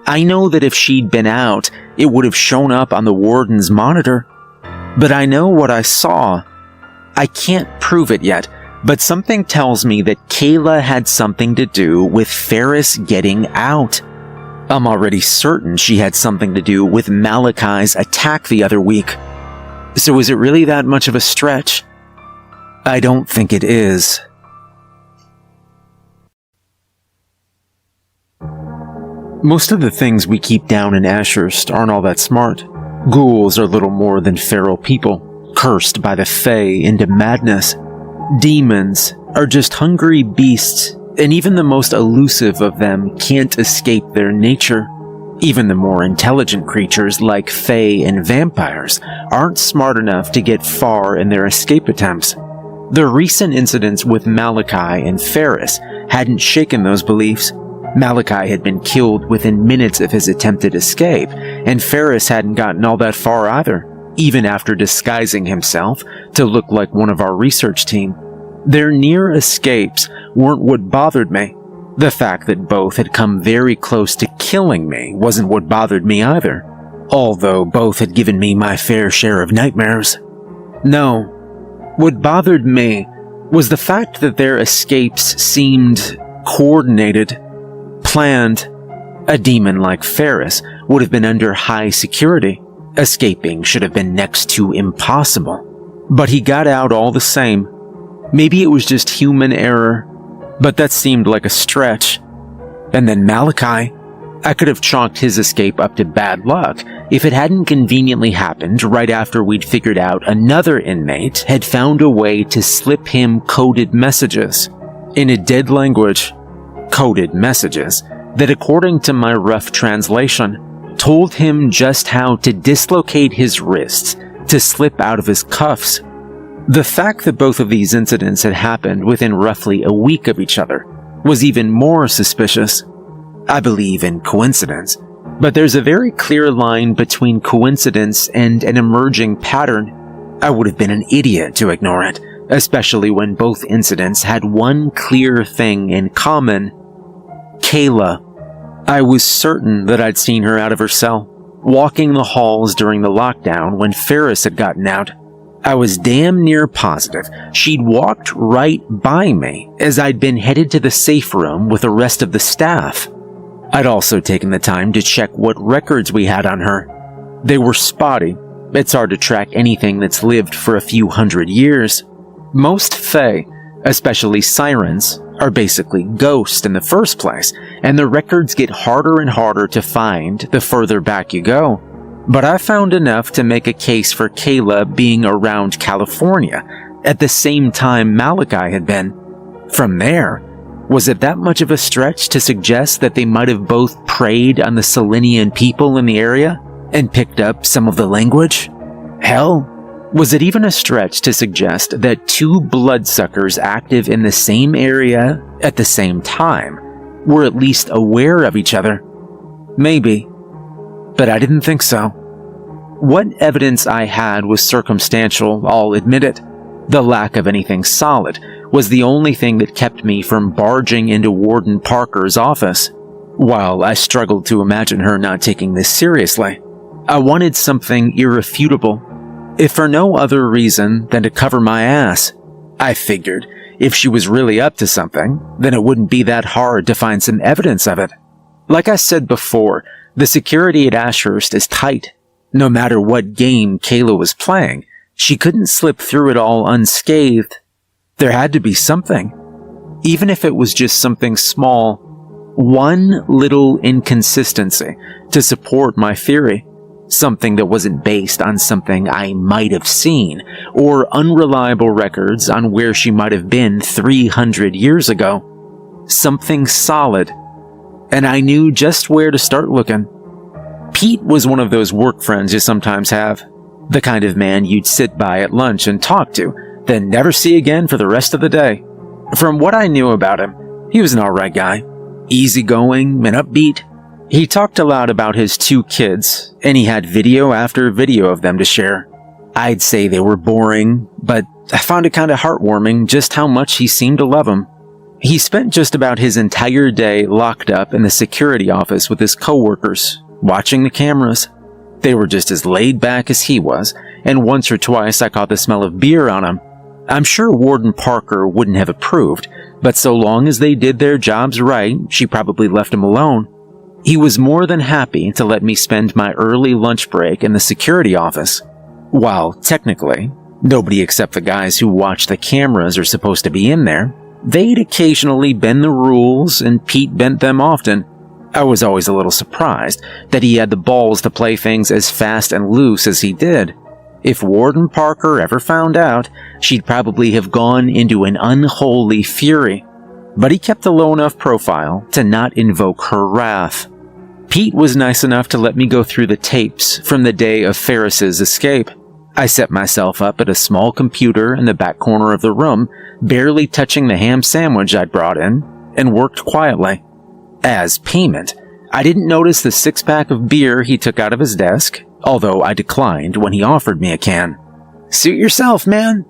I know that if she'd been out, it would have shown up on the warden's monitor. But I know what I saw. I can't prove it yet, but something tells me that Kayla had something to do with Ferris getting out. I'm already certain she had something to do with Malachi's attack the other week. So is it really that much of a stretch? I don't think it is. Most of the things we keep down in Ashurst aren't all that smart. Ghouls are little more than feral people, cursed by the Fae into madness. Demons are just hungry beasts, and even the most elusive of them can't escape their nature. Even the more intelligent creatures like Fae and vampires aren't smart enough to get far in their escape attempts. The recent incidents with Malachi and Ferris hadn't shaken those beliefs. Malachi had been killed within minutes of his attempted escape, and Ferris hadn't gotten all that far either, even after disguising himself to look like one of our research team. Their near escapes weren't what bothered me. The fact that both had come very close to killing me wasn't what bothered me either, although both had given me my fair share of nightmares. No, what bothered me was the fact that their escapes seemed coordinated, planned, A demon like Ferris would have been under high security. Escaping should have been next to impossible. But he got out all the same. Maybe it was just human error, but that seemed like a stretch. And then Malachi. I could have chalked his escape up to bad luck if it hadn't conveniently happened right after we'd figured out another inmate had found a way to slip him coded messages. In a dead language, coded messages that, according to my rough translation, told him just how to dislocate his wrists to slip out of his cuffs. The fact that both of these incidents had happened within roughly a week of each other was even more suspicious. I believe in coincidence, but there's a very clear line between coincidence and an emerging pattern. I would have been an idiot to ignore it, especially when both incidents had one clear thing in common. Kayla. I was certain that I'd seen her out of her cell, walking the halls during the lockdown when Ferris had gotten out. I was damn near positive she'd walked right by me as I'd been headed to the safe room with the rest of the staff. I'd also taken the time to check what records we had on her. They were spotty. It's hard to track anything that's lived for a few hundred years. Most Fae, especially sirens, are basically ghosts in the first place, and the records get harder and harder to find the further back you go. But I found enough to make a case for Kayla being around California at the same time Malachi had been. From there, was it that much of a stretch to suggest that they might have both preyed on the Selenian people in the area and picked up some of the language? Hell, was it even a stretch to suggest that two bloodsuckers active in the same area at the same time were at least aware of each other? Maybe, but I didn't think so. What evidence I had was circumstantial, I'll admit it. The lack of anything solid was the only thing that kept me from barging into Warden Parker's office. While I struggled to imagine her not taking this seriously, I wanted something irrefutable, if for no other reason than to cover my ass. I figured if she was really up to something, then it wouldn't be that hard to find some evidence of it. Like I said before, the security at Ashurst is tight. No matter what game Kayla was playing, she couldn't slip through it all unscathed. There had to be something. Even if it was just something small, one little inconsistency to support my theory. Something that wasn't based on something I might have seen, or unreliable records on where she might have been 300 years ago. Something solid. And I knew just where to start looking. Pete was one of those work friends you sometimes have. The kind of man you'd sit by at lunch and talk to, then never see again for the rest of the day. From what I knew about him, he was an alright guy. Easygoing and upbeat. He talked a lot about his 2 kids, and he had video after video of them to share. I'd say they were boring, but I found it kind of heartwarming just how much he seemed to love them. He spent just about his entire day locked up in the security office with his coworkers, watching the cameras. They were just as laid back as he was, and once or twice I caught the smell of beer on him. I'm sure Warden Parker wouldn't have approved, but so long as they did their jobs right, she probably left him alone. He was more than happy to let me spend my early lunch break in the security office. While, technically, nobody except the guys who watch the cameras are supposed to be in there, they'd occasionally bend the rules, and Pete bent them often. I was always a little surprised that he had the balls to play things as fast and loose as he did. If Warden Parker ever found out, she'd probably have gone into an unholy fury. But he kept a low enough profile to not invoke her wrath. Pete was nice enough to let me go through the tapes from the day of Ferris's escape. I set myself up at a small computer in the back corner of the room, barely touching the ham sandwich I'd brought in, and worked quietly. As payment, I didn't notice the 6-pack of beer he took out of his desk, although I declined when he offered me a can. "Suit yourself, man,"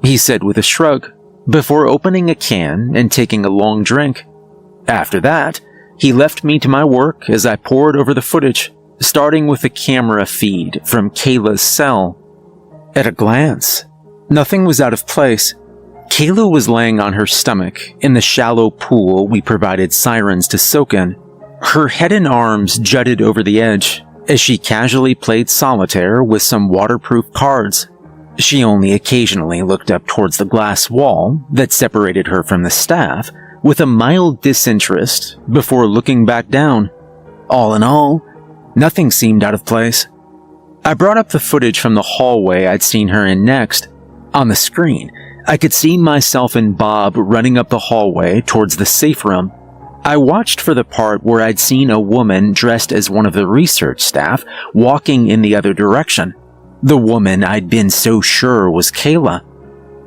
he said with a shrug, before opening a can and taking a long drink. After that, he left me to my work as I pored over the footage, starting with the camera feed from Kayla's cell. At a glance, nothing was out of place. Kayla was laying on her stomach in the shallow pool we provided sirens to soak in. Her head and arms jutted over the edge as she casually played solitaire with some waterproof cards. She only occasionally looked up towards the glass wall that separated her from the staff with a mild disinterest before looking back down. All in all, nothing seemed out of place. I brought up the footage from the hallway I'd seen her in next. On the screen, I could see myself and Bob running up the hallway towards the safe room. I watched for the part where I'd seen a woman dressed as one of the research staff walking in the other direction. The woman I'd been so sure was Kayla.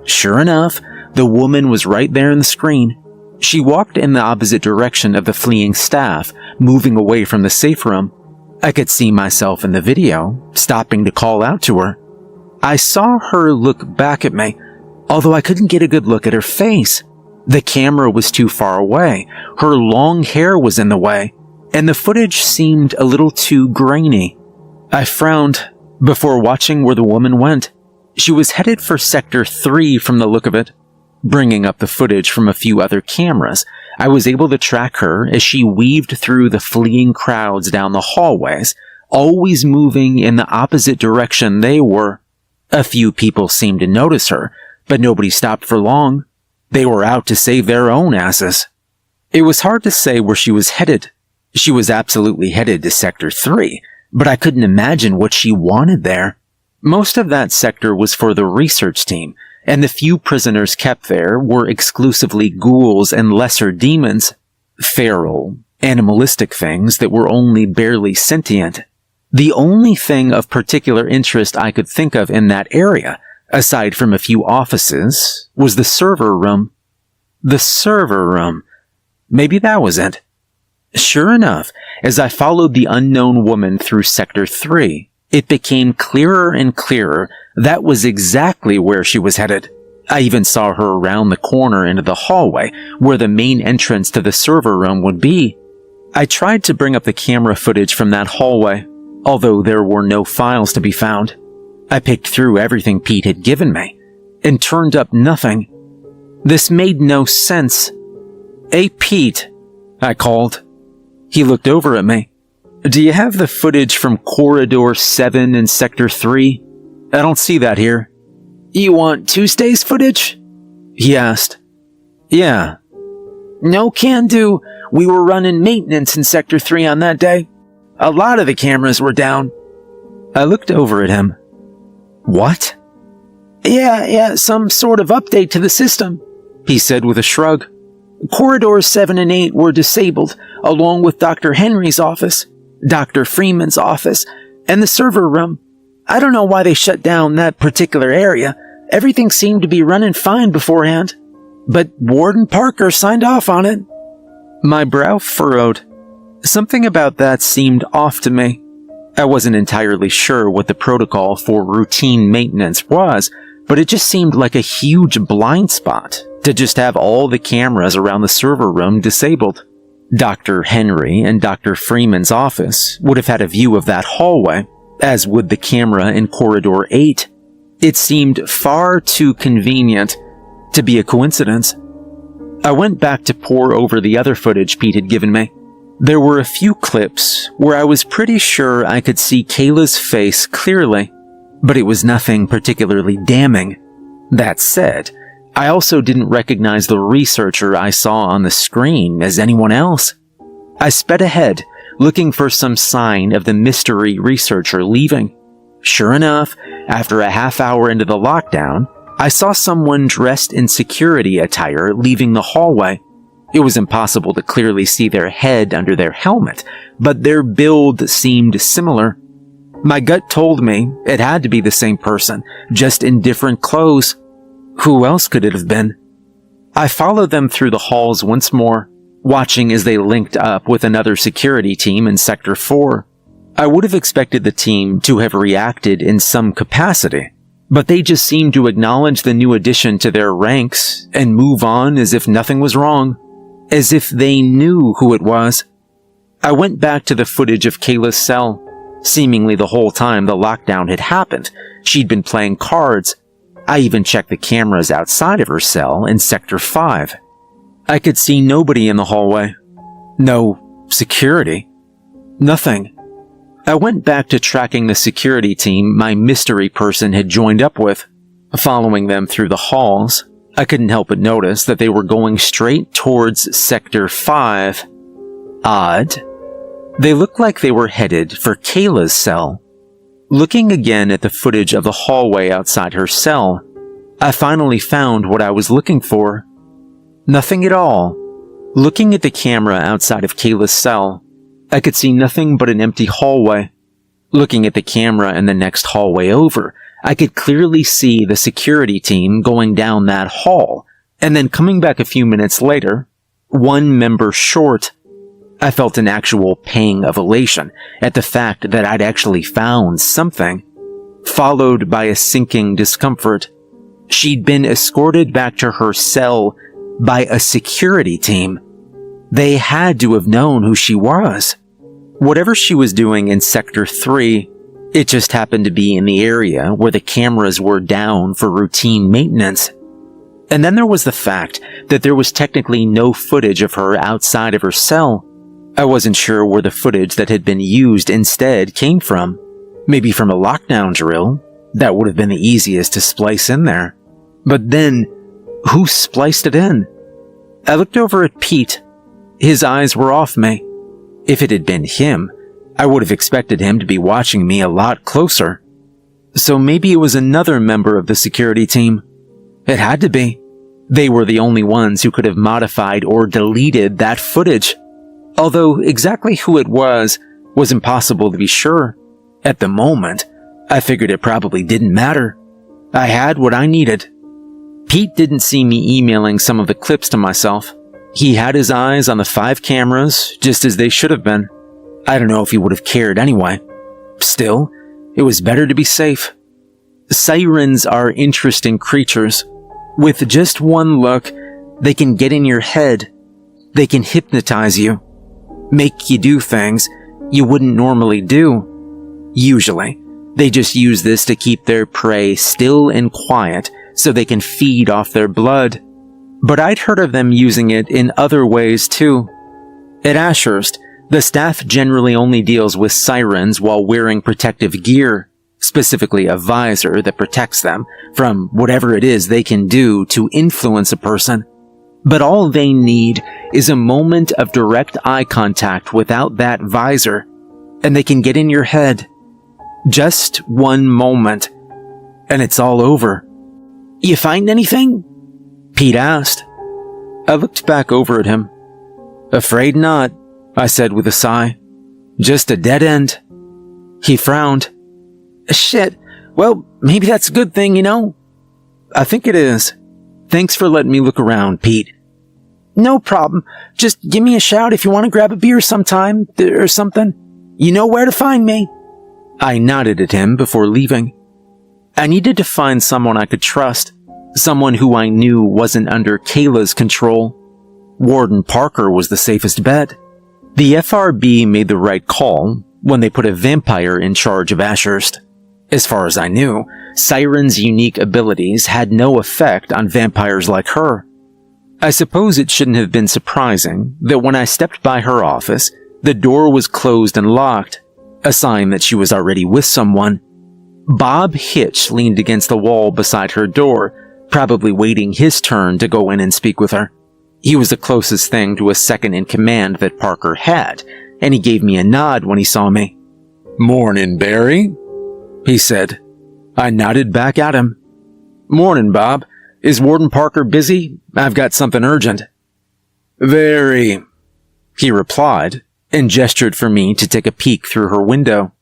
Sure enough, the woman was right there in the screen. She walked in the opposite direction of the fleeing staff, moving away from the safe room. I could see myself in the video, stopping to call out to her. I saw her look back at me, although I couldn't get a good look at her face. The camera was too far away, her long hair was in the way, and the footage seemed a little too grainy. I frowned before watching where the woman went. She was headed for Sector 3 from the look of it. Bringing up the footage from a few other cameras, I was able to track her as she weaved through the fleeing crowds down the hallways, always moving in the opposite direction they were. A few people seemed to notice her, but nobody stopped for long. They were out to save their own asses. It was hard to say where she was headed. She was absolutely headed to Sector 3, but I couldn't imagine what she wanted there. Most of that sector was for the research team, and the few prisoners kept there were exclusively ghouls and lesser demons, feral, animalistic things that were only barely sentient. The only thing of particular interest I could think of in that area, aside from a few offices, was the server room. The server room. Maybe that was it. Sure enough, as I followed the unknown woman through Sector 3, it became clearer and clearer that was exactly where she was headed. I even saw her around the corner into the hallway, where the main entrance to the server room would be. I tried to bring up the camera footage from that hallway, although there were no files to be found. I picked through everything Pete had given me, and turned up nothing. This made no sense. "Hey, Pete," I called. He looked over at me. "Do you have the footage from Corridor 7 in Sector 3? I don't see that here." "You want Tuesday's footage?" he asked. "Yeah." "No can do. We were running maintenance in Sector 3 on that day. A lot of the cameras were down." I looked over at him. "What?" Yeah, some sort of update to the system," he said with a shrug. "Corridors 7 and 8 were disabled, along with Dr. Henry's office, Dr. Freeman's office, and the server room. I don't know why they shut down that particular area. Everything seemed to be running fine beforehand. But Warden Parker signed off on it." My brow furrowed. Something about that seemed off to me. I wasn't entirely sure what the protocol for routine maintenance was, but it just seemed like a huge blind spot to just have all the cameras around the server room disabled. Dr. Henry and Dr. Freeman's office would have had a view of that hallway, as would the camera in Corridor 8. It seemed far too convenient to be a coincidence. I went back to pore over the other footage Pete had given me. There were a few clips where I was pretty sure I could see Kayla's face clearly, but it was nothing particularly damning. That said, I also didn't recognize the researcher I saw on the screen as anyone else. I sped ahead, looking for some sign of the mystery researcher leaving. Sure enough, after a half hour into the lockdown, I saw someone dressed in security attire leaving the hallway. It was impossible to clearly see their head under their helmet, but their build seemed similar. My gut told me it had to be the same person, just in different clothes. Who else could it have been? I followed them through the halls once more, watching as they linked up with another security team in Sector 4. I would have expected the team to have reacted in some capacity, but they just seemed to acknowledge the new addition to their ranks and move on as if nothing was wrong, as if they knew who it was. I went back to the footage of Kayla's cell. Seemingly the whole time the lockdown had happened, she'd been playing cards. I even checked the cameras outside of her cell in Sector 5. I could see nobody in the hallway. No Security? Nothing. I went back to tracking the security team my mystery person had joined up with. Following them through the halls, I couldn't help but notice that they were going straight towards Sector 5. Odd. They looked like they were headed for Kayla's cell. Looking again at the footage of the hallway outside her cell, I finally found what I was looking for. Nothing at all. Looking at the camera outside of Kayla's cell, I could see nothing but an empty hallway. Looking at the camera in the next hallway over, I could clearly see the security team going down that hall, and then coming back a few minutes later, one member short. I felt an actual pang of elation at the fact that I'd actually found something, followed by a sinking discomfort. She'd been escorted back to her cell by a security team. They had to have known who she was. Whatever she was doing in Sector 3, it just happened to be in the area where the cameras were down for routine maintenance. And then there was the fact that there was technically no footage of her outside of her cell. I wasn't sure where the footage that had been used instead came from. Maybe from a lockdown drill. That would have been the easiest to splice in there. But then, who spliced it in? I looked over at Pete. His eyes were off me. If it had been him, I would have expected him to be watching me a lot closer. So maybe it was another member of the security team. It had to be. They were the only ones who could have modified or deleted that footage. Although exactly who it was impossible to be sure. At the moment, I figured it probably didn't matter. I had what I needed. Pete didn't see me emailing some of the clips to myself. He had his eyes on the 5 cameras, just as they should have been. I don't know if he would have cared anyway. Still, it was better to be safe. Sirens are interesting creatures. With just one look, they can get in your head. They can hypnotize you. Make you do things you wouldn't normally do. Usually, they just use this to keep their prey still and quiet so they can feed off their blood. But I'd heard of them using it in other ways too. At Ashurst, the staff generally only deals with sirens while wearing protective gear, specifically a visor that protects them from whatever it is they can do to influence a person. But all they need is a moment of direct eye contact without that visor, and they can get in your head. Just one moment, and it's all over. "You find anything?" Pete asked. I looked back over at him. "Afraid not," I said with a sigh. "Just a dead end." He frowned. "Shit. Well, maybe that's a good thing, you know?" "I think it is. Thanks for letting me look around, Pete." "No problem. Just give me a shout if you want to grab a beer sometime, or something. You know where to find me." I nodded at him before leaving. I needed to find someone I could trust, someone who I knew wasn't under Kayla's control. Warden Parker was the safest bet. The FRB made the right call when they put a vampire in charge of Ashurst. As far as I knew, Siren's unique abilities had no effect on vampires like her. I suppose it shouldn't have been surprising that when I stepped by her office, the door was closed and locked, a sign that she was already with someone. Bob Hitch leaned against the wall beside her door, probably waiting his turn to go in and speak with her. He was the closest thing to a second-in-command that Parker had, and he gave me a nod when he saw me. "Morning, Barry," he said. I nodded back at him. "Morning, Bob. Is Warden Parker busy? I've got something urgent." "Very," he replied, and gestured for me to take a peek through her window.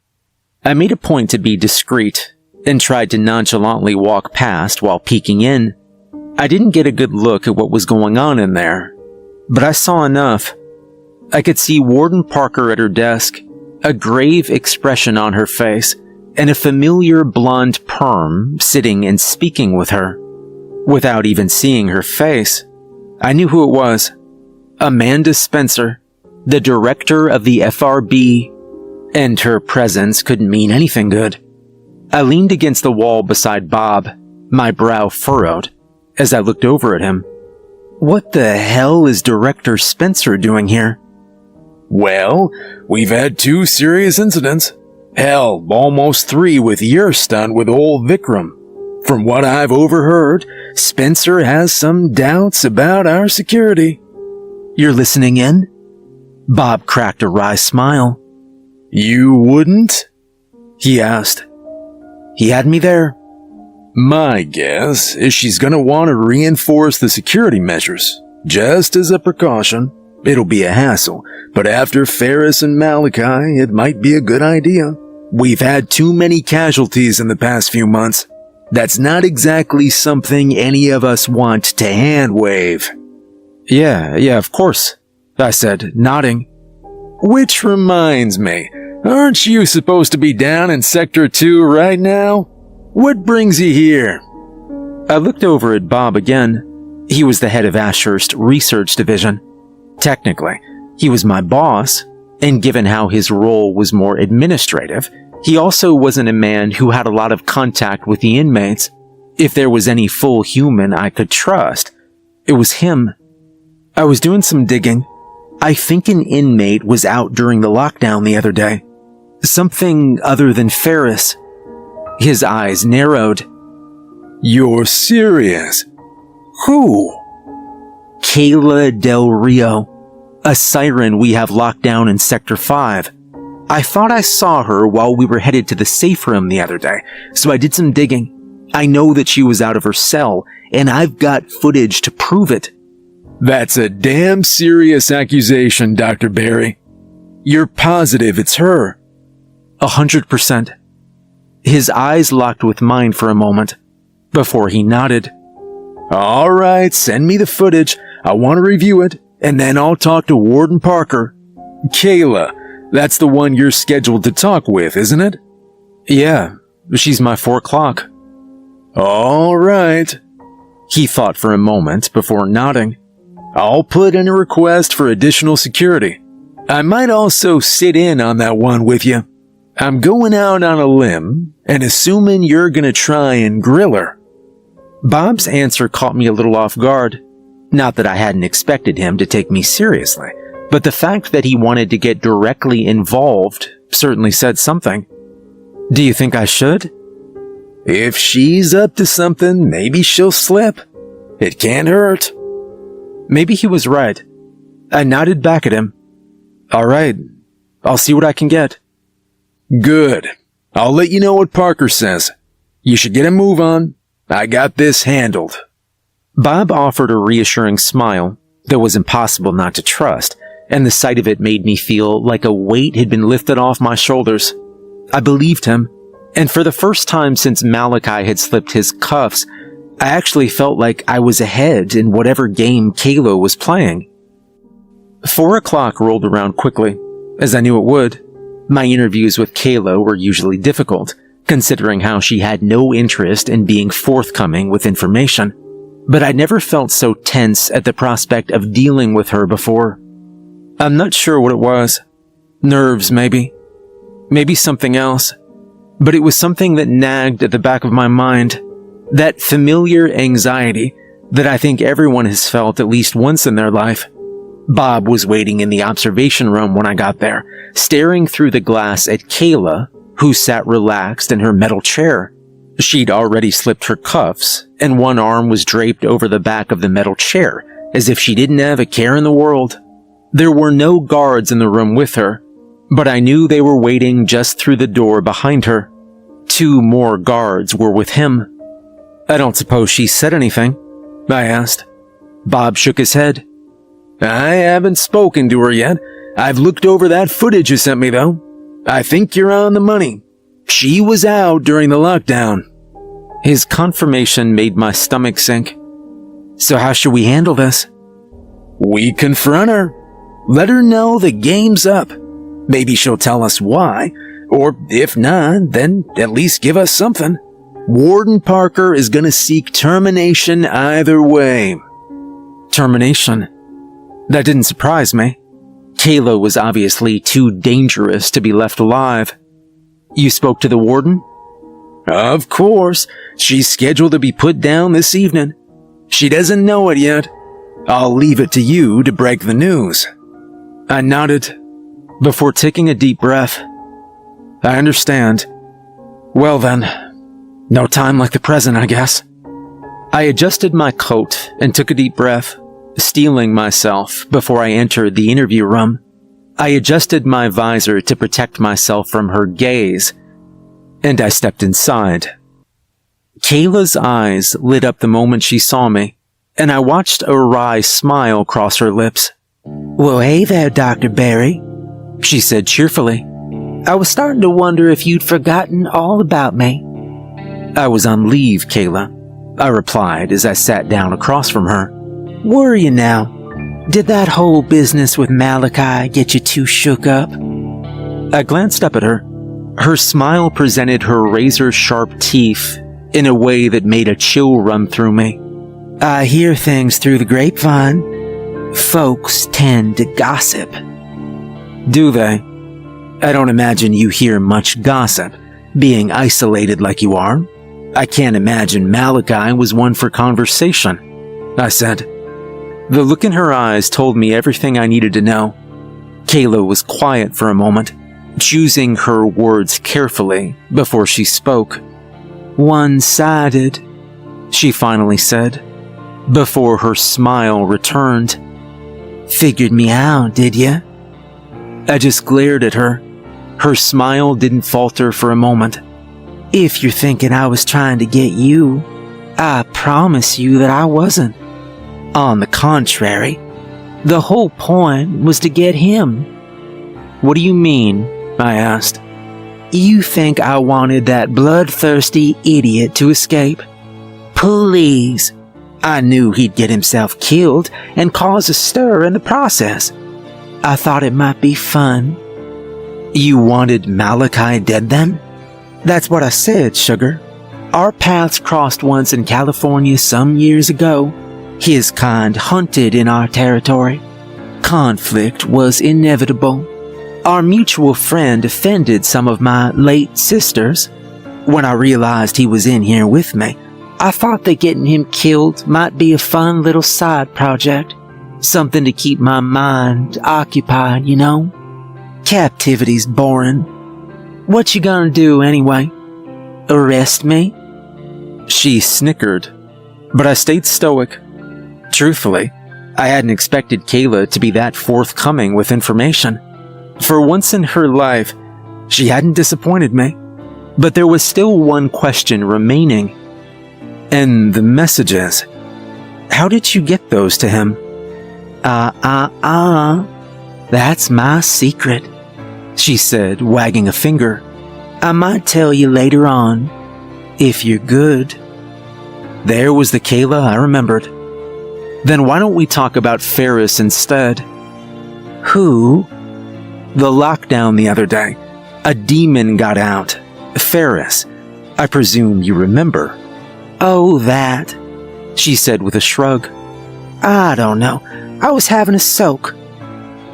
I made a point to be discreet, and tried to nonchalantly walk past while peeking in. I didn't get a good look at what was going on in there, but I saw enough. I could see Warden Parker at her desk, a grave expression on her face, and a familiar blonde perm sitting and speaking with her. Without even seeing her face, I knew who it was. Amanda Spencer, the director of the FRB, and her presence couldn't mean anything good. I leaned against the wall beside Bob, my brow furrowed, as I looked over at him. What the hell is Director Spencer doing here? Well, we've had 2 serious incidents. Hell, almost 3 with your stunt with old Vikram. From what I've overheard, Spencer has some doubts about our security. You're listening in? Bob cracked a wry smile. You wouldn't? He asked. He had me there. My guess is she's gonna want to reinforce the security measures, just as a precaution. It'll be a hassle, but after Ferris and Malachi, it might be a good idea. We've had too many casualties in the past few months. That's not exactly something any of us want to hand-wave. Yeah, of course, I said, nodding. Which reminds me, aren't you supposed to be down in Sector 2 right now? What brings you here? I looked over at Bob again. He was the head of Ashurst Research Division. Technically, he was my boss, and given how his role was more administrative, he also wasn't a man who had a lot of contact with the inmates. If there was any full human I could trust, it was him. I was doing some digging. I think an inmate was out during the lockdown the other day. Something other than Ferris. His eyes narrowed. You're serious? Who? Kayla Del Rio, a siren we have locked down in Sector 5. I thought I saw her while we were headed to the safe room the other day, so I did some digging. I know that she was out of her cell, and I've got footage to prove it. That's a damn serious accusation, Dr. Barry. You're positive it's her? 100%. His eyes locked with mine for a moment, before he nodded. All right, send me the footage. I want to review it, and then I'll talk to Warden Parker. Kayla, that's the one you're scheduled to talk with, isn't it? Yeah, she's my 4 o'clock. All right. He thought for a moment before nodding. I'll put in a request for additional security. I might also sit in on that one with you. I'm going out on a limb, and assuming you're gonna try and grill her. Bob's answer caught me a little off guard. Not that I hadn't expected him to take me seriously, but the fact that he wanted to get directly involved certainly said something. Do you think I should? If she's up to something, maybe she'll slip. It can't hurt. Maybe he was right. I nodded back at him. All right, I'll see what I can get. Good. I'll let you know what Parker says. You should get a move on. I got this handled. Bob offered a reassuring smile that was impossible not to trust, and the sight of it made me feel like a weight had been lifted off my shoulders. I believed him, and for the first time since Malachi had slipped his cuffs, I actually felt like I was ahead in whatever game Kayla was playing. 4 o'clock rolled around quickly, as I knew it would. My interviews with Kayla were usually difficult, considering how she had no interest in being forthcoming with information. But I'd never felt so tense at the prospect of dealing with her before. I'm not sure what it was. Nerves, maybe. Maybe something else. But it was something that nagged at the back of my mind. That familiar anxiety that I think everyone has felt at least once in their life. Bob was waiting in the observation room when I got there, staring through the glass at Kayla, who sat relaxed in her metal chair. She'd already slipped her cuffs, and one arm was draped over the back of the metal chair, as if she didn't have a care in the world. There were no guards in the room with her, but I knew they were waiting just through the door behind her. 2 more guards were with him. I don't suppose she said anything? I asked. Bob shook his head. I haven't spoken to her yet. I've looked over that footage you sent me, though. I think you're on the money. She was out during the lockdown. His confirmation made my stomach sink. So how should we handle this? We confront her. Let her know the game's up. Maybe she'll tell us why, or if not, then at least give us something. Warden Parker is gonna seek termination either way. Termination? That didn't surprise me. Kayla was obviously too dangerous to be left alive. You spoke to the warden? Of course. She's scheduled to be put down this evening. She doesn't know it yet. I'll leave it to you to break the news. I nodded. before taking a deep breath. I understand. Well then, no time like the present, I guess. I adjusted my coat and took a deep breath, steeling myself before I entered the interview room. I adjusted my visor to protect myself from her gaze, and I stepped inside. Kayla's eyes lit up the moment she saw me, and I watched a wry smile cross her lips. Well, hey there, Dr. Barry, She said cheerfully. I was starting to wonder if you'd forgotten all about me. I was on leave, Kayla, I replied as I sat down across from her. Were you now? Did that whole business with Malachi get you too shook up? I glanced up at her. Her smile presented her razor-sharp teeth in a way that made a chill run through me. I hear things through the grapevine. Folks tend to gossip. Do they? I don't imagine you hear much gossip, being isolated like you are. I can't imagine Malachi was one for conversation, I said. The look in her eyes told me everything I needed to know. Kayla was quiet for a moment, choosing her words carefully before she spoke. One-sided, she finally said, before her smile returned. Figured me out, did ya? I just glared at her. Her smile didn't falter for a moment. If you're thinking I was trying to get you, I promise you that I wasn't. On the contrary, the whole point was to get him. What do you mean? I asked. You think I wanted that bloodthirsty idiot to escape? Please. I knew he'd get himself killed and cause a stir in the process. I thought it might be fun. You wanted Malachi dead then? That's what I said, sugar. Our paths crossed once in California some years ago. His kind hunted in our territory. Conflict was inevitable. Our mutual friend offended some of my late sisters. When I realized he was in here with me, I thought that getting him killed might be a fun little side project. Something to keep my mind occupied, you know? Captivity's boring. What you gonna do anyway? Arrest me? She snickered, but I stayed stoic. Truthfully, I hadn't expected Kayla to be that forthcoming with information. For once in her life, she hadn't disappointed me. But there was still one question remaining. And the messages. How did you get those to him? That's my secret, she said, wagging a finger. I might tell you later on, if you're good. There was the Kayla I remembered. Then why don't we talk about Ferris instead? Who? The lockdown the other day. A demon got out. Ferris. I presume you remember. Oh, that, she said with a shrug. I don't know. I was having a soak.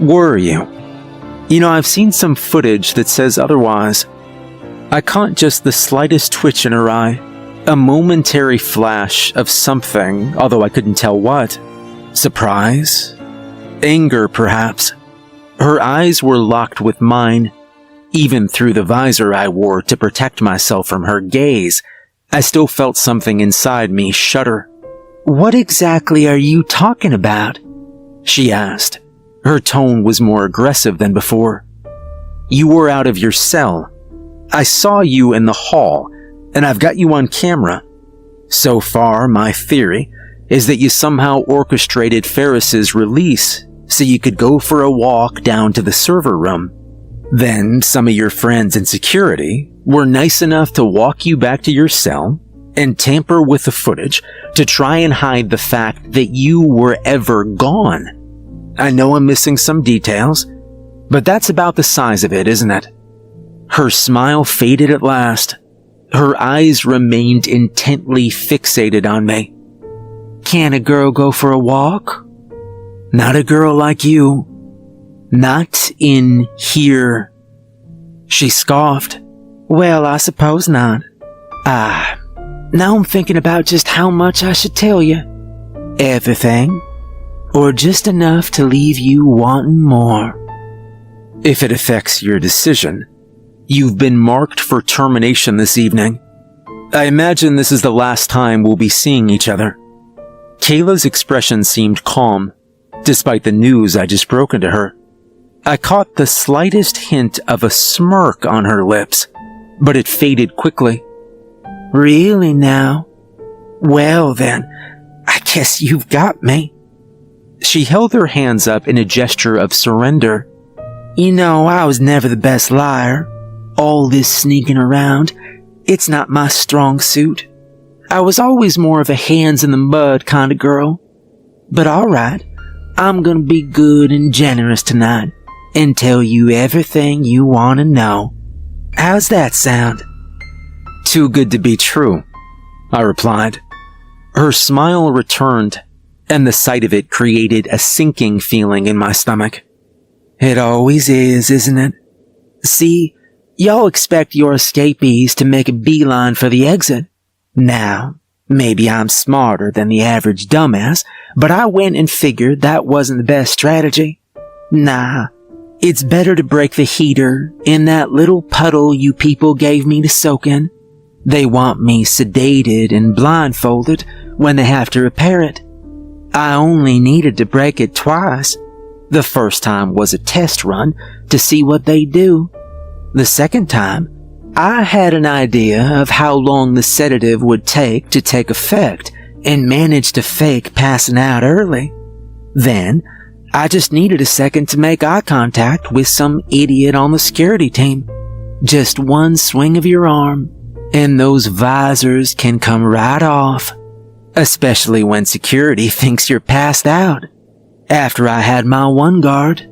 Were you? You know, I've seen some footage that says otherwise. I caught just the slightest twitch in her eye. A momentary flash of something, although I couldn't tell what. Surprise? Anger, perhaps. Her eyes were locked with mine. Even through the visor I wore to protect myself from her gaze, I still felt something inside me shudder. What exactly are you talking about? She asked. Her tone was more aggressive than before. You were out of your cell. I saw you in the hall, and I've got you on camera. So far, my theory is that you somehow orchestrated Ferris's release so you could go for a walk down to the server room. Then some of your friends in security were nice enough to walk you back to your cell and tamper with the footage to try and hide the fact that you were ever gone. I know I'm missing some details, but that's about the size of it, isn't it? Her smile faded at last. Her eyes remained intently fixated on me. Can a girl go for a walk? Not a girl like you. Not in here. She scoffed. Well, I suppose not. Now I'm thinking about just how much I should tell you. Everything? Or just enough to leave you wanting more? If it affects your decision, you've been marked for termination this evening. I imagine this is the last time we'll be seeing each other." Kayla's expression seemed calm, despite the news I just broken to her. I caught the slightest hint of a smirk on her lips, but it faded quickly. "Really now? Well then, I guess you've got me." She held her hands up in a gesture of surrender. "You know, I was never the best liar. All this sneaking around, it's not my strong suit. I was always more of a hands-in-the-mud kind of girl. But alright, I'm gonna be good and generous tonight and tell you everything you want to know. How's that sound?" "Too good to be true," I replied. Her smile returned, and the sight of it created a sinking feeling in my stomach. "It always is, isn't it? See, y'all expect your escapees to make a beeline for the exit. Now, maybe I'm smarter than the average dumbass, but I went and figured that wasn't the best strategy. Nah, it's better to break the heater in that little puddle you people gave me to soak in. They want me sedated and blindfolded when they have to repair it. I only needed to break it twice. The first time was a test run to see what they do. The second time, I had an idea of how long the sedative would take to take effect and managed to fake passing out early. Then, I just needed a second to make eye contact with some idiot on the security team. Just one swing of your arm, and those visors can come right off, especially when security thinks you're passed out. After I had my one guard,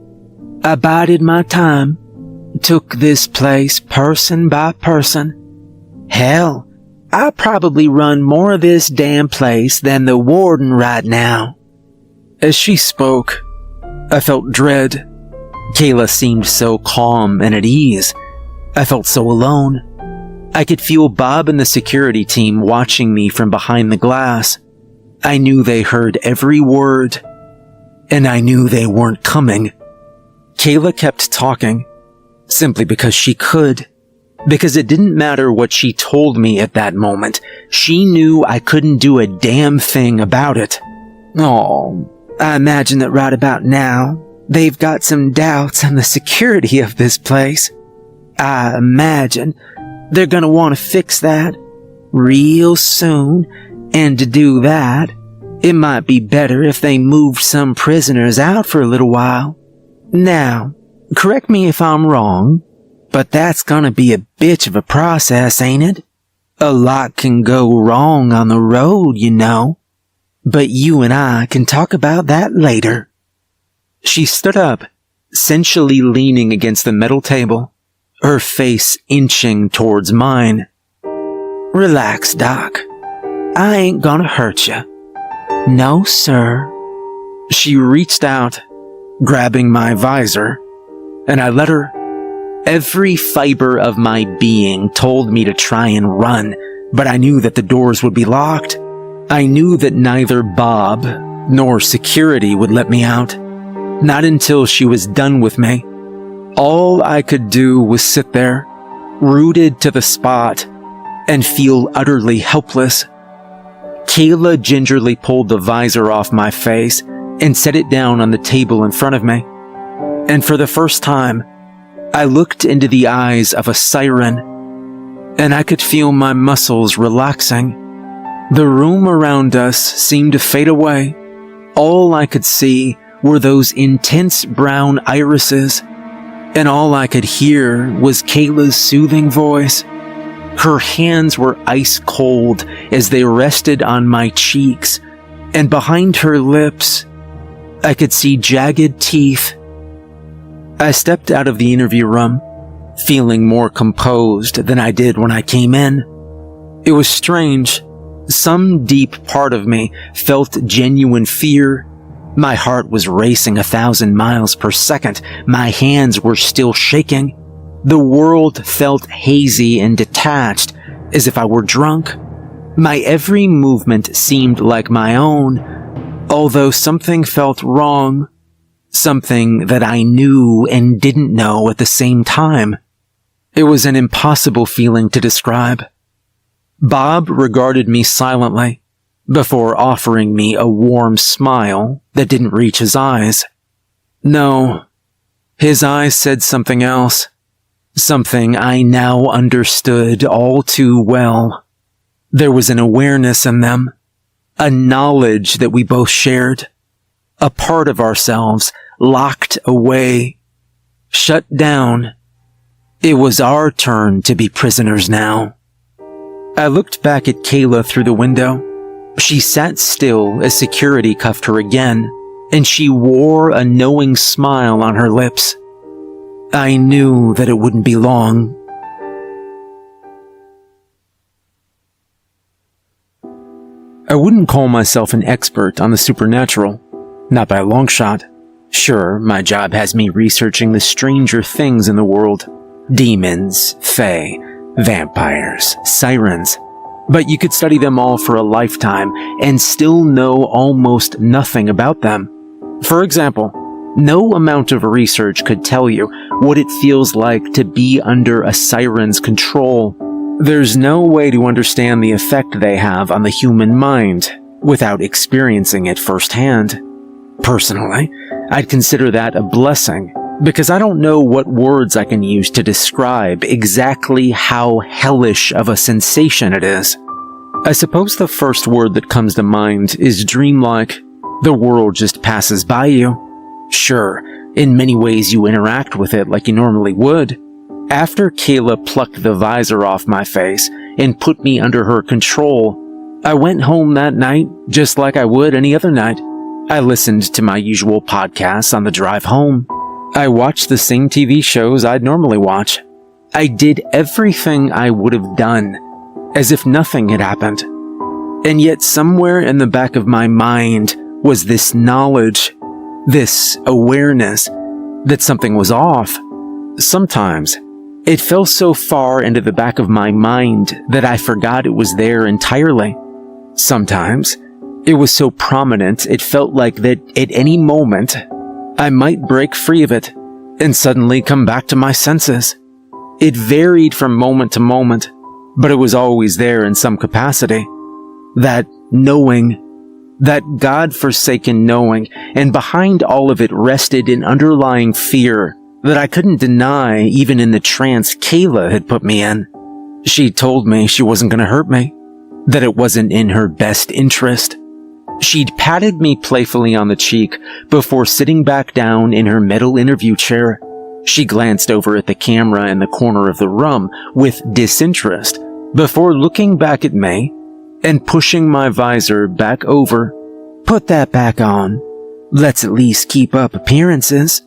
I bided my time, took this place person by person. Hell, I probably run more of this damn place than the warden right now." As she spoke, I felt dread. Kayla seemed so calm and at ease. I felt so alone. I could feel Bob and the security team watching me from behind the glass. I knew they heard every word, and I knew they weren't coming. Kayla kept talking, simply because she could. Because it didn't matter what she told me at that moment. She knew I couldn't do a damn thing about it. "Oh, I imagine that right about now, they've got some doubts on the security of this place. I imagine they're gonna want to fix that real soon, and to do that, it might be better if they moved some prisoners out for a little while. Now, correct me if I'm wrong, but that's gonna be a bitch of a process, ain't it? A lot can go wrong on the road, you know. But you and I can talk about that later." She stood up, sensually leaning against the metal table, her face inching towards mine. "Relax, Doc. I ain't gonna hurt you. No, sir." She reached out, grabbing my visor, and I let her. Every fiber of my being told me to try and run, but I knew that the doors would be locked. I knew that neither Bob nor security would let me out. Not until she was done with me. All I could do was sit there, rooted to the spot, and feel utterly helpless. Kayla gingerly pulled the visor off my face and set it down on the table in front of me. And for the first time, I looked into the eyes of a siren, and I could feel my muscles relaxing. The room around us seemed to fade away. All I could see were those intense brown irises, and all I could hear was Kayla's soothing voice. Her hands were ice cold as they rested on my cheeks, and behind her lips, I could see jagged teeth. I stepped out of the interview room, feeling more composed than I did when I came in. It was strange. Some deep part of me felt genuine fear. My heart was racing 1,000 miles per second. My hands were still shaking. The world felt hazy and detached, as if I were drunk. My every movement seemed like my own, although something felt wrong. Something that I knew and didn't know at the same time. It was an impossible feeling to describe. Bob regarded me silently before offering me a warm smile that didn't reach his eyes. No, his eyes said something else. Something I now understood all too well. There was an awareness in them, a knowledge that we both shared, a part of ourselves locked away, shut down. It was our turn to be prisoners now. I looked back at Kayla through the window. She sat still as security cuffed her again, and she wore a knowing smile on her lips. I knew that it wouldn't be long. I wouldn't call myself an expert on the supernatural, not by a long shot. Sure, my job has me researching the stranger things in the world. Demons, fae, vampires, sirens. But you could study them all for a lifetime and still know almost nothing about them. For example, no amount of research could tell you what it feels like to be under a siren's control. There's no way to understand the effect they have on the human mind without experiencing it firsthand. Personally, I'd consider that a blessing, because I don't know what words I can use to describe exactly how hellish of a sensation it is. I suppose the first word that comes to mind is dreamlike. The world just passes by you. Sure, in many ways you interact with it like you normally would. After Kayla plucked the visor off my face and put me under her control, I went home that night just like I would any other night. I listened to my usual podcasts on the drive home. I watched the same TV shows I'd normally watch. I did everything I would have done, as if nothing had happened. And yet somewhere in the back of my mind was this knowledge, this awareness that something was off. Sometimes it fell so far into the back of my mind that I forgot it was there entirely. Sometimes it was so prominent it felt like that at any moment I might break free of it and suddenly come back to my senses. It varied from moment to moment, but it was always there in some capacity. That knowing, that God-forsaken knowing, and behind all of it rested an underlying fear that I couldn't deny even in the trance Kayla had put me in. She told me she wasn't going to hurt me, that it wasn't in her best interest. She'd patted me playfully on the cheek before sitting back down in her metal interview chair. She glanced over at the camera in the corner of the room with disinterest before looking back at me and pushing my visor back over. "Put that back on. Let's at least keep up appearances."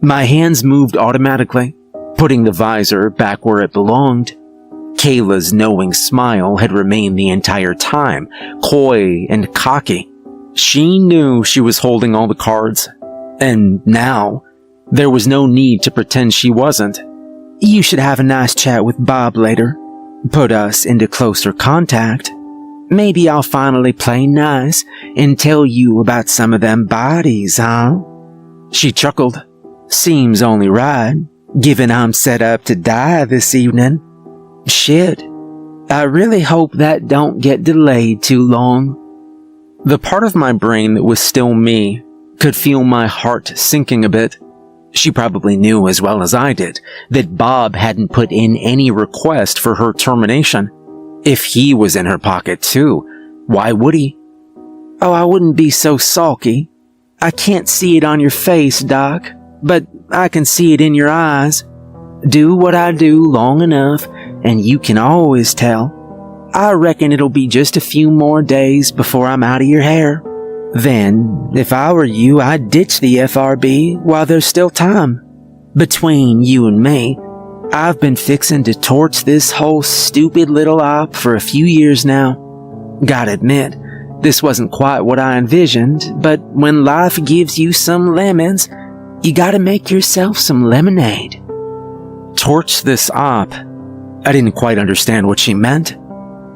My hands moved automatically, putting the visor back where it belonged. Kayla's knowing smile had remained the entire time, coy and cocky. She knew she was holding all the cards, and now there was no need to pretend she wasn't. "You should have a nice chat with Bob later. Put us into closer contact. Maybe I'll finally play nice and tell you about some of them bodies, huh?" She chuckled. "Seems only right, given I'm set up to die this evening. Shit, I really hope that don't get delayed too long." The part of my brain that was still me could feel my heart sinking a bit. She probably knew as well as I did that Bob hadn't put in any request for her termination. If he was in her pocket too, why would he? "Oh, I wouldn't be so sulky. I can't see it on your face, Doc, but I can see it in your eyes. Do what I do long enough, and you can always tell. I reckon it'll be just a few more days before I'm out of your hair. Then, if I were you, I'd ditch the FRB while there's still time. Between you and me, I've been fixing to torch this whole stupid little op for a few years now. Gotta admit, this wasn't quite what I envisioned, but when life gives you some lemons, you gotta make yourself some lemonade." Torch this op? I didn't quite understand what she meant.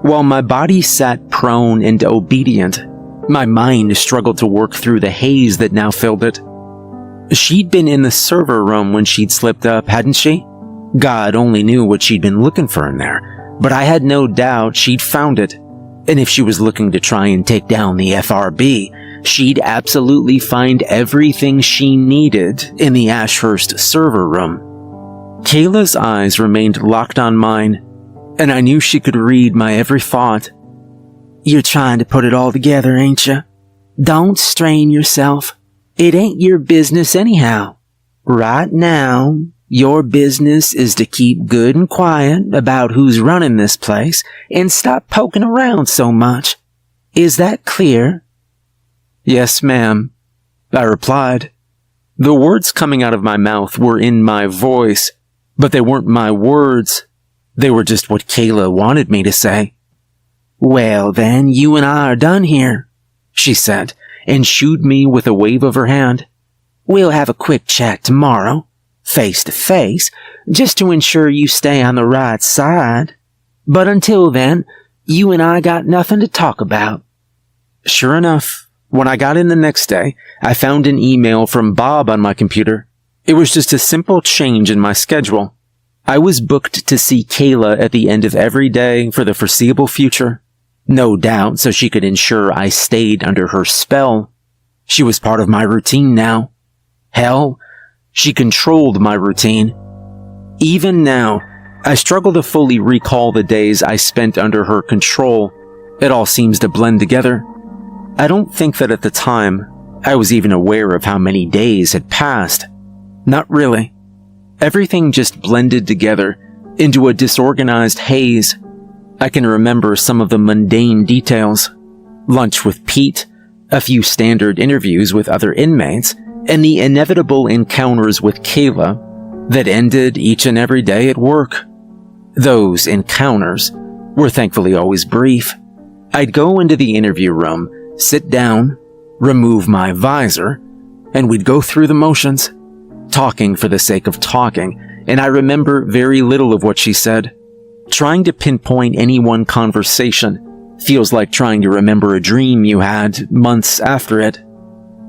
While my body sat prone and obedient, my mind struggled to work through the haze that now filled it. She'd been in the server room when she'd slipped up, hadn't she? God only knew what she'd been looking for in there, but I had no doubt she'd found it. And if she was looking to try and take down the FRB, she'd absolutely find everything she needed in the Ashurst server room. Kayla's eyes remained locked on mine, and I knew she could read my every thought. You're trying to put it all together, ain't you? Don't strain yourself. It ain't your business anyhow. Right now, your business is to keep good and quiet about who's running this place and stop poking around so much. Is that clear? Yes, ma'am, I replied. The words coming out of my mouth were in my voice, but they weren't my words. They were just what Kayla wanted me to say. Well then, you and I are done here, she said, and shooed me with a wave of her hand. We'll have a quick chat tomorrow, face to face, just to ensure you stay on the right side. But until then, you and I got nothing to talk about. Sure enough, when I got in the next day, I found an email from Bob on my computer. It was just a simple change in my schedule. I was booked to see Kayla at the end of every day for the foreseeable future. No doubt so she could ensure I stayed under her spell. She was part of my routine now. Hell, she controlled my routine. Even now, I struggle to fully recall the days I spent under her control. It all seems to blend together. I don't think that at the time, I was even aware of how many days had passed. Not really. Everything just blended together into a disorganized haze. I can remember some of the mundane details. Lunch with Pete, a few standard interviews with other inmates, and the inevitable encounters with Kayla that ended each and every day at work. Those encounters were thankfully always brief. I'd go into the interview room, sit down, remove my visor, and we'd go through the motions, talking for the sake of talking, and I remember very little of what she said. Trying to pinpoint any one conversation feels like trying to remember a dream you had months after it.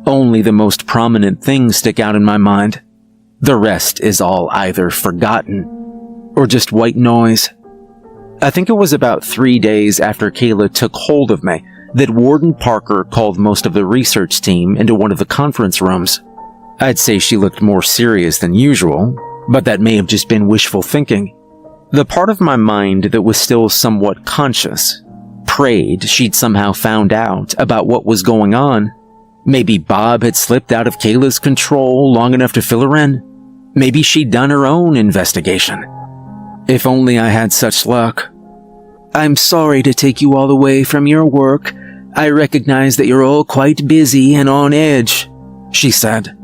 Only the most prominent things stick out in my mind. The rest is all either forgotten or just white noise. I think it was about 3 days after Kayla took hold of me that Warden Parker called most of the research team into one of the conference rooms. I'd say she looked more serious than usual, but that may have just been wishful thinking. The part of my mind that was still somewhat conscious prayed she'd somehow found out about what was going on. Maybe Bob had slipped out of Kayla's control long enough to fill her in. Maybe she'd done her own investigation. If only I had such luck. I'm sorry to take you all away from your work. I recognize that you're all quite busy and on edge, she said.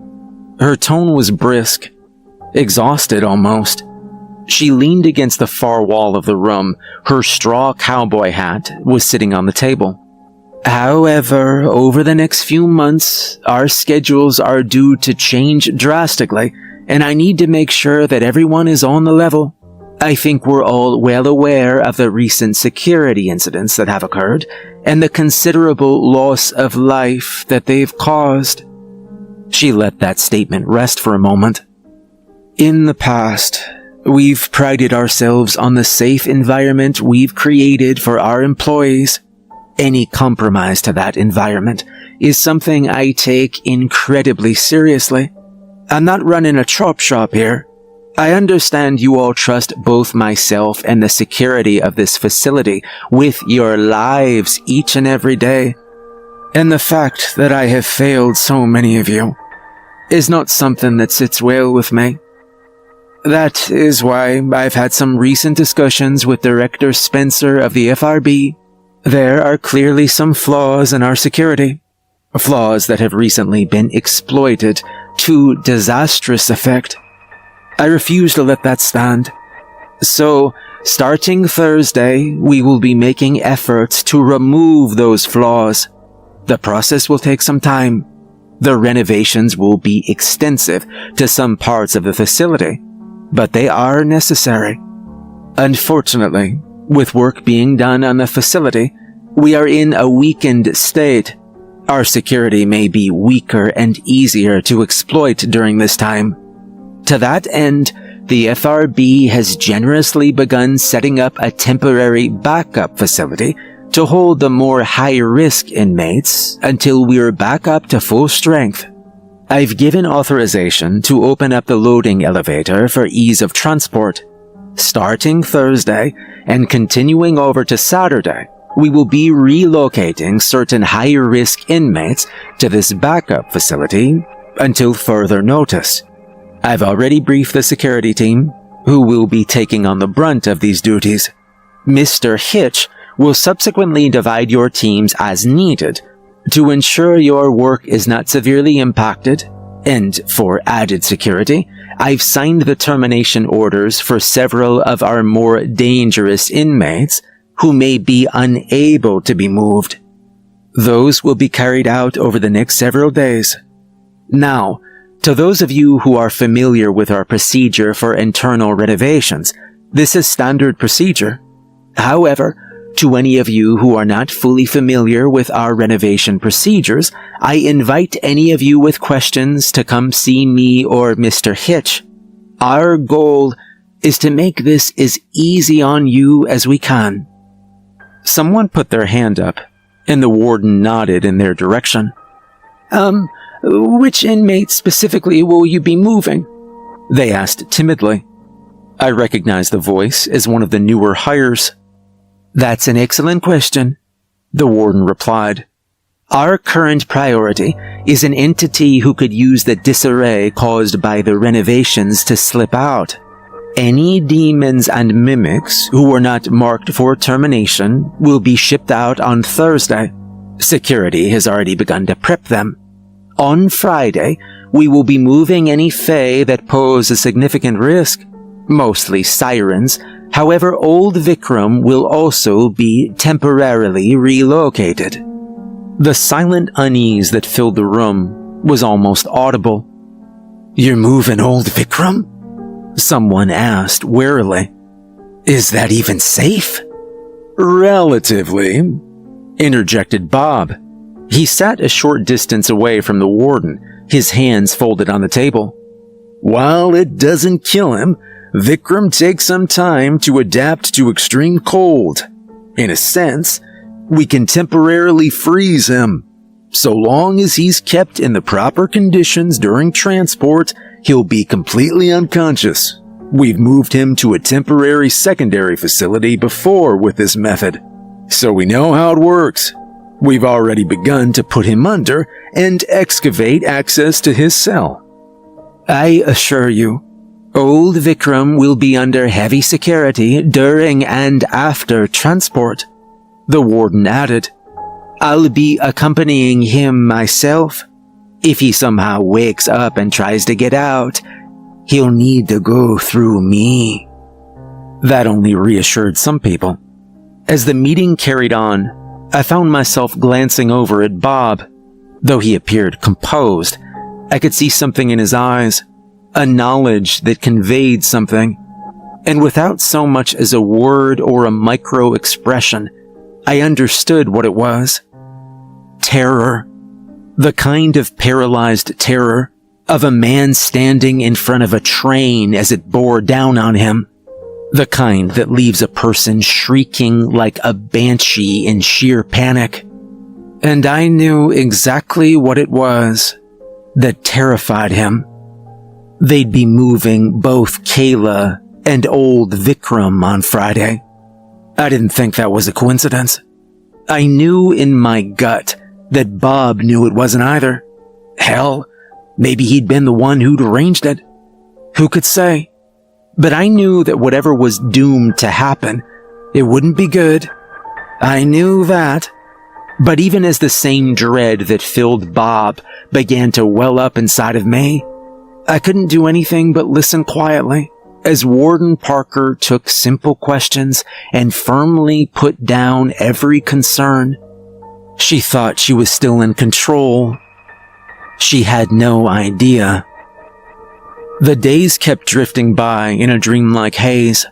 Her tone was brisk, exhausted almost. She leaned against the far wall of the room. Her straw cowboy hat was sitting on the table. However, over the next few months, our schedules are due to change drastically, and I need to make sure that everyone is on the level. I think we're all well aware of the recent security incidents that have occurred, and the considerable loss of life that they've caused. She let that statement rest for a moment. In the past, we've prided ourselves on the safe environment we've created for our employees. Any compromise to that environment is something I take incredibly seriously. I'm not running a chop shop here. I understand you all trust both myself and the security of this facility with your lives each and every day. And the fact that I have failed so many of you is not something that sits well with me. That is why I've had some recent discussions with Director Spencer of the FRB. There are clearly some flaws in our security. Flaws that have recently been exploited to disastrous effect. I refuse to let that stand. So, starting Thursday, we will be making efforts to remove those flaws. The process will take some time. The renovations will be extensive to some parts of the facility, but they are necessary. Unfortunately, with work being done on the facility, we are in a weakened state. Our security may be weaker and easier to exploit during this time. To that end, the FRB has generously begun setting up a temporary backup facility to hold the more high-risk inmates until we're back up to full strength. I've given authorization to open up the loading elevator for ease of transport. Starting Thursday and continuing over to Saturday, we will be relocating certain high-risk inmates to this backup facility until further notice. I've already briefed the security team, who will be taking on the brunt of these duties. Mr. Hitch will subsequently divide your teams as needed to ensure your work is not severely impacted, and for added security, I've signed the termination orders for several of our more dangerous inmates who may be unable to be moved. Those will be carried out over the next several days. Now, to those of you who are familiar with our procedure for internal renovations, this is standard procedure. However, to any of you who are not fully familiar with our renovation procedures, I invite any of you with questions to come see me or Mr. Hitch. Our goal is to make this as easy on you as we can. Someone put their hand up, and the warden nodded in their direction. Which inmate specifically will you be moving? They asked timidly. I recognized the voice as one of the newer hires. That's an excellent question, the warden replied. Our current priority is an entity who could use the disarray caused by the renovations to slip out. Any demons and mimics who were not marked for termination will be shipped out on Thursday. Security has already begun to prep them. On Friday, we will be moving any fae that pose a significant risk, mostly sirens. However, old Vikram will also be temporarily relocated. The silent unease that filled the room was almost audible. You're moving old Vikram? Someone asked warily. Is that even safe? Relatively, interjected Bob. He sat a short distance away from the warden, his hands folded on the table. While it doesn't kill him, Vikram takes some time to adapt to extreme cold. In a sense, we can temporarily freeze him. So long as he's kept in the proper conditions during transport, he'll be completely unconscious. We've moved him to a temporary secondary facility before with this method, so we know how it works. We've already begun to put him under and excavate access to his cell. I assure you, old Vikram will be under heavy security during and after transport, the warden added. I'll be accompanying him myself. If he somehow wakes up and tries to get out, he'll need to go through me. That only reassured some people. As the meeting carried on, I found myself glancing over at Bob. Though he appeared composed, I could see something in his eyes, a knowledge that conveyed something. And without so much as a word or a micro-expression, I understood what it was. Terror. The kind of paralyzed terror of a man standing in front of a train as it bore down on him. The kind that leaves a person shrieking like a banshee in sheer panic. And I knew exactly what it was that terrified him. They'd be moving both Kayla and old Vikram on Friday. I didn't think that was a coincidence. I knew in my gut that Bob knew it wasn't either. Hell, maybe he'd been the one who'd arranged it. Who could say? But I knew that whatever was doomed to happen, it wouldn't be good. I knew that. But even as the same dread that filled Bob began to well up inside of me, I couldn't do anything but listen quietly as Warden Parker took simple questions and firmly put down every concern. She thought she was still in control. She had no idea. The days kept drifting by in a dreamlike haze.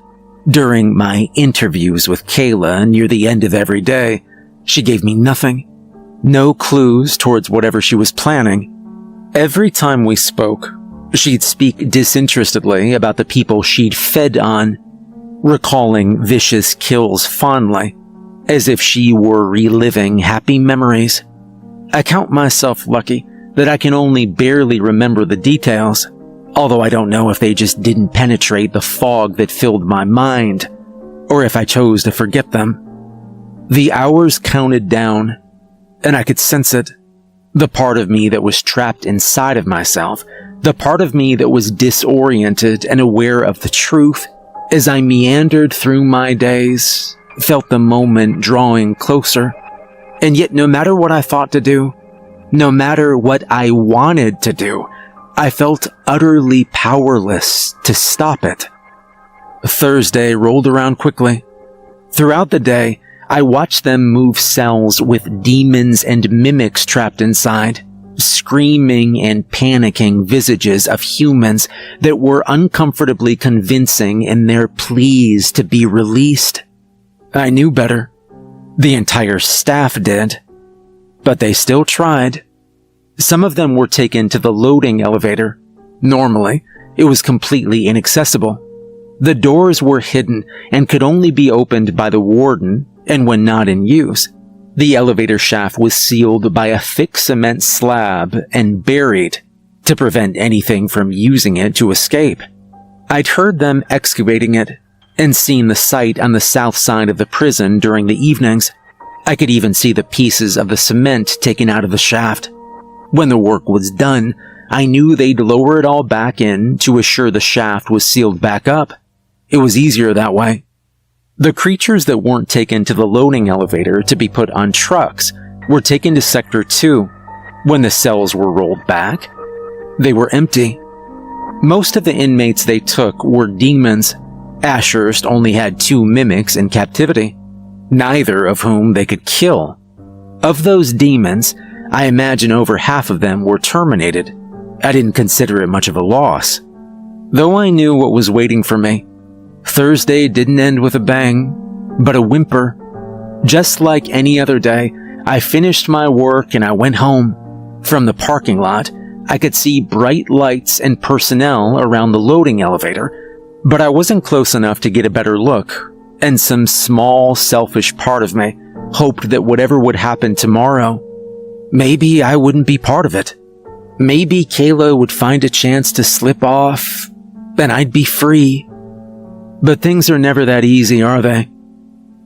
During my interviews with Kayla near the end of every day, she gave me nothing. No clues towards whatever she was planning. Every time we spoke, she'd speak disinterestedly about the people she'd fed on, recalling vicious kills fondly, as if she were reliving happy memories. I count myself lucky that I can only barely remember the details, although I don't know if they just didn't penetrate the fog that filled my mind, or if I chose to forget them. The hours counted down, and I could sense it. The part of me that was trapped inside of myself, the part of me that was disoriented and aware of the truth, as I meandered through my days, felt the moment drawing closer. And yet no matter what I thought to do, no matter what I wanted to do, I felt utterly powerless to stop it. Thursday rolled around quickly. Throughout the day, I watched them move cells with demons and mimics trapped inside, screaming and panicking visages of humans that were uncomfortably convincing in their pleas to be released. I knew better. The entire staff did. But they still tried. Some of them were taken to the loading elevator. Normally, it was completely inaccessible. The doors were hidden and could only be opened by the warden, and when not in use, the elevator shaft was sealed by a thick cement slab and buried to prevent anything from using it to escape. I'd heard them excavating it and seen the site on the south side of the prison during the evenings. I could even see the pieces of the cement taken out of the shaft. When the work was done, I knew they'd lower it all back in to assure the shaft was sealed back up. It was easier that way. The creatures that weren't taken to the loading elevator to be put on trucks were taken to Sector 2. When the cells were rolled back, they were empty. Most of the inmates they took were demons. Ashurst only had 2 mimics in captivity, neither of whom they could kill. Of those demons, I imagine over half of them were terminated. I didn't consider it much of a loss. Though I knew what was waiting for me, Thursday didn't end with a bang, but a whimper. Just like any other day, I finished my work and I went home. From the parking lot, I could see bright lights and personnel around the loading elevator, but I wasn't close enough to get a better look, and some small, selfish part of me hoped that whatever would happen tomorrow, maybe I wouldn't be part of it. Maybe Kayla would find a chance to slip off, and I'd be free. But things are never that easy, are they?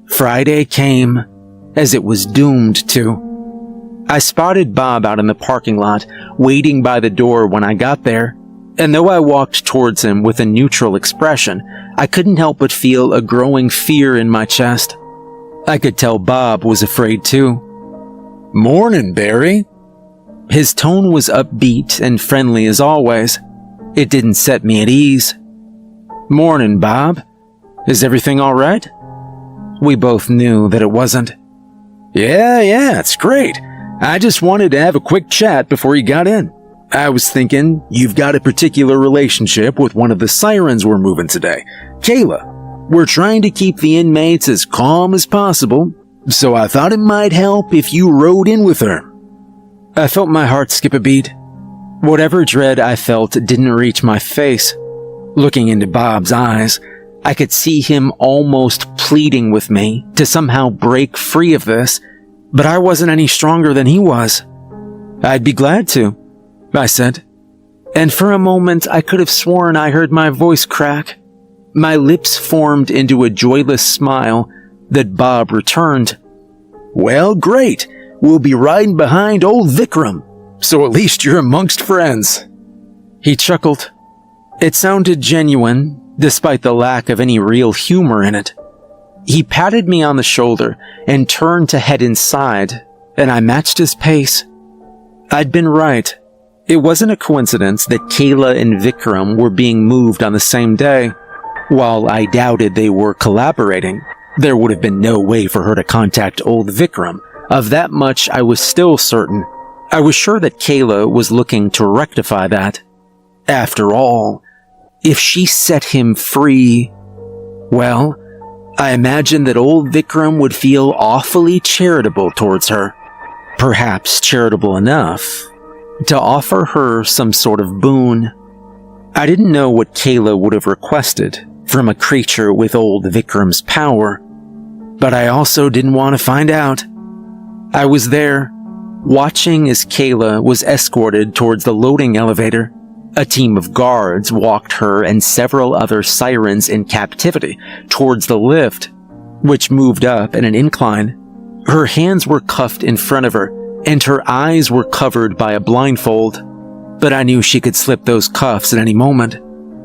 Friday came, as it was doomed to. I spotted Bob out in the parking lot, waiting by the door when I got there, and though I walked towards him with a neutral expression, I couldn't help but feel a growing fear in my chest. I could tell Bob was afraid too. "Morning, Barry." His tone was upbeat and friendly as always. It didn't set me at ease. "Morning, Bob. Is everything all right?" We both knew that it wasn't. Yeah, it's great. I just wanted to have a quick chat before you got in. I was thinking you've got a particular relationship with one of the sirens we're moving today, Kayla. We're trying to keep the inmates as calm as possible, so I thought it might help if you rode in with her. I felt my heart skip a beat. Whatever dread I felt didn't reach my face. Looking into Bob's eyes, I could see him almost pleading with me to somehow break free of this, but I wasn't any stronger than he was. "I'd be glad to," I said. And for a moment I could have sworn I heard my voice crack. My lips formed into a joyless smile that Bob returned. "Well, great. We'll be riding behind old Vikram, so at least you're amongst friends." He chuckled. It sounded genuine, despite the lack of any real humor in it. He patted me on the shoulder and turned to head inside, and I matched his pace. I'd been right. It wasn't a coincidence that Kayla and Vikram were being moved on the same day. While I doubted they were collaborating, there would have been no way for her to contact old Vikram. Of that much I was still certain. I was sure that Kayla was looking to rectify that. After all, if she set him free, well, I imagined that old Vikram would feel awfully charitable towards her. perhaps charitable enough, to offer her some sort of boon. I didn't know what Kayla would have requested from a creature with old Vikram's power, but I also didn't want to find out. I was there, watching as Kayla was escorted towards the loading elevator. A team of guards walked her and several other sirens in captivity towards the lift, which moved up in an incline. Her hands were cuffed in front of her, and her eyes were covered by a blindfold, but I knew she could slip those cuffs at any moment.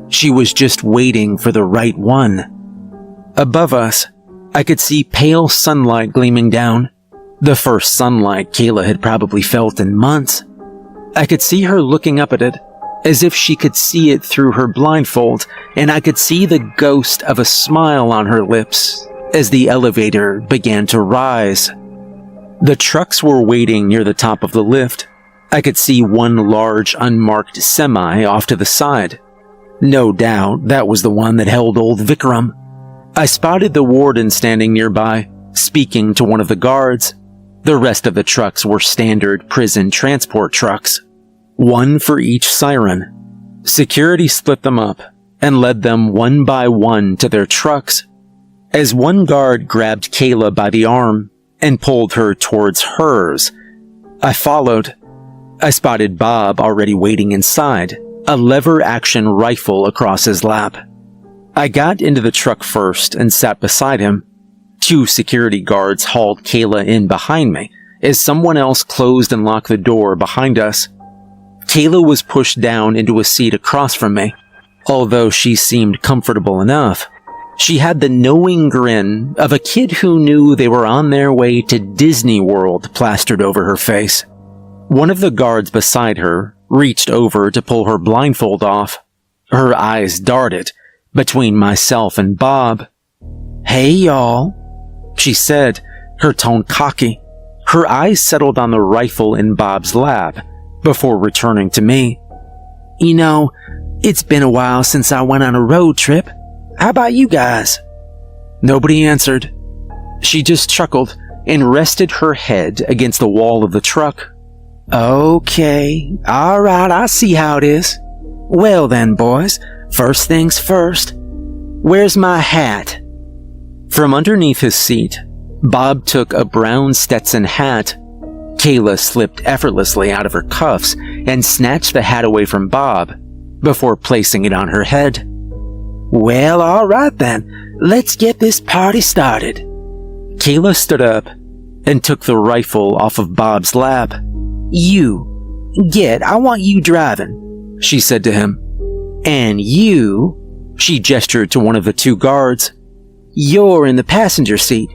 She was just waiting for the right one. Above us, I could see pale sunlight gleaming down, the first sunlight Kayla had probably felt in months. I could see her looking up at it, as if she could see it through her blindfold, and I could see the ghost of a smile on her lips as the elevator began to rise. The trucks were waiting near the top of the lift. I could see one large unmarked semi off to the side. No doubt that was the one that held old Vikram. I spotted the warden standing nearby, speaking to one of the guards. The rest of the trucks were standard prison transport trucks, one for each siren. Security split them up and led them one by one to their trucks. As one guard grabbed Kayla by the arm and pulled her towards hers, I followed. I spotted Bob already waiting inside, a lever-action rifle across his lap. I got into the truck first and sat beside him. 2 security guards hauled Kayla in behind me as someone else closed and locked the door behind us. Kayla was pushed down into a seat across from me. Although she seemed comfortable enough, she had the knowing grin of a kid who knew they were on their way to Disney World plastered over her face. One of the guards beside her reached over to pull her blindfold off. Her eyes darted between myself and Bob. "Hey, y'all," she said, her tone cocky. Her eyes settled on the rifle in Bob's lap before returning to me. "You know, it's been a while since I went on a road trip. How about you guys?" Nobody answered. She just chuckled and rested her head against the wall of the truck. "Okay, alright, I see how it is. Well then, boys, first things first. Where's my hat?" From underneath his seat, Bob took a brown Stetson hat. Kayla slipped effortlessly out of her cuffs and snatched the hat away from Bob before placing it on her head. "Well, alright then, let's get this party started." Kayla stood up and took the rifle off of Bob's lap. "You, I want you driving," she said to him. "And you," she gestured to one of the 2 guards, "you're in the passenger seat.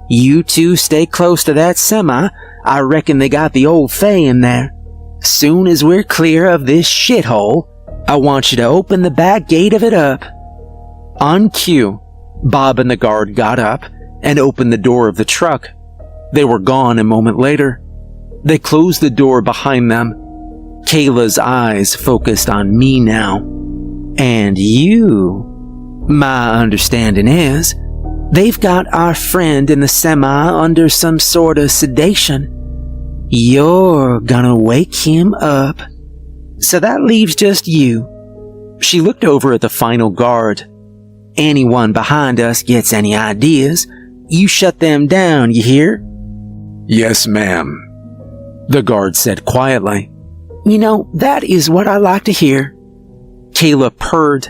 You 2 stay close to that semi. I reckon they got the old Faye in there. Soon as we're clear of this shithole, I want you to open the back gate of it up." On cue, Bob and the guard got up and opened the door of the truck. They were gone a moment later. They closed the door behind them. Kayla's eyes focused on me now. "And you, my understanding is, they've got our friend in the semi under some sort of sedation. You're gonna wake him up. So that leaves just you." She looked over at the final guard. "Anyone behind us gets any ideas, you shut them down, you hear?" "Yes, ma'am," the guard said quietly. "You know, that is what I like to hear." Kayla purred,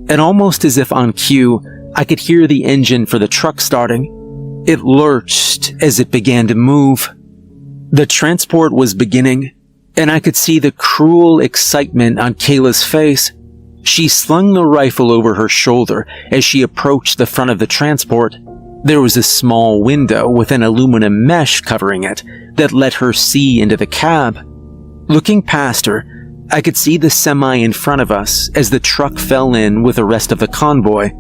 and almost as if on cue, I could hear the engine for the truck starting. It lurched as it began to move. The transport was beginning, and I could see the cruel excitement on Kayla's face. She slung the rifle over her shoulder as she approached the front of the transport. There was a small window with an aluminum mesh covering it that let her see into the cab. Looking past her, I could see the semi in front of us as the truck fell in with the rest of the convoy.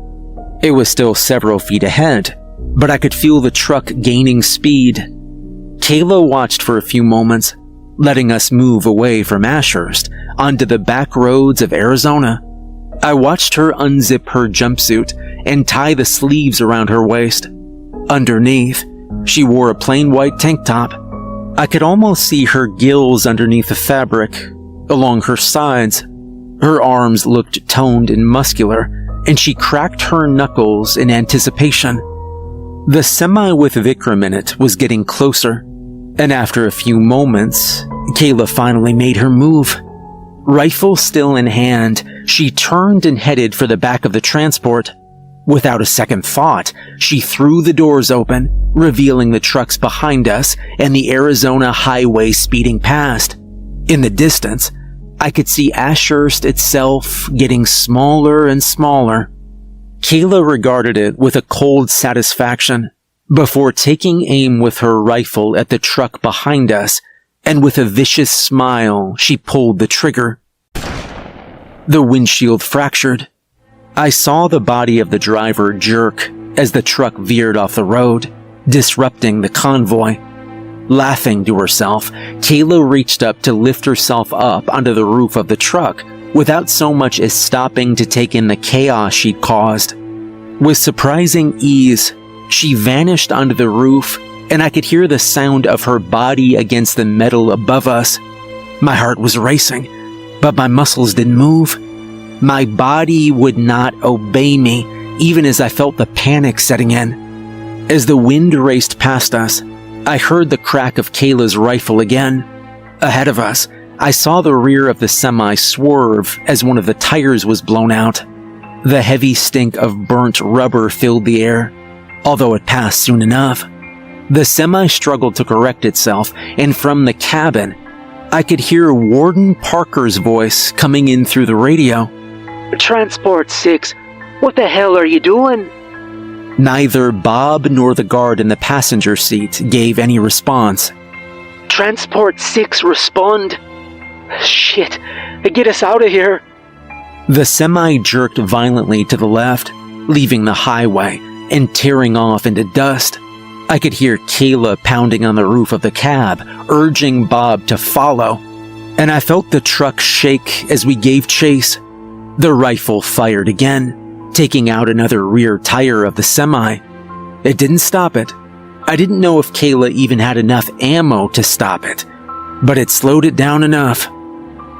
It was still several feet ahead, but I could feel the truck gaining speed. Kayla watched for a few moments, letting us move away from Ashurst onto the back roads of Arizona. I watched her unzip her jumpsuit and tie the sleeves around her waist. Underneath, she wore a plain white tank top. I could almost see her gills underneath the fabric, along her sides. Her arms looked toned and muscular, and she cracked her knuckles in anticipation. The semi with Vikram in it was getting closer, and after a few moments, Kayla finally made her move. Rifle still in hand, she turned and headed for the back of the transport. Without a second thought, she threw the doors open, revealing the trucks behind us and the Arizona highway speeding past. In the distance, I could see Ashurst itself getting smaller and smaller. Kayla regarded it with a cold satisfaction before taking aim with her rifle at the truck behind us, and with a vicious smile, she pulled the trigger. The windshield fractured. I saw the body of the driver jerk as the truck veered off the road, disrupting the convoy. Laughing to herself, Kayla reached up to lift herself up onto the roof of the truck without so much as stopping to take in the chaos she'd caused. With surprising ease, she vanished onto the roof, and I could hear the sound of her body against the metal above us. My heart was racing, but my muscles didn't move. My body would not obey me, even as I felt the panic setting in. As the wind raced past us, I heard the crack of Kayla's rifle again. Ahead of us, I saw the rear of the semi swerve as one of the tires was blown out. The heavy stink of burnt rubber filled the air, although it passed soon enough. The semi struggled to correct itself, and from the cabin, I could hear Warden Parker's voice coming in through the radio. Transport 6, what the hell are you doing? Neither Bob nor the guard in the passenger seat gave any response. Transport 6, respond. Shit, get us out of here. The semi jerked violently to the left, leaving the highway and tearing off into dust. I could hear Kayla pounding on the roof of the cab, urging Bob to follow, and I felt the truck shake as we gave chase. The rifle fired again, taking out another rear tire of the semi. It didn't stop it. I didn't know if Kayla even had enough ammo to stop it, but it slowed it down enough.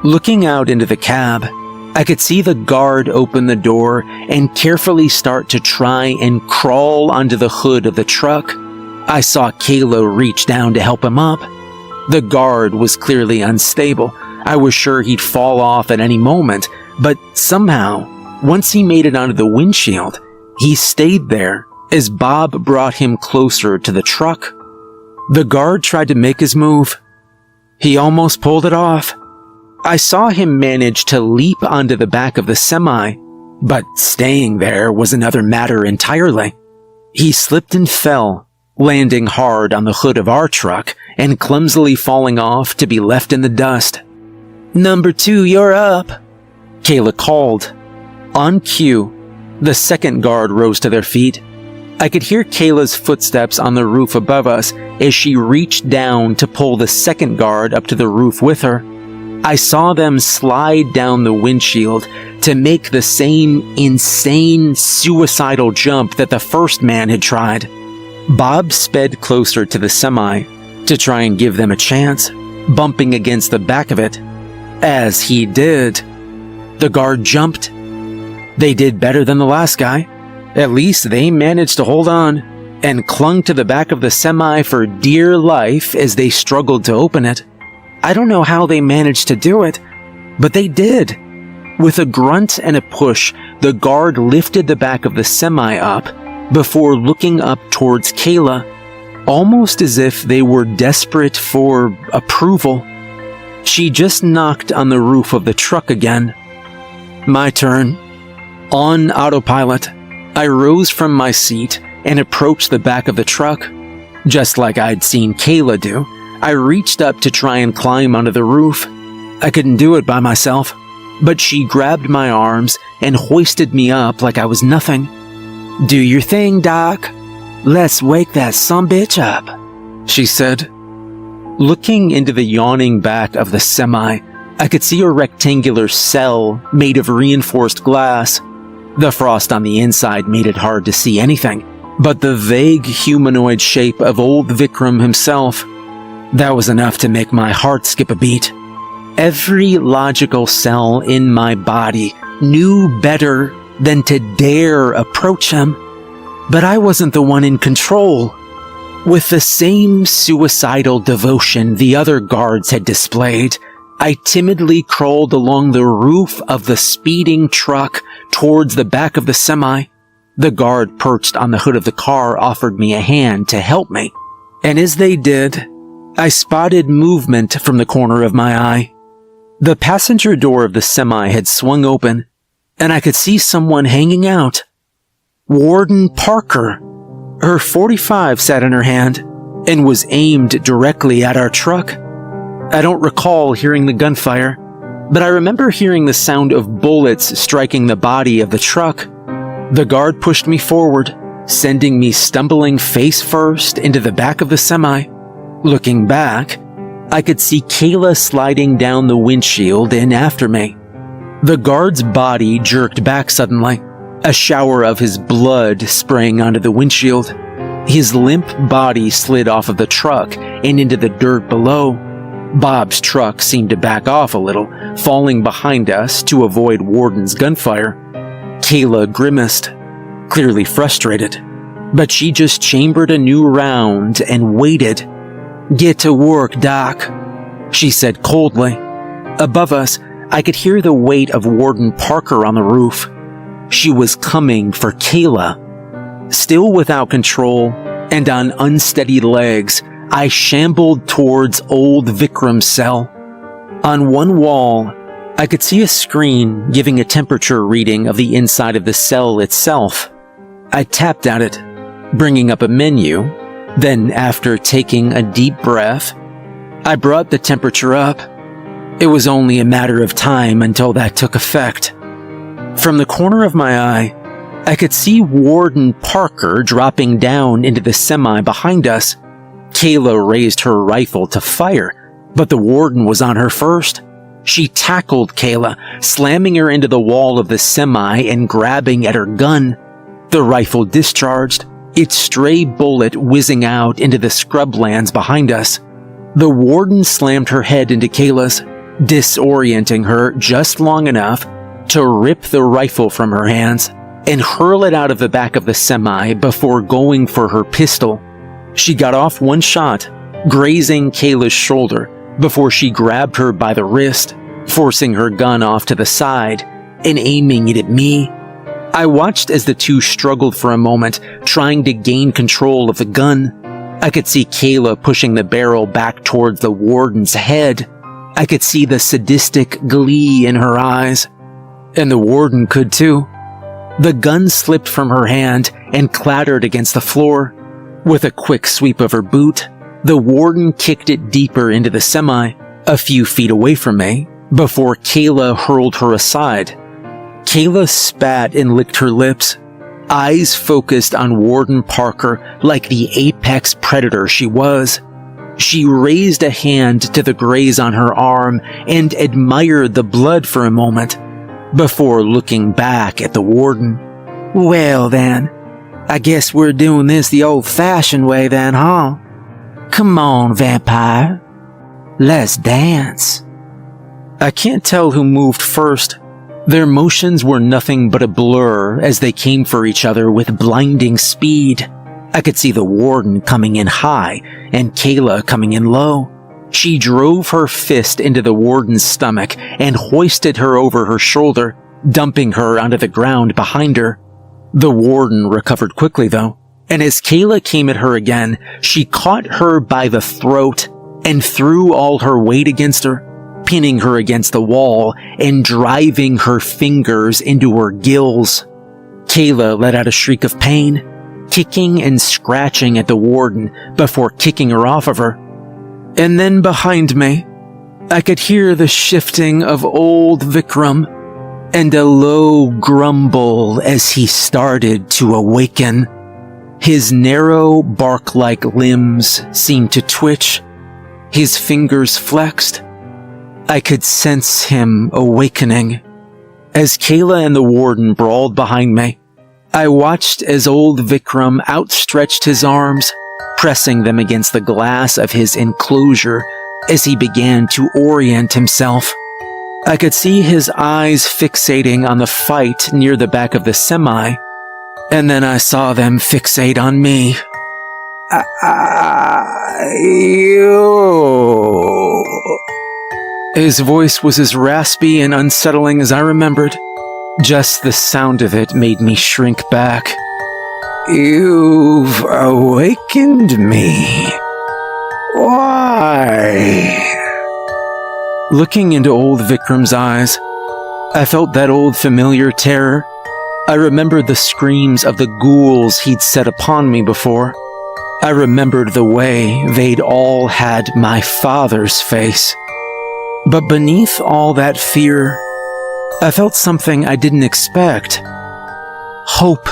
Looking out into the cab, I could see the guard open the door and carefully start to try and crawl onto the hood of the truck. I saw Kayla reach down to help him up. The guard was clearly unstable. I was sure he'd fall off at any moment, but somehow, once he made it onto the windshield, he stayed there as Bob brought him closer to the truck. The guard tried to make his move. He almost pulled it off. I saw him manage to leap onto the back of the semi, but staying there was another matter entirely. He slipped and fell, landing hard on the hood of our truck and clumsily falling off to be left in the dust. "Number 2, you're up," Kayla called. On cue, the second guard rose to their feet. I could hear Kayla's footsteps on the roof above us as she reached down to pull the second guard up to the roof with her. I saw them slide down the windshield to make the same insane suicidal jump that the first man had tried. Bob sped closer to the semi to try and give them a chance, bumping against the back of it. As he did, the guard jumped. They did better than the last guy. At least they managed to hold on and clung to the back of the semi for dear life as they struggled to open it. I don't know how they managed to do it, but they did. With a grunt and a push, the guard lifted the back of the semi up before looking up towards Kayla, almost as if they were desperate for approval. She just knocked on the roof of the truck again. My turn. On autopilot, I rose from my seat and approached the back of the truck. Just like I'd seen Kayla do, I reached up to try and climb onto the roof. I couldn't do it by myself, but she grabbed my arms and hoisted me up like I was nothing. "Do your thing, Doc. Let's wake that sumbitch up," she said. Looking into the yawning back of the semi, I could see a rectangular cell made of reinforced glass. The frost on the inside made it hard to see anything, but the vague humanoid shape of old Vikram himself. That was enough to make my heart skip a beat. Every logical cell in my body knew better than to dare approach him, but I wasn't the one in control. With the same suicidal devotion the other guards had displayed, I timidly crawled along the roof of the speeding truck towards the back of the semi. The guard perched on the hood of the car offered me a hand to help me, and as they did, I spotted movement from the corner of my eye. The passenger door of the semi had swung open, and I could see someone hanging out. Warden Parker. Her .45 sat in her hand and was aimed directly at our truck. I don't recall hearing the gunfire, but I remember hearing the sound of bullets striking the body of the truck. The guard pushed me forward, sending me stumbling face first into the back of the semi. Looking back, I could see Kayla sliding down the windshield in after me. The guard's body jerked back suddenly, a shower of his blood spraying onto the windshield. His limp body slid off of the truck and into the dirt below. Bob's truck seemed to back off a little, falling behind us to avoid Warden's gunfire. Kayla grimaced, clearly frustrated, but she just chambered a new round and waited. "Get to work, Doc," she said coldly. Above us, I could hear the weight of Warden Parker on the roof. She was coming for Kayla. Still without control and on unsteady legs, I shambled towards old Vikram's cell. On one wall, I could see a screen giving a temperature reading of the inside of the cell itself. I tapped at it, bringing up a menu. Then, after taking a deep breath, I brought the temperature up. It was only a matter of time until that took effect. From the corner of my eye, I could see Warden Parker dropping down into the semi behind us. Kayla raised her rifle to fire, but the warden was on her first. She tackled Kayla, slamming her into the wall of the semi and grabbing at her gun. The rifle discharged, its stray bullet whizzing out into the scrublands behind us. The warden slammed her head into Kayla's, disorienting her just long enough to rip the rifle from her hands and hurl it out of the back of the semi before going for her pistol. She got off one shot, grazing Kayla's shoulder, before she grabbed her by the wrist, forcing her gun off to the side and aiming it at me. I watched as the two struggled for a moment, trying to gain control of the gun. I could see Kayla pushing the barrel back towards the warden's head. I could see the sadistic glee in her eyes. And the warden could too. The gun slipped from her hand and clattered against the floor. With a quick sweep of her boot, the warden kicked it deeper into the semi, a few feet away from me, before Kayla hurled her aside. Kayla spat and licked her lips, eyes focused on Warden Parker like the apex predator she was. She raised a hand to the graze on her arm and admired the blood for a moment, before looking back at the warden. "Well then, I guess we're doing this the old-fashioned way then, huh? Come on, vampire. Let's dance." I can't tell who moved first. Their motions were nothing but a blur as they came for each other with blinding speed. I could see the warden coming in high and Kayla coming in low. She drove her fist into the warden's stomach and hoisted her over her shoulder, dumping her onto the ground behind her. The warden recovered quickly though, and as Kayla came at her again, she caught her by the throat and threw all her weight against her, pinning her against the wall and driving her fingers into her gills. Kayla let out a shriek of pain, kicking and scratching at the warden before kicking her off of her. And then behind me, I could hear the shifting of old Vikram and a low grumble as he started to awaken. His narrow, bark-like limbs seemed to twitch. His fingers flexed. I could sense him awakening. As Kayla and the warden brawled behind me, I watched as old Vikram outstretched his arms, pressing them against the glass of his enclosure as he began to orient himself. I could see his eyes fixating on the fight near the back of the semi, and then I saw them fixate on me. His voice was as raspy and unsettling as I remembered. Just the sound of it made me shrink back. "You've awakened me. Why?" Looking into old Vikram's eyes, I felt that old familiar terror. I remembered the screams of the ghouls he'd set upon me before. I remembered the way they'd all had my father's face. But beneath all that fear, I felt something I didn't expect. Hope.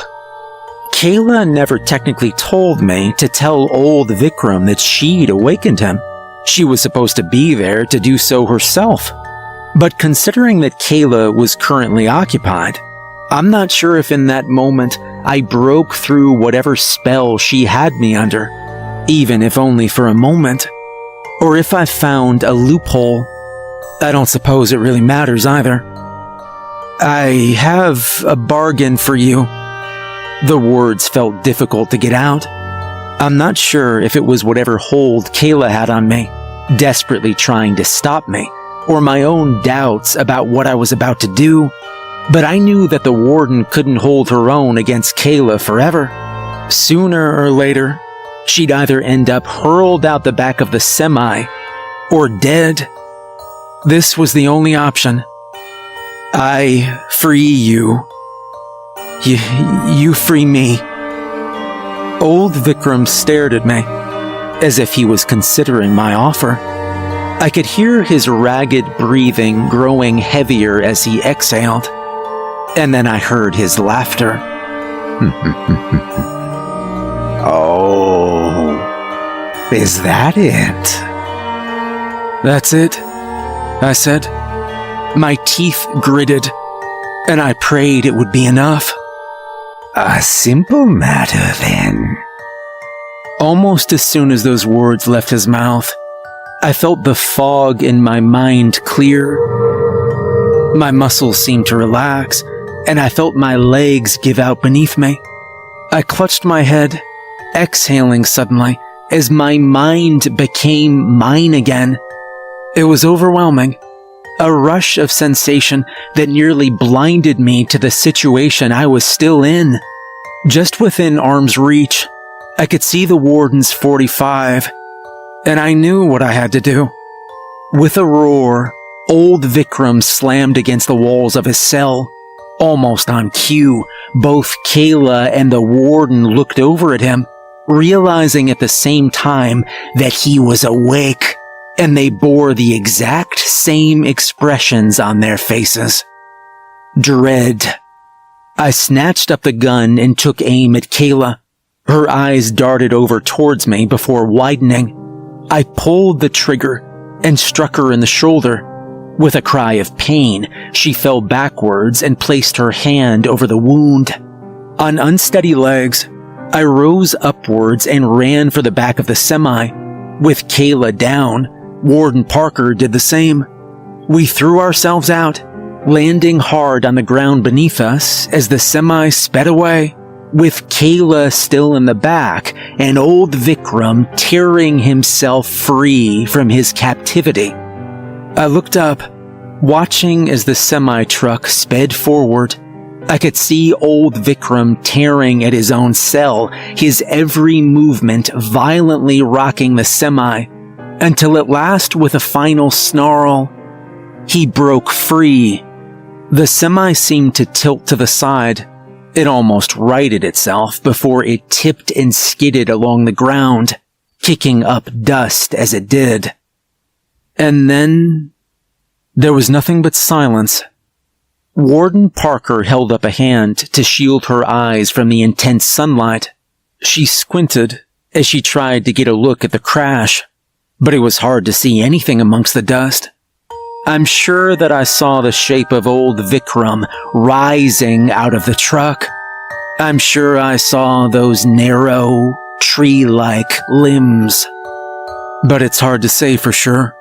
Kayla never technically told me to tell old Vikram that she'd awakened him. She was supposed to be there to do so herself. But considering that Kayla was currently occupied, I'm not sure if in that moment I broke through whatever spell she had me under, even if only for a moment, or if I found a loophole. I don't suppose it really matters either. "I have a bargain for you." The words felt difficult to get out. I'm not sure if it was whatever hold Kayla had on me, desperately trying to stop me, or my own doubts about what I was about to do, but I knew that the warden couldn't hold her own against Kayla forever. Sooner or later, she'd either end up hurled out the back of the semi, or dead. This was the only option. "I free you. You free me." Old Vikram stared at me, as if he was considering my offer. I could hear his ragged breathing growing heavier as he exhaled, and then I heard his laughter. "Oh, is that it?" "That's it," I said. My teeth gritted, and I prayed it would be enough. "A simple matter, then." Almost as soon as those words left his mouth, I felt the fog in my mind clear. My muscles seemed to relax, and I felt my legs give out beneath me. I clutched my head, exhaling suddenly, as my mind became mine again. It was overwhelming, a rush of sensation that nearly blinded me to the situation I was still in. Just within arm's reach, I could see the warden's 45, and I knew what I had to do. With a roar, old Vikram slammed against the walls of his cell. Almost on cue, both Kayla and the warden looked over at him, realizing at the same time that he was awake, and they bore the exact same expressions on their faces. Dread. I snatched up the gun and took aim at Kayla. Her eyes darted over towards me before widening. I pulled the trigger and struck her in the shoulder. With a cry of pain, she fell backwards and placed her hand over the wound. On unsteady legs, I rose upwards and ran for the back of the semi. With Kayla down, Warden Parker did the same. We threw ourselves out, landing hard on the ground beneath us as the semi sped away, with Kayla still in the back and old Vikram tearing himself free from his captivity. I looked up, watching as the semi-truck sped forward. I could see old Vikram tearing at his own cell, his every movement violently rocking the semi, until at last, with a final snarl, he broke free. The semi seemed to tilt to the side. It almost righted itself before it tipped and skidded along the ground, kicking up dust as it did. And then there was nothing but silence. Warden Parker held up a hand to shield her eyes from the intense sunlight. She squinted as she tried to get a look at the crash, but it was hard to see anything amongst the dust. I'm sure that I saw the shape of old Vikram rising out of the truck. I'm sure I saw those narrow, tree-like limbs. But it's hard to say for sure.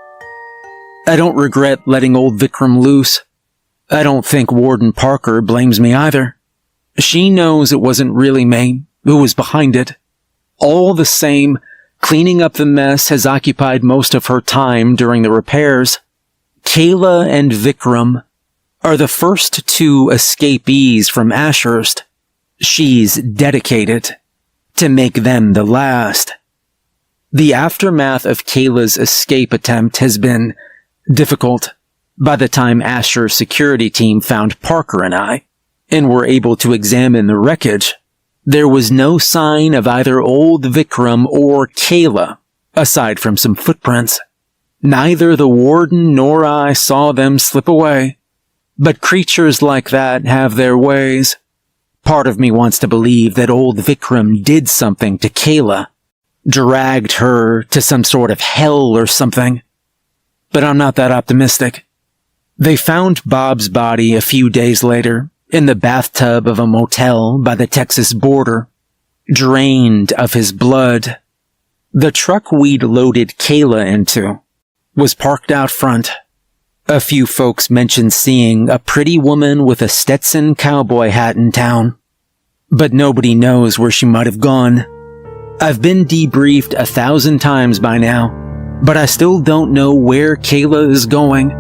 I don't regret letting old Vikram loose. I don't think Warden Parker blames me either. She knows it wasn't really me who was behind it. All the same, cleaning up the mess has occupied most of her time during the repairs. Kayla and Vikram are the first two escapees from Ashurst. She's dedicated to make them the last. The aftermath of Kayla's escape attempt has been difficult. By the time Ashur's security team found Parker and I, and were able to examine the wreckage, there was no sign of either old Vikram or Kayla, aside from some footprints. Neither the warden nor I saw them slip away, but creatures like that have their ways. Part of me wants to believe that old Vikram did something to Kayla, dragged her to some sort of hell or something, but I'm not that optimistic. They found Bob's body a few days later in the bathtub of a motel by the Texas border, drained of his blood. The truck we'd loaded Kayla into was parked out front. A few folks mentioned seeing a pretty woman with a Stetson cowboy hat in town, but nobody knows where she might have gone. I've been debriefed 1,000 times by now, but I still don't know where Kayla is going,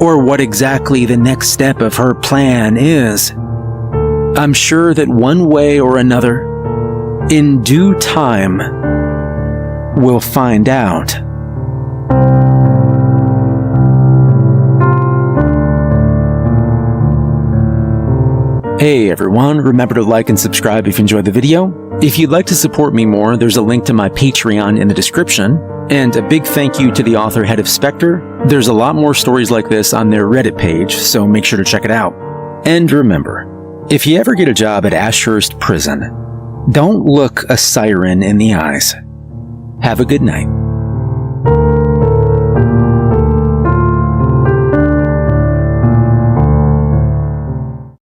or what exactly the next step of her plan is. I'm sure that one way or another, in due time, we'll find out. Hey everyone, remember to like and subscribe if you enjoyed the video. If you'd like to support me more, there's a link to my Patreon in the description. And a big thank you to the author Head of Spectre. There's a lot more stories like this on their Reddit page, so make sure to check it out. And remember, if you ever get a job at Ashurst Prison, don't look a siren in the eyes. Have a good night.